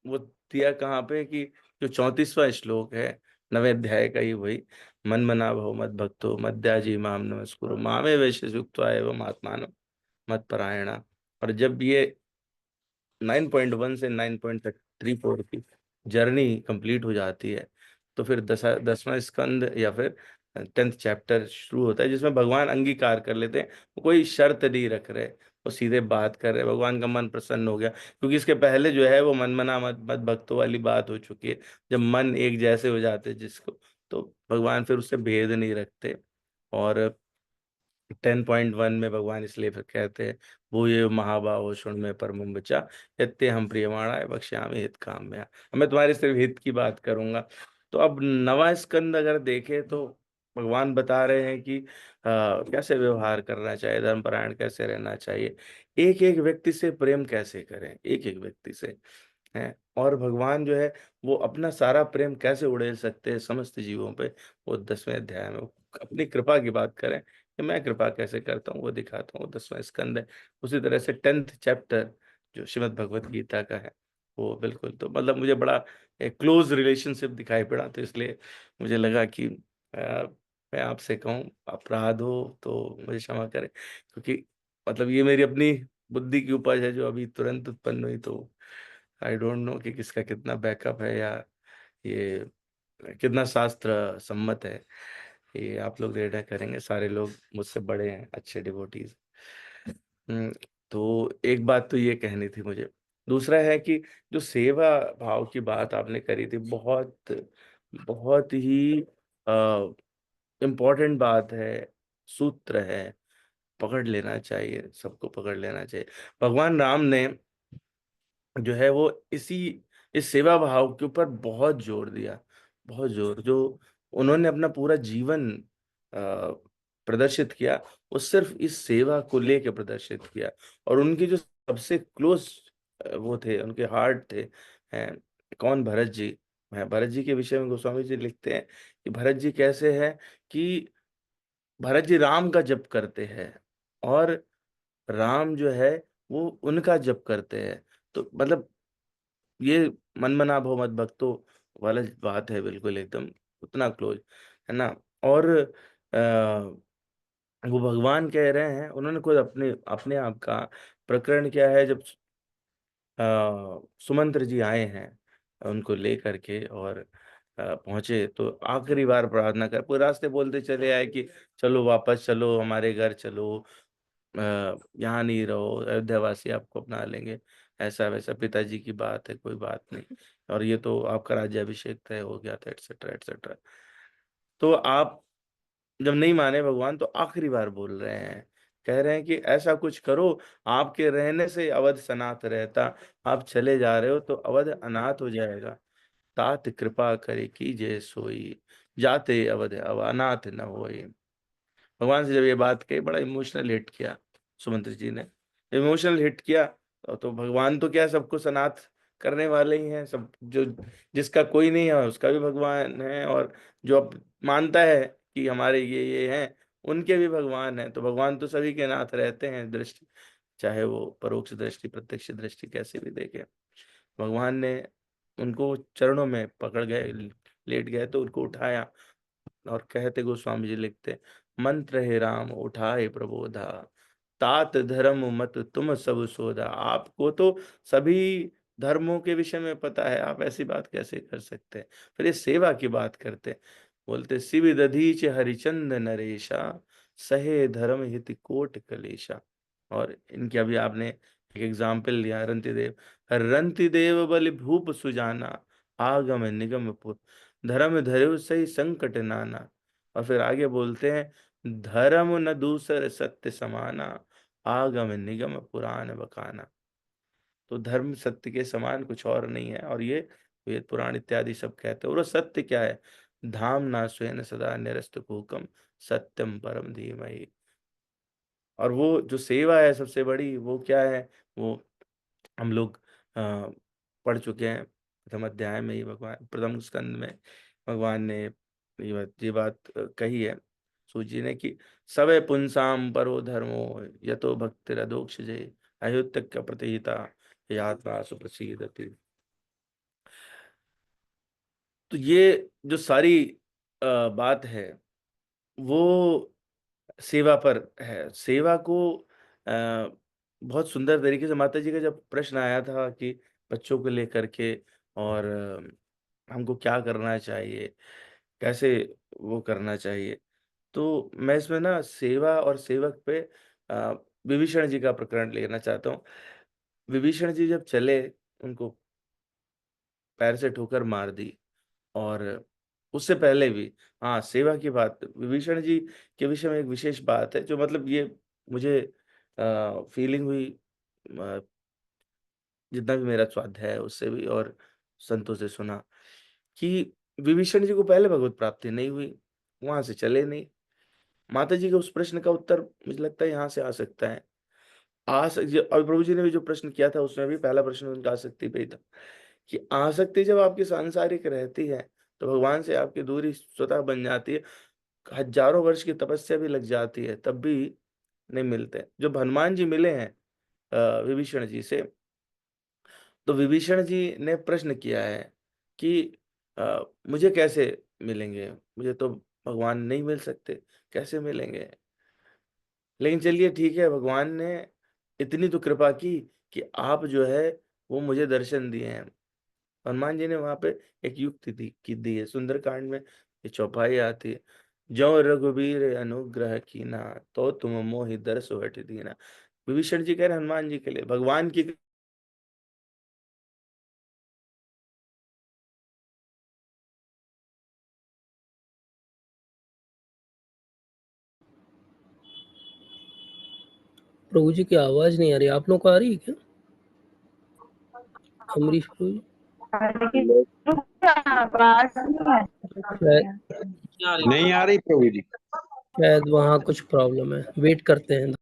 वो दिया कहाँ पे कि जो 34वां श्लोक है 9वें अध्याय का ही, वही मन मना भव मद भक्तो मद्याजी माम नमस्कुरु मामे वैश्य युक्त्वा एवं आत्मान मत परायणा। और जब ये 9.1 से 9.34 की जर्नी कंप्लीट हो जाती है, तो फिर 10वां स्कंद या फिर 10th चैप्टर शुरू होता है, जिसमें भगवान अंगीकार कर लेते हैं, वो कोई शर्त नहीं रख रहे, वो सीधे बात कर रहे हैं। भगवान का मन प्रसन्न हो गया, क्योंकि इसके पहले जो है वो मन मना मत मत भक्तों वाली बात हो चुकी है। जब मन एक जैसे हो जाते हैं जिसको, तो भगवान फिर उससे भेद नहीं रखते। और 10.1 में भगवान इसलिए फिर कहते हैं, वो ये महाबाहो शुण में परमं बचा, यत्ते हम प्रियमाणाय बक्ष्यामि हित काम में। मैं तुम्हारे सिर्फ हित की बात करूंगा। तो अब नवा स्कंद अगर देखें तो भगवान बता रहे हैं कि कैसे व्यवहार करना चाहिए, धर्मपरायण कैसे रहना चाहिए, एक एक व्यक्ति से प्रेम कैसे करें, एक एक व्यक्ति से है। और भगवान जो है वो अपना सारा प्रेम कैसे उड़ेल सकते हैं समस्त जीवों पे, वो 10वें अध्याय में अपनी कृपा की बात करें कि मैं कृपा कैसे करता हूँ वो दिखाता हूँ, 10वां स्कंद है। उसी तरह से 10th चैप्टर जो श्रीमद् भगवत गीता का है, वो बिल्कुल, तो मतलब मुझे बड़ा एक क्लोज रिलेशनशिप दिखाई पड़ा, तो इसलिए मुझे लगा कि मैं आपसे कहूँ, अपराध हो तो मुझे क्षमा करें, क्योंकि मतलब ये मेरी अपनी बुद्धि की उपज है जो अभी तुरंत उत्पन्न हुई। तो आई डोंट नो कि किसका कितना बैकअप है, या ये कितना शास्त्र सम्मत है, ये आप लोग निर्णय करेंगे। सारे लोग मुझसे बड़े हैं, अच्छे डिवोटीज। तो एक बात तो ये कहनी थी मुझे। दूसरा है कि जो सेवा भाव की बात आपने करी थी, बहुत बहुत ही इम्पोर्टेंट बात है, सूत्र है, पकड़ लेना चाहिए, सबको पकड़ लेना चाहिए। भगवान राम ने जो है वो इस सेवा भाव के ऊपर बहुत जोर दिया, बहुत जोर, जो उन्होंने अपना पूरा जीवन प्रदर्शित किया, वो सिर्फ इस सेवा को लेके प्रदर्शित किया। और उनके जो सबसे क्लोज वो थे, उनके हार्ट थे, हैं, कौन? भरत जी हैं। भरत जी के विषय में गोस्वामी जी लिखते हैं कि भरत जी कैसे हैं, कि भरत जी राम का जप करते हैं, और राम जो है वो उनका जप करते हैं। तो मतलब ये मन मना भव मत भक्तो वाला बात है, बिल्कुल एकदम उतना क्लोज, है ना। और वो भगवान कह रहे हैं, उन्होंने खुद अपने अपने आप का प्रकरण क्या है, जब सुमंत्र जी आए हैं उनको ले करके, और पहुंचे तो आखिरी बार प्रार्थना कर, पूरे रास्ते बोलते चले आए कि चलो वापस चलो, हमारे घर चलो, यहाँ नहीं रहो, अयोध्या वासी आपको अपना लेंगे, ऐसा वैसा, पिताजी की बात है, कोई बात नहीं, और ये तो आपका राज्याभिषेक तय हो गया था, एटसेट्रा एटसेट्रा। तो आप जब नहीं माने भगवान, तो आखिरी बार बोल रहे हैं, कह रहे हैं कि ऐसा कुछ करो, आपके रहने से अवध सनाथ रहता, आप चले जा रहे हो तो अवध अनाथ हो जाएगा। तात कृपा करे कीजिए सोई, जाते अवध अब अनाथ न होई। भगवान से जब ये बात कही, बड़ा इमोशनल हिट किया सुमंत्र जी ने, इमोशनल हिट किया। तो भगवान तो क्या, सबको सनाथ करने वाले ही हैं, सब जो जिसका कोई नहीं है उसका भी भगवान है, और जो अब मानता है कि हमारे ये हैं, उनके भी भगवान है। तो भगवान तो सभी के नाथ रहते हैं, दृष्टि चाहे वो परोक्ष दृष्टि प्रत्यक्ष दृष्टि कैसे भी देखे। भगवान ने उनको चरणों में पकड़ गए, लेट गए तो उनको उठाया, और कहते गोस्वामी जी लिखते, मंत्र हे राम उठाए प्रबोधा, तात धर्म मत तुम सब सोधा। आपको तो सभी धर्मों के विषय में पता है, आप ऐसी बात कैसे कर सकते हैं? फिर ये सेवा की बात करते, बोलते शिव दधीच हरिचंद नरेशा, सहे धर्म हित कोट कलेशा। और इनके अभी आपने एक एग्जाम्पल लिया, रंतिदेव, रंतिदेव बलि भूप सुजाना, आगम निगम पुर, धर्म धर्म सही संकट नाना। और फिर आगे बोलते हैं, धर्म न दूसर सत्य समाना, आगम निगम पुराण बखाना। तो धर्म सत्य के समान कुछ और नहीं है, और ये वेद पुराण इत्यादि सब कहते हैं। और वो सत्य क्या है? धाम ना स्वेन सदा निरस्त कुकम, सत्यम परम धीमहि। और वो जो सेवा है सबसे बड़ी, वो क्या है? वो हम लोग पढ़ चुके हैं, प्रथम अध्याय में ही, भगवान प्रथम स्कंद में भगवान ने ये बात कही है सूत जी ने, कि सवे पुंसाम परो धर्मो, यतो भक्तिरधोक्ष जय, अयुत्तक प्रतिहिता यात्रा सुप्रसीदति। तो ये जो सारी बात है, वो सेवा पर है। सेवा को बहुत सुंदर तरीके से माता जी का जब प्रश्न आया था कि बच्चों को लेकर के, और हमको क्या करना चाहिए, कैसे वो करना चाहिए, तो मैं इसमें ना सेवा और सेवक पे विभीषण जी का प्रकरण लेना चाहता हूँ। विभीषण जी जब चले, उनको पैर से ठोकर मार दी, और उससे पहले भी हाँ, सेवा की बात विभीषण जी के विषय में एक विशेष बात है, जो मतलब ये मुझे फीलिंग हुई, अ, जितना भी मेरा स्वाध्याय है उससे भी और संतों से सुना, कि विभीषण जी को पहले भगवत प्राप्ति नहीं हुई, वहाँ से चले नहीं। माताजी के उस प्रश्न का उत्तर मुझे लगता है यहाँ से आ सकता है। और प्रभु जी ने भी जो प्रश्न किया था, उसमें भी पहला प्रश्न उनका आसक्ति पे ही था, कि आसक्ति जब आपकी सांसारिक रहती है, तो भगवान से आपकी दूरी स्वतः बन जाती है। हज़ारों वर्ष की तपस्या भी लग जाती है, तब भी नहीं मिलते। जब हनुमान जी मिले हैं विभीषण जी से, तो विभीषण जी ने प्रश्न किया है कि मुझे कैसे मिलेंगे? मुझे तो भगवान नहीं मिल सकते, कैसे मिलेंगे? लेकिन चलिए ठीक है, भगवान ने इतनी तो कृपा की कि आप जो है वो मुझे दर्शन दिए हैं। हनुमान जी ने वहाँ पे एक युक्ति दी है। सुंदरकांड में ये चौपाई आती है, "ज्यों रघुबीर अनुग्रह कीना, तो तुम मोहि दरसु हठि दीना।" विभीषण जी कह रहे हैं हनुमान जी के लिए, भगवान की प्रभु जी की आवाज़ नहीं आ रही, आप लोग को आ रही है क्या? अमरीश प्रभु जी? शायद नहीं आ रही प्रभु जी। शायद वहाँ कुछ प्रॉब्लम है, वेट करते हैं।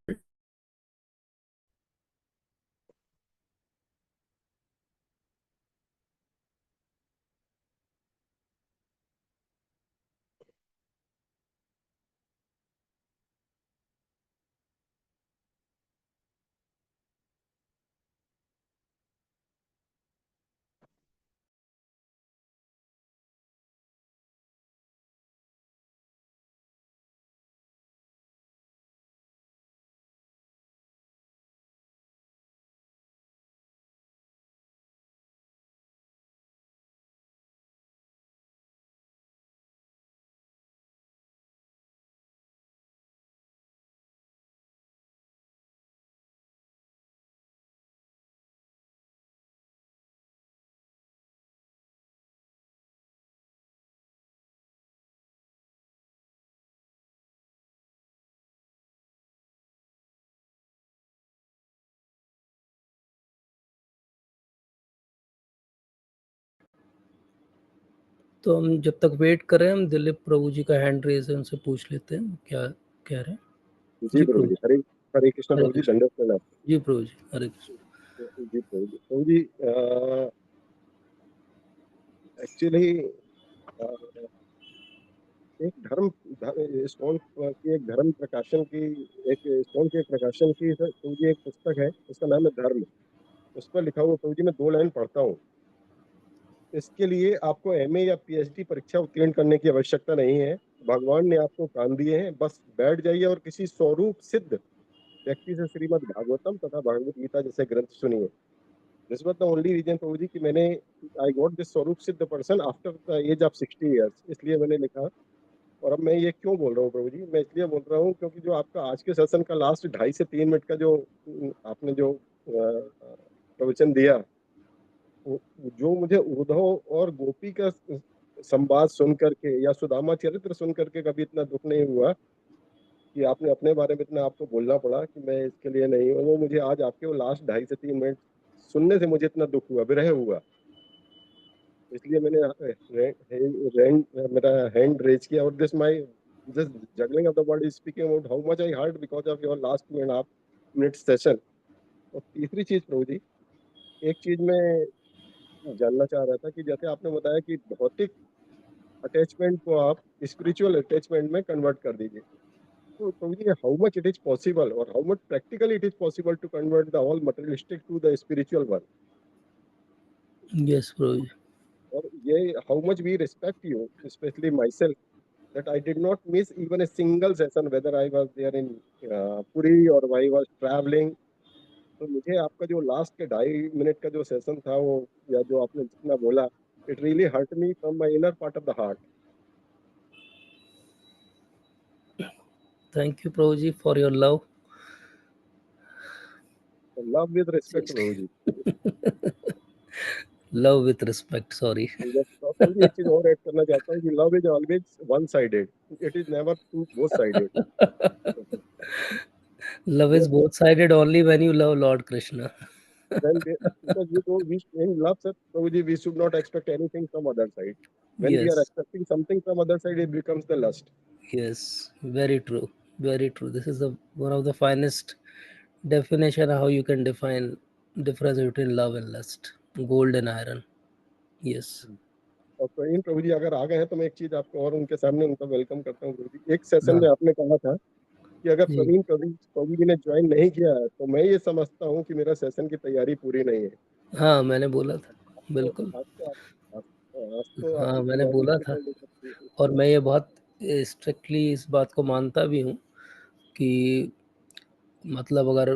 तो हम जब तक वेट कर रहे हैं, हम दिलीप प्रभु जी का हैंड रेज़ है, उनसे पूछ लेते हैं, क्या कह रहे हैं? जी प्रभु जी, हरे हरे कृष्ण हरे प्रभु जी, कृष्ण। दंडवत प्रणाम। जी प्रभु जी, हरे कृष्ण। जी प्रभु जी, प्रभु जी एक्चुअली एक इस्कॉन की एक धर्म प्रकाशन की एक इस्कॉन के प्रकाशन की प्रभु जी एक पुस्तक है, उसका नाम है धर्म। उस पर लिखा हुआ प्रभु जी, मैं 2 लाइन पढ़ता हूँ। इसके लिए आपको एमए या पीएचडी परीक्षा उत्तीर्ण करने की आवश्यकता नहीं है। भगवान ने आपको कान दिए हैं, बस बैठ जाइए और किसी स्वरूप सिद्ध व्यक्ति से श्रीमद् भागवतम तथा भगवत गीता जैसे ग्रंथ सुनिए। This was the only reason प्रभु जी कि मैंने आई गॉट दिस स्वरूप सिद्ध person after the age of 60 years, इसलिए मैंने लिखा। और अब मैं ये क्यों बोल रहा हूँ प्रभु जी, मैं इसलिए बोल रहा हूँ क्योंकि जो आपका आज के सेशन का लास्ट 2.5 से 3 मिनट का जो आपने जो प्रवचन दिया, जो मुझे उद्धव और गोपी का संवाद सुन करके या सुदामा चरित्र सुन करके कभी इतना दुख नहीं हुआ कि आपने अपने बारे में इतना आपको बोलना पड़ा कि मैं इसके लिए नहीं हूँ। वो मुझे आज आपके वो लास्ट 2.5 से 3 मिनट सुनने से मुझे इतना दुख हुआ, विरह हुआ। इसलिए मेरा हैंड रेज किया। और this my just juggling of the word is speaking about how much I hurt because of your last 2.5 minute session. और तीसरी चीज प्रभु जी, एक चीज मैं जानना चाह रहा था कि जैसे आपने बताया कि भौतिक अटैचमेंट को आप स्पिरिचुअल अटैचमेंट में कन्वर्ट कर दीजिए, तो प्रभु ji how much it is possible और how much practically it is possible to convert the all materialistic to the spiritual one? Yes प्रभु जी। और ये how much we respect you, specially myself, that I did not miss even a single session, whether I was there in Puri or I was traveling. तो मुझे आपका जो last के 2.5 minute का जो सेशन था वो, या जो आपने जितना बोला, it really hurt me from my inner part of the heart. Thank you, Prabhu ji, for your love. Love with respect, Prabhu ji. Love with respect, sorry. Prabhu ji, एक चीज और ऐड करना चाहता हूँ कि love is always one sided. It is never two both sided. Love is both sided only when you love Lord Krishna. Because in love, sir, Prabhu ji, we should not expect anything from other side. When we are Yes, expecting something from other side, it becomes the lust. yes, very true, very true. This is one of the finest definition how you can define difference between love and lust. Gold and iron. Yes. और प्रभु जी अगर आ गए हैं तो मैं एक चीज आपको और उनके सामने उनका वेलकम करता हूँ. प्रभु जी, एक सेशन हाँ में आपने कहा था कि अगर जी, प्रवीण जी ने ज्वाइन नहीं किया है तो मैं ये समझता हूँ कि मेरा सेशन की तैयारी पूरी नहीं है. हाँ मैंने बोला था, तो बिल्कुल. आज तो हाँ आपकी मैंने तैयारी बोला अच्छे था से हो सकती है. और मैं ये बहुत स्ट्रिक्टली इस बात को मानता भी हूँ कि मतलब अगर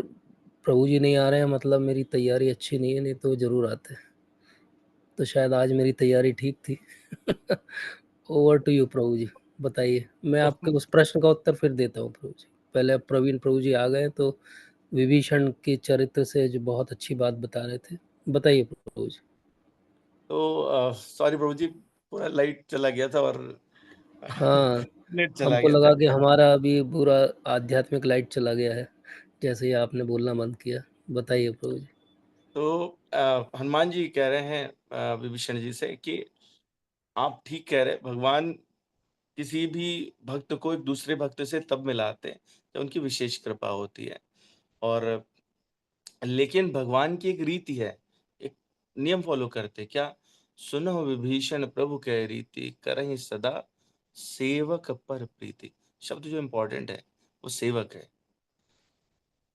प्रभु जी नहीं आ रहे हैं मतलब मेरी तैयारी अच्छी नहीं है, नहीं तो ज़रूर आते. तो शायद आज मेरी तैयारी ठीक थी. ओवर टू यू प्रभु जी, बताइए. मैं आपके उस प्रश्न का उत्तर फिर देता हूँ प्रभु जी. पहले अब प्रवीण प्रभु जी आ गए तो विभीषण के चरित्र से जो बहुत अच्छी बात बता रहे थे, बताइए प्रभु जी. तो सॉरी प्रभु जी, पूरा लाइट चला गया था और हाँ नेट चला हमको गया लगा था. कि हमारा अभी पूरा आध्यात्मिक लाइट चला गया है जैसे ही आपने बोलना बंद किया. बताइए प्रभु जी. तो हनुमान जी कह रहे हैं विभीषण जी से कि आप ठीक कह रहे हैं, भगवान किसी भी भक्त को एक दूसरे भक्त से तब मिलाते हैं जब उनकी विशेष कृपा होती है. और लेकिन भगवान की एक रीति है, एक नियम फॉलो करते. क्या? सुनो विभीषण प्रभु कह रीति, करहि सदा सेवक पर प्रीति. शब्द जो इम्पोर्टेंट है वो सेवक है.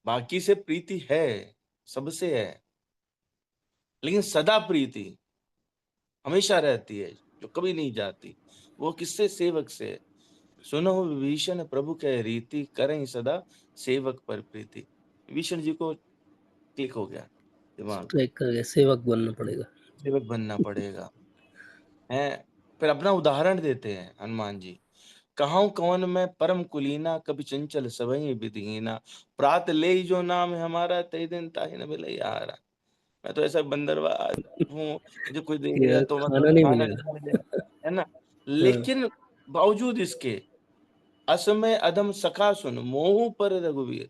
बाकी से प्रीति है, सबसे है, लेकिन सदा प्रीति हमेशा रहती है, जो कभी नहीं जाती. वो किससे? सेवक से. सुनो विभीषण प्रभु कह रीति, करें सदा सेवक पर प्रीति. विभीषण जी को क्लिक हो गया दिमाग, स्ट्राइक कर गया, सेवक बनना पड़ेगा. सेवक बनना पड़ेगा है. फिर अपना उदाहरण देते हैं हनुमान जी. कहां कौन मैं परम कुलीना, कभी चंचल सबहि विधिहीना. प्रात ले जो नाम है हमारा, तय दिन ताहि न मिले यारा. मैं तो ऐसा बंदरवा हूँ, मुझे कोई देखेगा कि तो खाना मतलब नहीं खाना मिलेगा. नहीं मिलेगा, है ना. हाँ. लेकिन बावजूद इसके असमय अधम सखा सुन, मोहु पर रघुवीर.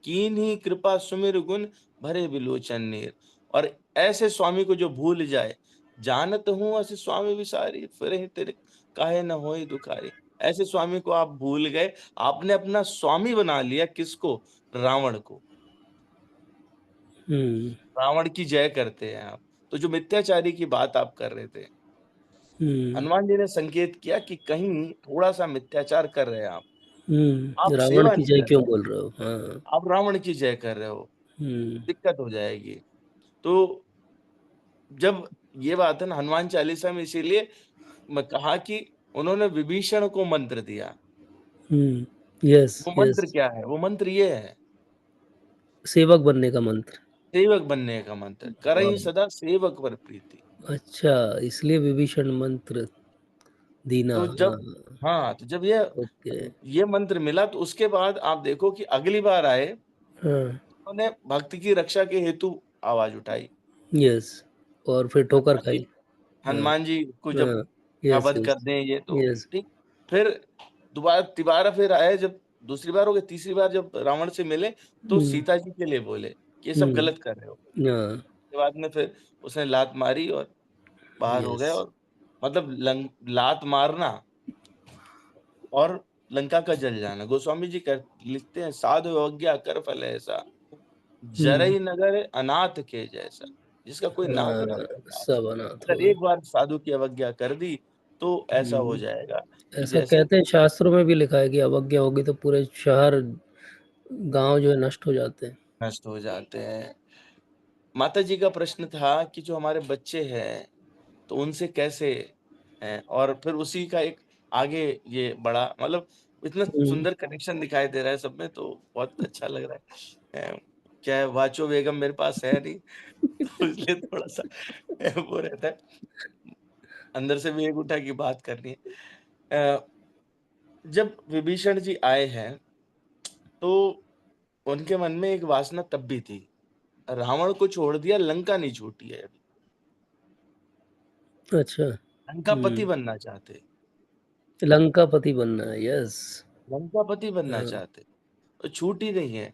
कीन्ही कृपा सुमिर गुण, भरे बिलोचन नीर. और ऐसे स्वामी को जो भूल जाए, जानत हूँ अस स्वामी विसारी, फिरहि तेरे काहे न होई दुखारी. ऐसे स्वामी को आप भूल गए, आपने अपना स्वामी बना लिया. किसको? रावण को. हम्म. रावण की जय करते हैं आप. तो जो मिथ्याचारी की बात आप कर रहे थे, हम्म. हनुमान जी ने संकेत किया कि कहीं थोड़ा सा मिथ्याचार कर रहे हैं आप रावण सेवा की नहीं जय कर क्यों रहे, बोल रहे हो? हाँ. आप रावण की जय कर रहे हो, हम्म. दिक्कत हो जाएगी. तो जब ये बात है ना, हनुमान चालीसा में इसीलिए मैं कहा कि उन्होंने विभीषण को मंत्र दिया. यस वो यस. मंत्र क्या है? वो मंत्र ये है, सेवक बनने का मंत्र. सेवक बनने का मंत्र. करहि हाँ. सदा सेवक पर प्रीति. अच्छा, इसलिए विभीषण मंत्र दीना. तो हाँ. जब हाँ, तो जब ओके. ये मंत्र मिला तो उसके बाद आप देखो कि अगली बार आए, हाँ. उन्होंने भक्ति की रक्षा के हेतु आवाज उठाई. यस. और फिर ठोकर हनुमान जी खाई. हाँ. हनुमान जी को जब हाँ. यस वध यस. कर दें ये तो यस. ठीक. फिर दोबारा तिबारा फिर आए, जब दूसरी बार हो गई, तीसरी बार जब रावण से मिले तो सीता जी के लिए बोले कि ये सब गलत कर रहे हो. हाँ. उसके बाद में फिर उसने लात मारी और बाहर हो गए. यस. और मतलब लात मारना और लंका का जल जाना. गोस्वामी जी लिखते हैं, साधु अवज्ञा कर फल ऐसा, जरई नगर अनाथ के जैसा. जिसका कोई नाथ ना रहे पास. सब अनाथ हो अगर गए. एक बार साधु की अवज्ञा कर दी तो ऐसा हो जाएगा कि ऐसा जैसे कहते हैं, शास्त्रों में भी लिखा है कि अवज्ञा होगी तो पूरे शहर गांव जो है नष्ट हो जाते हैं. नष्ट हो जाते हैं. माता जी का प्रश्न था कि जो हमारे बच्चे हैं तो उनसे कैसे हैं. और फिर उसी का एक आगे ये बड़ा, मतलब इतना सुंदर कनेक्शन दिखाई दे रहा है सब में, तो बहुत अच्छा लग रहा है. क्या है, वाचो बेगम मेरे पास है नहीं तो इसलिए थोड़ा सा वो रहता है, अंदर से भी एक उठा की बात करनी है. जब विभीषण जी आए हैं तो उनके मन में एक वासना तब भी थी, रावण को छोड़ दिया, लंका नहीं छूटी है अभी, अच्छा। लंकापति बनना चाहते, लंकापति बनना है, यस। लंकापति बनना हाँ। चाहते, तो छूटी नहीं है।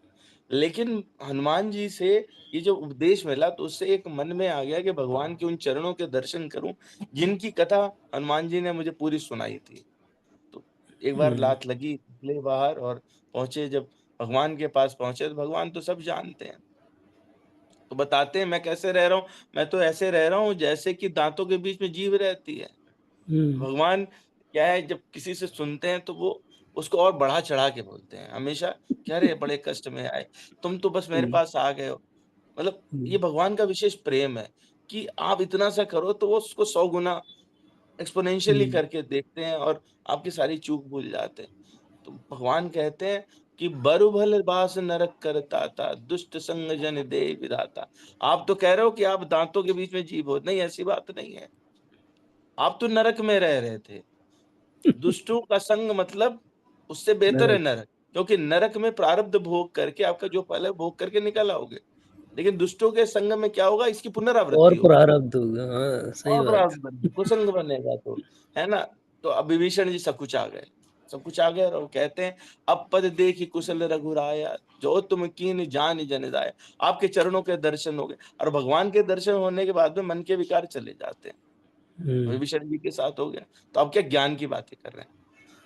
लेकिन हनुमान जी से ये जो उपदेश मिला, तो उससे एक मन में आ गया कि भगवान के उन चरणों के दर्शन करूं जिनकी कथा हनुमान जी ने मुझे पूरी सुनाई थी। तो एक बार लात लगी, निकले बाहर और पहुंचे, जब भगवान के पास पहुंचे तो भगवान तो सब जानते हैं, तो बताते हैं मैं कैसे रह रहा हूँ, मैं तो ऐसे रह रहा हूँ जैसे कि दांतों के बीच में जीभ रहती है। भगवान क्या है, जब किसी से सुनते हैं तो वो उसको और बढ़ा चढ़ा के बोलते हैं हमेशा, क्या रे बड़े कष्ट में आए, तुम तो बस मेरे पास आ गए हो। मतलब ये भगवान का विशेष प्रेम है कि आप इतना सा करो तो वो उसको 100 गुना एक्सपोनेंशियली करके देखते हैं और आपकी सारी चूक भूल जाते हैं। तो भगवान कहते हैं कि बरु भल बास नरक करता था, दुष्ट संग जन दे विधाता। आप तो कह रहे हो कि आप दांतों के बीच में जीभ हो, नहीं ऐसी बात नहीं है, आप तो नरक में रह रहे थे। दुष्टों का संग मतलब उससे बेहतर है नरक, क्योंकि नरक में प्रारब्ध भोग करके आपका जो फल है भोग करके निकल आओगे, लेकिन दुष्टों के संग में क्या होगा, इसकी पुनरावृत्ति और होगी, प्रारब्ध होगा। हाँ, सही और बात। प्रारब्ध बनेगा, कुसंग बनेगा, तो है ना। तो अब विभीषण जी सब कुछ आ गए, सब कुछ आ गए, और वो कहते हैं अब पद देखी कुशल रघुराया, जो तुम कीन जान जन जाए। आपके चरणों के दर्शन हो गए, और भगवान के दर्शन होने के बाद में मन के विकार चले जाते हैं। विभीषण जी के साथ हो गया, तो अब क्या ज्ञान की बातें कर रहे हैं।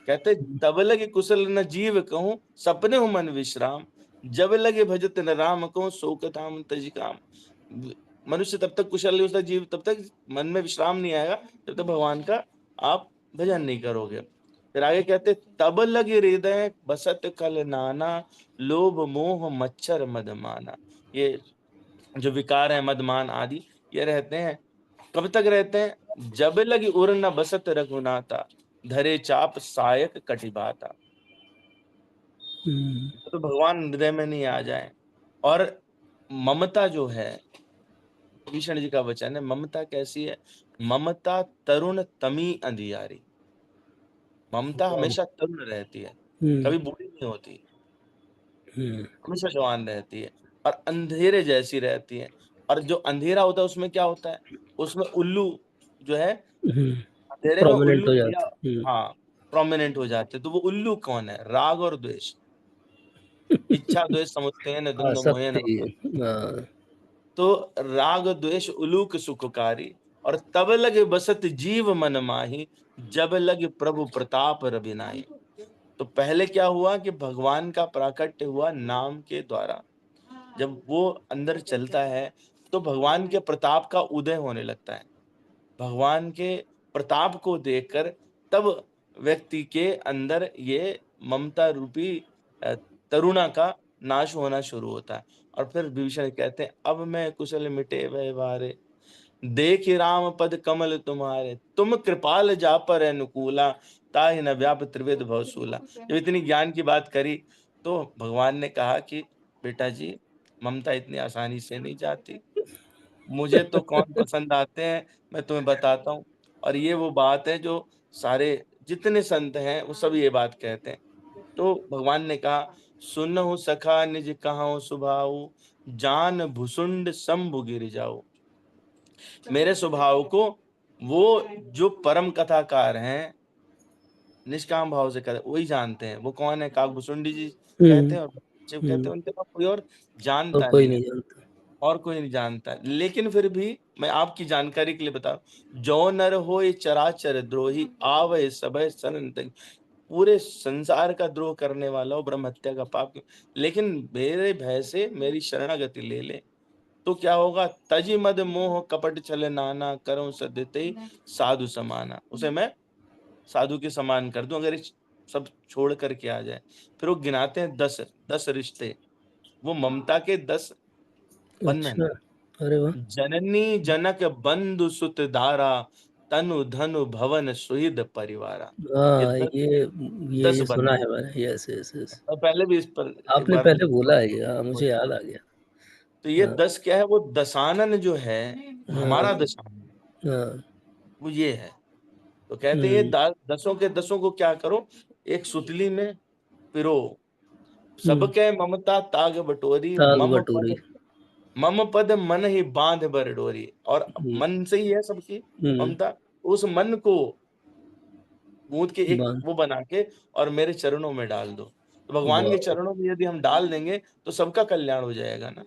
कहते तब लगे कुशल न जीव कहूं, सपने हो मन विश्राम, जब लगे भजत न राम कहूं, शोकताम तज काम। मनुष्य तब तक कुशल नहीं होता, जीव तब तक मन में विश्राम नहीं आएगा जब तक भगवान का आप भजन नहीं करोगे। फिर आगे कहते तब लगे हृदय बसत कल नाना, लोभ मोह मच्छर मदमाना। ये जो विकार है मदमान आदि, ये रहते हैं कब तक रहते हैं, जब लगी उर न बसत रघुनाथा, धरे चाप सायक कटिबाता। तो भगवान हृदय में नहीं आ जाए। और ममता जो है, भीषण जी का वचन है, ममता कैसी है, ममता तरुण तमी अंधियारी। ममता हमेशा तरुण रहती है, कभी बूढ़ी नहीं होती, हमेशा जवान रहती है, और अंधेरे जैसी रहती है। और जो अंधेरा होता है उसमें क्या होता है, उसमें उल्लू जो है, अंधेरे में प्रोमिनेंट उल्लू हो या जाते। हाँ प्रोमिनेंट हो जाते हैं। तो वो उल्लू कौन है, राग और द्वेष, इच्छा द्वेष समझते हैं न द्वंद्व मोहे न। आसक्ति। हाँ। तो राग द्वेष उलूक सुखकारी, और तब लगे बसत जीव मन माही, जब लगे प्रभु प्रताप रविनाई। तो पहले क्या हुआ कि भगवान का प्राकट्य हुआ नाम के द्वारा, जब वो अंदर चलता है तो भगवान के प्रताप का उदय होने लगता है। भगवान के प्रताप को देखकर तब व्यक्ति के अंदर ये ममता रूपी अ, तरुणा का नाश होना शुरू होता है। और फिर विभीषण कहते हैं अब मैं कुशल मिटे वह वारे, देख राम पद कमल तुम्हारे, तुम कृपाल जा पर अनुकूला, ताहि न व्याप त्रिविध भवसूला। जब इतनी ज्ञान की बात करी तो भगवान ने कहा कि बेटा जी, ममता इतनी आसानी से नहीं जाती, मुझे तो कौन पसंद आते हैं मैं तुम्हें बताता हूँ। और ये वो बात है जो सारे जितने संत हैं वो सब ये बात कहते हैं। तो भगवान ने कहा सुनहु सखा निज कहाऊं सुभाऊ, जान भुसुंड शंभु गिर जाओ। मेरे स्वभाव को वो जो परम कथाकार हैं, निष्काम भाव से कहते वही जानते हैं। वो कौन है, काकभुसुंडी जी कहते हैं और शिव कहते हैं, उनके पास कोई और और जानता कोई नहीं है, नहीं जानता। और कोई नहीं जानता। लेकिन फिर भी मैं आपकी जानकारी के लिए बता, जो नर होए चराचर द्रोही, आवे सबय शरण तज। पूरे संसार का द्रोह करने वाला हो, ब्रह्म हत्या का पाप क्यों, लेकिन मेरे भय से मेरी शरणागति ले ले तो क्या होगा, तजी मद मोह कपट छल नाना, करूं सद्यते साधु समाना। उसे मैं साधु के समान कर दूं अगर इस सब छोड़ करके आ जाए। फिर वो गिनाते हैं 10 रिश्ते, वो ममता के 10 बंधन अच्छा। है। अरे वाह। जननी जनक बंधु सुत धारा, तनु धनु भवन सुहृद परिवारा। ये हाँ, 10 10 ये सुना बंधन। है मैंने। Yes, yes, yes. और पहले भी इस पर एक आपने बार पहले मुझे बोला है ये। हाँ, मुझे याद आ गया। तो ये हाँ, 10 क्या है, वो दशानन जो है, हमारा हाँ, दशानन हाँ। वो ये है। तो कहते हैं ये 10 के 10 को क्या करो, एक सुतली में पिरो, सबके ममता ताग बटोरी, ताग बटोरी। मम पद मन ही बांध बर डोरी। और मन से ही है सबकी ममता, उस मन को गूंथ के एक बांध। वो बना के और मेरे चरणों में डाल दो। तो भगवान के वाह। चरणों में यदि हम डाल देंगे तो सबका कल्याण हो जाएगा ना।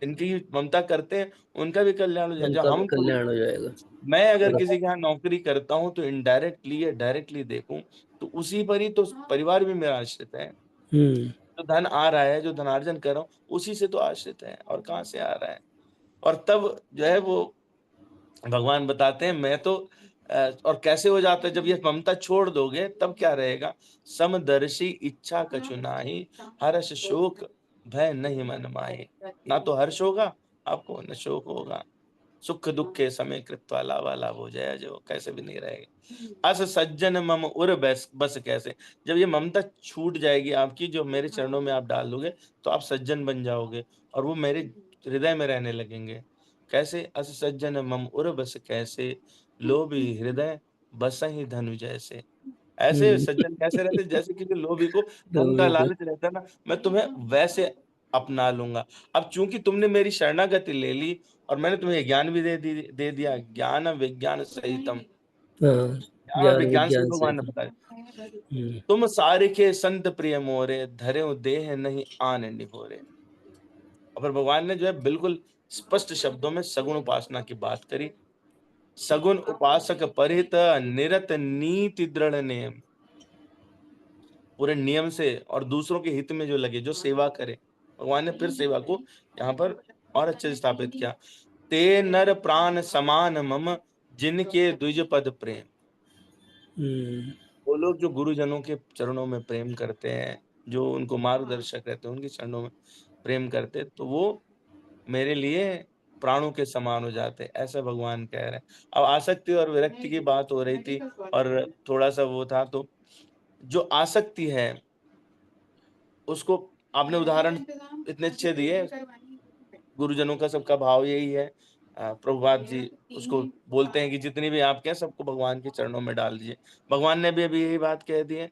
इनकी ममता करते हैं उनका भी कल्याण हो जाएगा। जब उनका भी हम कल्याण हो जाएगा। मैं अगर किसी के यहाँ नौकरी करता हूँ तो इनडायरेक्टली या डायरेक्टली देखूं तो उसी पर ही तो परिवार भी मेरा आश्रित है। जो धन आ रहा है, जो धनार्जन कर रहा हूँ, उसी से तो आश्रित है, और कहाँ से आ रहा है। और तब जो है वो भगवान बताते हैं मैं तो और कैसे हो जाता है जब ये ममता छोड़ दोगे, तब क्या रहेगा। समदर्शी इच्छा कछु नाही, हर्ष शोक भय नहीं मन माहे। ना तो हर्ष होगा आपको, न शोक होगा। सुख दुख के समय कृत्वा लावा लाभ हो जाए, जो कैसे भी नहीं रहेगा। अस सज्जन मम उर बस कैसे। जब ये ममता छूट जाएगी आपकी, जो मेरे चरणों में आप डाल दोगे, तो आप सज्जन बन जाओगे और वो मेरे हृदय में रहने लगेंगे। कैसे। अस सज्जन मम उर बस कैसे, लोभी हृदय बसहि धनु जैसे। ऐसे सज्जन कैसे रहते, जैसे किसी लोभी को धन का लालच रहता है ना, मैं तुम्हें वैसे अपना लूंगा। अब चूंकि तुमने मेरी शरणागति ले ली और मैंने तुम्हें ज्ञान भी दे दिया, ज्ञान विज्ञान सहितम। ज्ञान विज्ञान से भगवान ने बताया, तुम सारिके संत प्रिय मोरे, धरे देह नहीं आन निभोरे। और फिर भगवान ने जो है बिल्कुल स्पष्ट शब्दों में सगुण उपासना की बात करी। सगुण उपासक परिहित निरत नीति दृढ़ नेम। पूरे नियम से और दूसरों के हित में जो लगे, जो सेवा करे। भगवान ने फिर सेवा को यहाँ पर और अच्छे से स्थापित किया। ते नर प्राण समान मम, जिनके द्विज पद प्रेम। वो लोग जो गुरुजनों के चरणों में प्रेम करते हैं, जो उनको मार्गदर्शक रहते हैं, उनके चरणों में प्रेम करते, तो वो मेरे लिए प्राणों के समान हो जाते, ऐसा भगवान कह रहे हैं। अब आसक्ति और विरक्ति की बात हो रही थी और थोड़ा सा वो था, तो जो आसक्ति है उसको आपने उदाहरण इतने अच्छे दिए। गुरुजनों का सबका भाव यही है। प्रभुपाद जी उसको बोलते हैं कि जितनी भी आप क्या सबको भगवान के चरणों में डाल दीजिए। भगवान ने भी अभी यही बात कह दी है।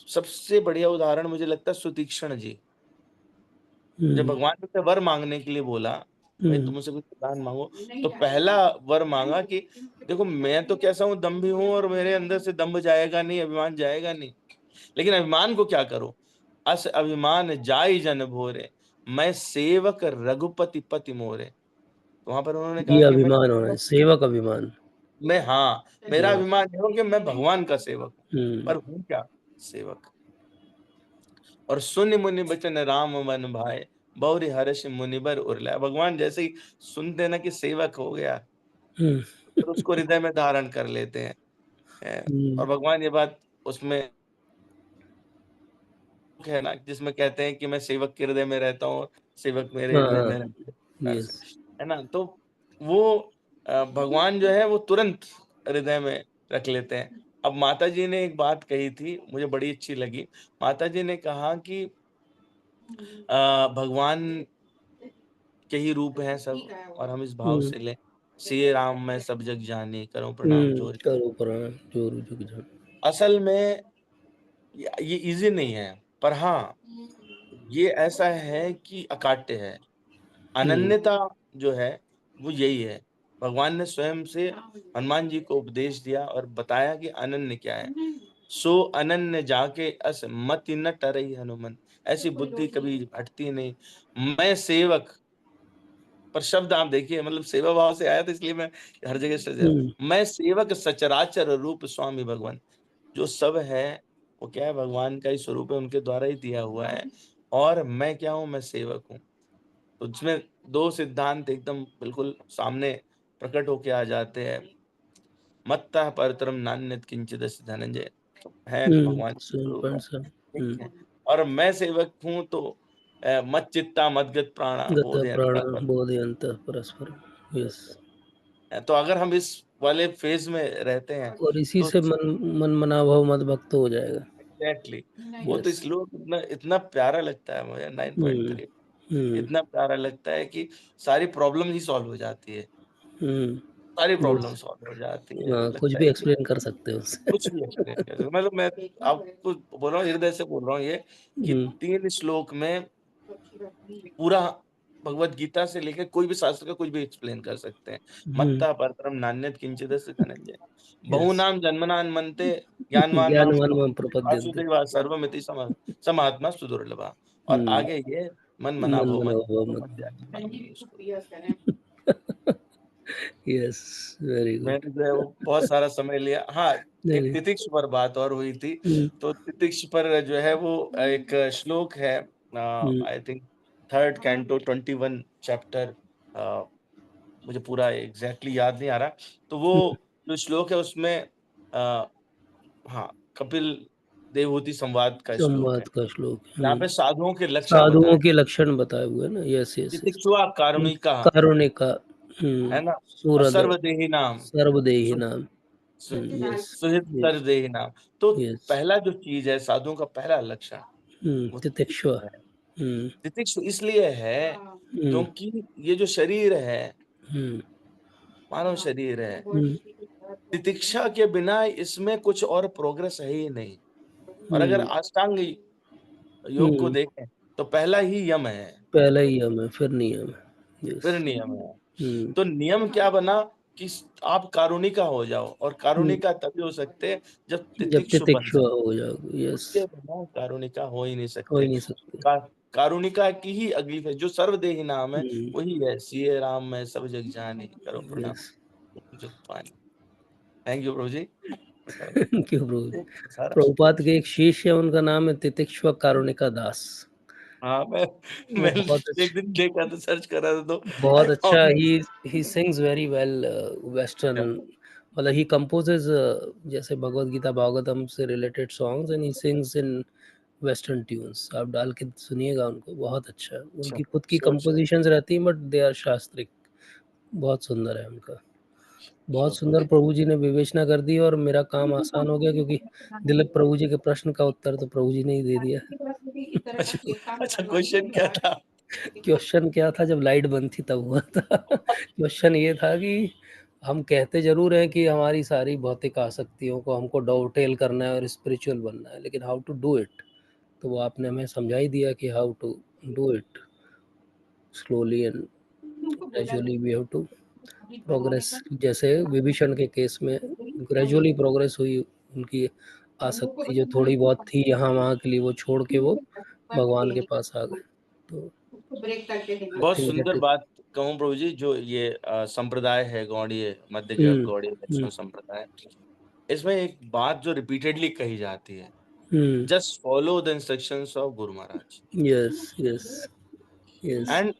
सबसे बढ़िया उदाहरण मुझे लगता है सुतीक्षण जी। जब भगवान ने वर मांगने के लिए बोला, भाई तुम मुझसे कुछ वरदान मांगो, तो पहला वर मांगा कि देखो मैं तो कैसा हूँ, दम्भी हूँ, और मेरे अंदर से दम्भ जाएगा नहीं, अभिमान जाएगा नहीं, लेकिन अभिमान को क्या करो। अस अभिमान जाई जन भोरे, मैं सेवक रघुपति पति मोरे। तो वहां पर उन्होंने कहा ये कि अभिमान होना है, सेवक अभिमान। मैं, हाँ, मेरा अभिमान है कि मैं भगवान का सेवक हूँ, पर हूँ क्या, सेवक। और सुनि मुनि बचन राम मन भाए, बहुरी हर्ष मुनिबर उर्लाए। भगवान जैसे ही सुनते ना कि सेवक हो गया, तो उसको हृदय में धारण कर लेते हैं। और भगवान ये बात उसमें है ना, जिसमें कहते हैं कि मैं सेवक के हृदय में रहता हूँ, सेवक मेरे हृदय में रहता है ना। तो वो भगवान जो है वो तुरंत हृदय में रख लेते हैं। अब माता जी ने एक बात कही थी, मुझे बड़ी अच्छी लगी। माता जी ने कहा कि भगवान के ही रूप हैं सब, और हम इस भाव से लें, सिए राम मैं सब जग जाने, करो प्रणाम जोर। करो प्रणाम जोर जुग जान। असल में ये इजी नहीं है, पर हाँ ये ऐसा है कि अकाट्य है। अनन्यता जो है वो यही है। भगवान ने स्वयं से हनुमान जी को उपदेश दिया और बताया कि अनन्य क्या है। सो अनन्य जाके अस मति न टरई हनुमान। ऐसी बुद्धि कभी हटती नहीं। मैं सेवक, पर शब्द आप देखिए, मतलब सेवा भाव से आया, तो इसलिए मैं हर जगह से मैं सेवक सचराचर रूप स्वामी भगवान। जो सब है वो क्या है, भगवान का ही स्वरूप है, उनके द्वारा ही दिया हुआ है। और मैं क्या हूं, मैं सेवक हूं। तो इसमें दो सिद्धांत एकदम बिल्कुल सामने प्रकट होके आ जाते हैं। मत्तः परतरम नान्यत् किंचिदस्ति धनंजय। है तो भगवान स्वरूप है, ठीक है। और मैं सेवक हूं तो मत चित्ता मदगत प्राणा बोधयन्तः परस्पर। यस। तो अगर हम इस वाले फेज में रहते हैं, और इसी तो से मन मना भव मद भक्त हो जाएगा। एग्जैक्टली वो तो श्लोक इतना प्यारा लगता है मुझे, 9.3 इतना प्यारा लगता है कि सारी प्रॉब्लम ही सॉल्व हो जाती है। सारी प्रॉब्लम सॉल्व हो जाती है। हाँ, कुछ लगता भी है कि एक्सप्लेन कर सकते हो उससे। कुछ भी एक्सप्लेन कर सकते, मतलब मैं आपको बोल रहा हूँ, हृदय से बोल रहा हूँ ये कि 3 श्लोक में पूरा भगवत गीता से लेकर कोई भी शास्त्र का कुछ भी एक्सप्लेन कर सकते हैं। मत्ता परतरम नान्यत् किंचिदस्य धनंजय बहुनाम जन्मनान मनते ज्ञानवान मां ज्ञानवान प्रपद्यन्ते। वासुदेवा सर्वमिति समात्मा सुदुर्लभा। और आगे ये मन मना मन भो मना मत भव मत। Yes, very good. मैंने जो है वो बहुत सारा समय लिया। हाँ, नहीं, एक नहीं। तितिक्ष पर बात और हुई थी, तो तितिक्ष पर जो है वो एक श्लोक है, I think 3rd canto 21 chapter, मुझे पूरा एग्जैक्टली याद नहीं आ रहा। तो वो जो श्लोक है उसमें हाँ, कपिल देवहूति संवाद का श्लोक है, संवाद का श्लोक। यहाँ पे साधुओं के लक्षण साधुओं बताए, के लक्षण बताए हुए ना। Yes, yes, yes. तितिक्षुआ कारुणिका कारुणिका, है ना, और सूरद, सर्वदेही नाम, सर्वदेही नाम। यस, सुहित यस, सर्वदेही नाम। तो यस। पहला जो चीज है साधुओं का पहला लक्षण वो तितिक्षुआ। तितिक्षु है। तितिक्षु इसलिए है क्योंकि ये जो शरीर है, मानव शरीर है, तितिक्षा के बिना इसमें कुछ और प्रोग्रेस है ही नहीं। और अगर अष्टांग योग को देखें तो पहला ही यम है, पहला ही यम है, फिर नियम है। फिर नियम है। तो नियम क्या बना कि आप कारुणिका हो जाओ, और कारुणिका तभी हो सकते हैं जब जब तितिक्षु बन तितिक्षुआ जाए। हो जाओगे। यस, उसके बिना कारुणिका हो ही नहीं हो ही सकते। नहीं सकते। कारुणिका की ही अगली फेज जो सर्वदेही नाम है वही है, सीए राम मैं सब जग जानी करो प्रणाम जो पानी। थैंक यू प्रभु जी। क्यों प्रभु? सारा प्रभुपाद के एक शिष्य है, उनका नाम है तितिक्षुआ कारुणिका दास। हाँ, मैं वो बहुत एक दिन देखा तो सर्च कर रहा था तो बहुत I अच्छा। found- he sings very well western, मतलब ही कंपोजेस जैसे भगवत गीता भागवतम से related songs, and he sings in western tunes. आप डाल के सुनिएगा उनको, बहुत अच्छा है। उनकी खुद की कंपोजिशंस रहती हैं बट दे आर शास्त्रिक। बहुत सुंदर है उनका, बहुत सुंदर। प्रभु जी ने विवेचना कर दी और मेरा काम आसान हो गया, क्योंकि दिलीप प्रभु जी के प्रश्न का उत्तर तो प्रभु जी ने ही दे दिया। अच्छा, क्वेश्चन क्या था? क्वेश्चन क्या था? जब लाइट बंद थी तब हुआ था। क्वेश्चन ये था कि हम कहते जरूर हैं कि हमारी सारी भौतिक आसक्तियों को हमको डॉवटेल करना है और स्पिरिचुअल बनना है, लेकिन हाउ टू डू इट, तो वो आपने हमें समझा ही दिया कि how to do it slowly and gradually. We have to progress. जैसे विभीषण के केस में ग्रेजुअली प्रोग्रेस हुई, उनकी आसक्ति जो थोड़ी बहुत थी यहाँ वहाँ के लिए वो छोड़ के वो भगवान के पास आ गए। तो बहुत सुंदर बात कहूँ प्रभु जी, जो ये संप्रदाय है गौड़ीय, मध्य जगत गौड़ीय वैष्णव संप्रदाय, इसमें एक बात जो रिपीटेडली कही जाती है, just follow the instructions of guru Maharaj. Yes, yes, yes. And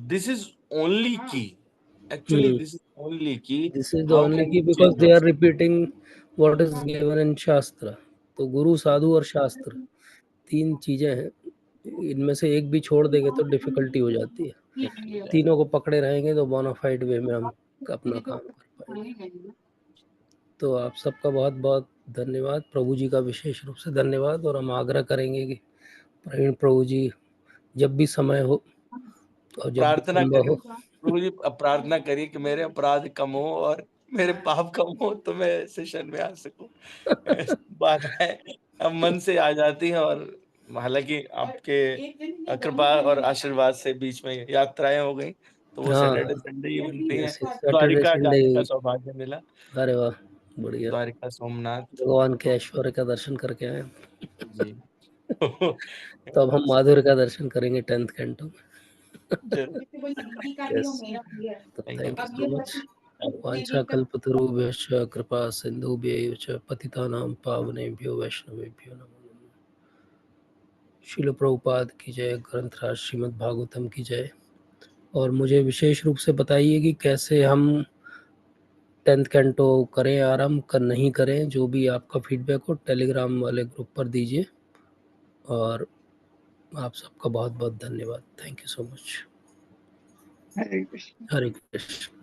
this is only key, actually this is only key, this is the how only can key, you because change they are yourself. Repeating what is given in shastra. तो गुरु, साधु और शास्त्र 3 चीजें हैं, इनमें से एक भी छोड़ देंगे तो डिफिकल्टी हो जाती है। तीनों को पकड़े रहेंगे तो बोनाफाइड वे में हम अपना काम कर पाएंगे। तो आप सबका बहुत बहुत धन्यवाद, प्रभु जी का विशेष रूप से धन्यवाद। और हम आग्रह करेंगे कि प्रवीण प्रभु जी जब भी समय हो और जब भी प्रार्थना संभव करिए हो, प्रभु जी, प्रार्थना करिए कि मेरे अपराध कम हो और मेरे पाप कम हो तो मैं सेशन में आ सकूं। बाधाएं अब मन से आ जाती हैं, और हालांकि आपके कृपा और आशीर्वाद से बीच में यात्राएं हो गई तो वो हाँ, सैटरडे संडे ही बनती हैं। Saturday Dwarka Sunday. जाने का सौभाग्य मिला, अरे वाह, बढ़िया। द्वारिका सोमनाथ भगवान के ऐश्वर्य का दर्शन करके आए। जी। तो अब हम माधुर्य का दर्शन करेंगे 10th कैंटो में। यस, तो थैंक यू सो मच। वांछा कल्पतरुभ्यश्च कृपा सिन्धुभ्यैव च पतितानां पावनेभ्यो वैष्णवेभ्यो नमो नमः। श्रील प्रभुपाद की जय, ग्रंथराज श्रीमद् भागवतम की जय। और मुझे विशेष रूप से बताइए कि कैसे हम 10th कैंटो करें आरंभ, कर नहीं करें, जो भी आपका फीडबैक हो टेलीग्राम वाले ग्रुप पर दीजिए। और आप सबका बहुत बहुत धन्यवाद। Thank you so much. Hare Krishna. Hare Krishna.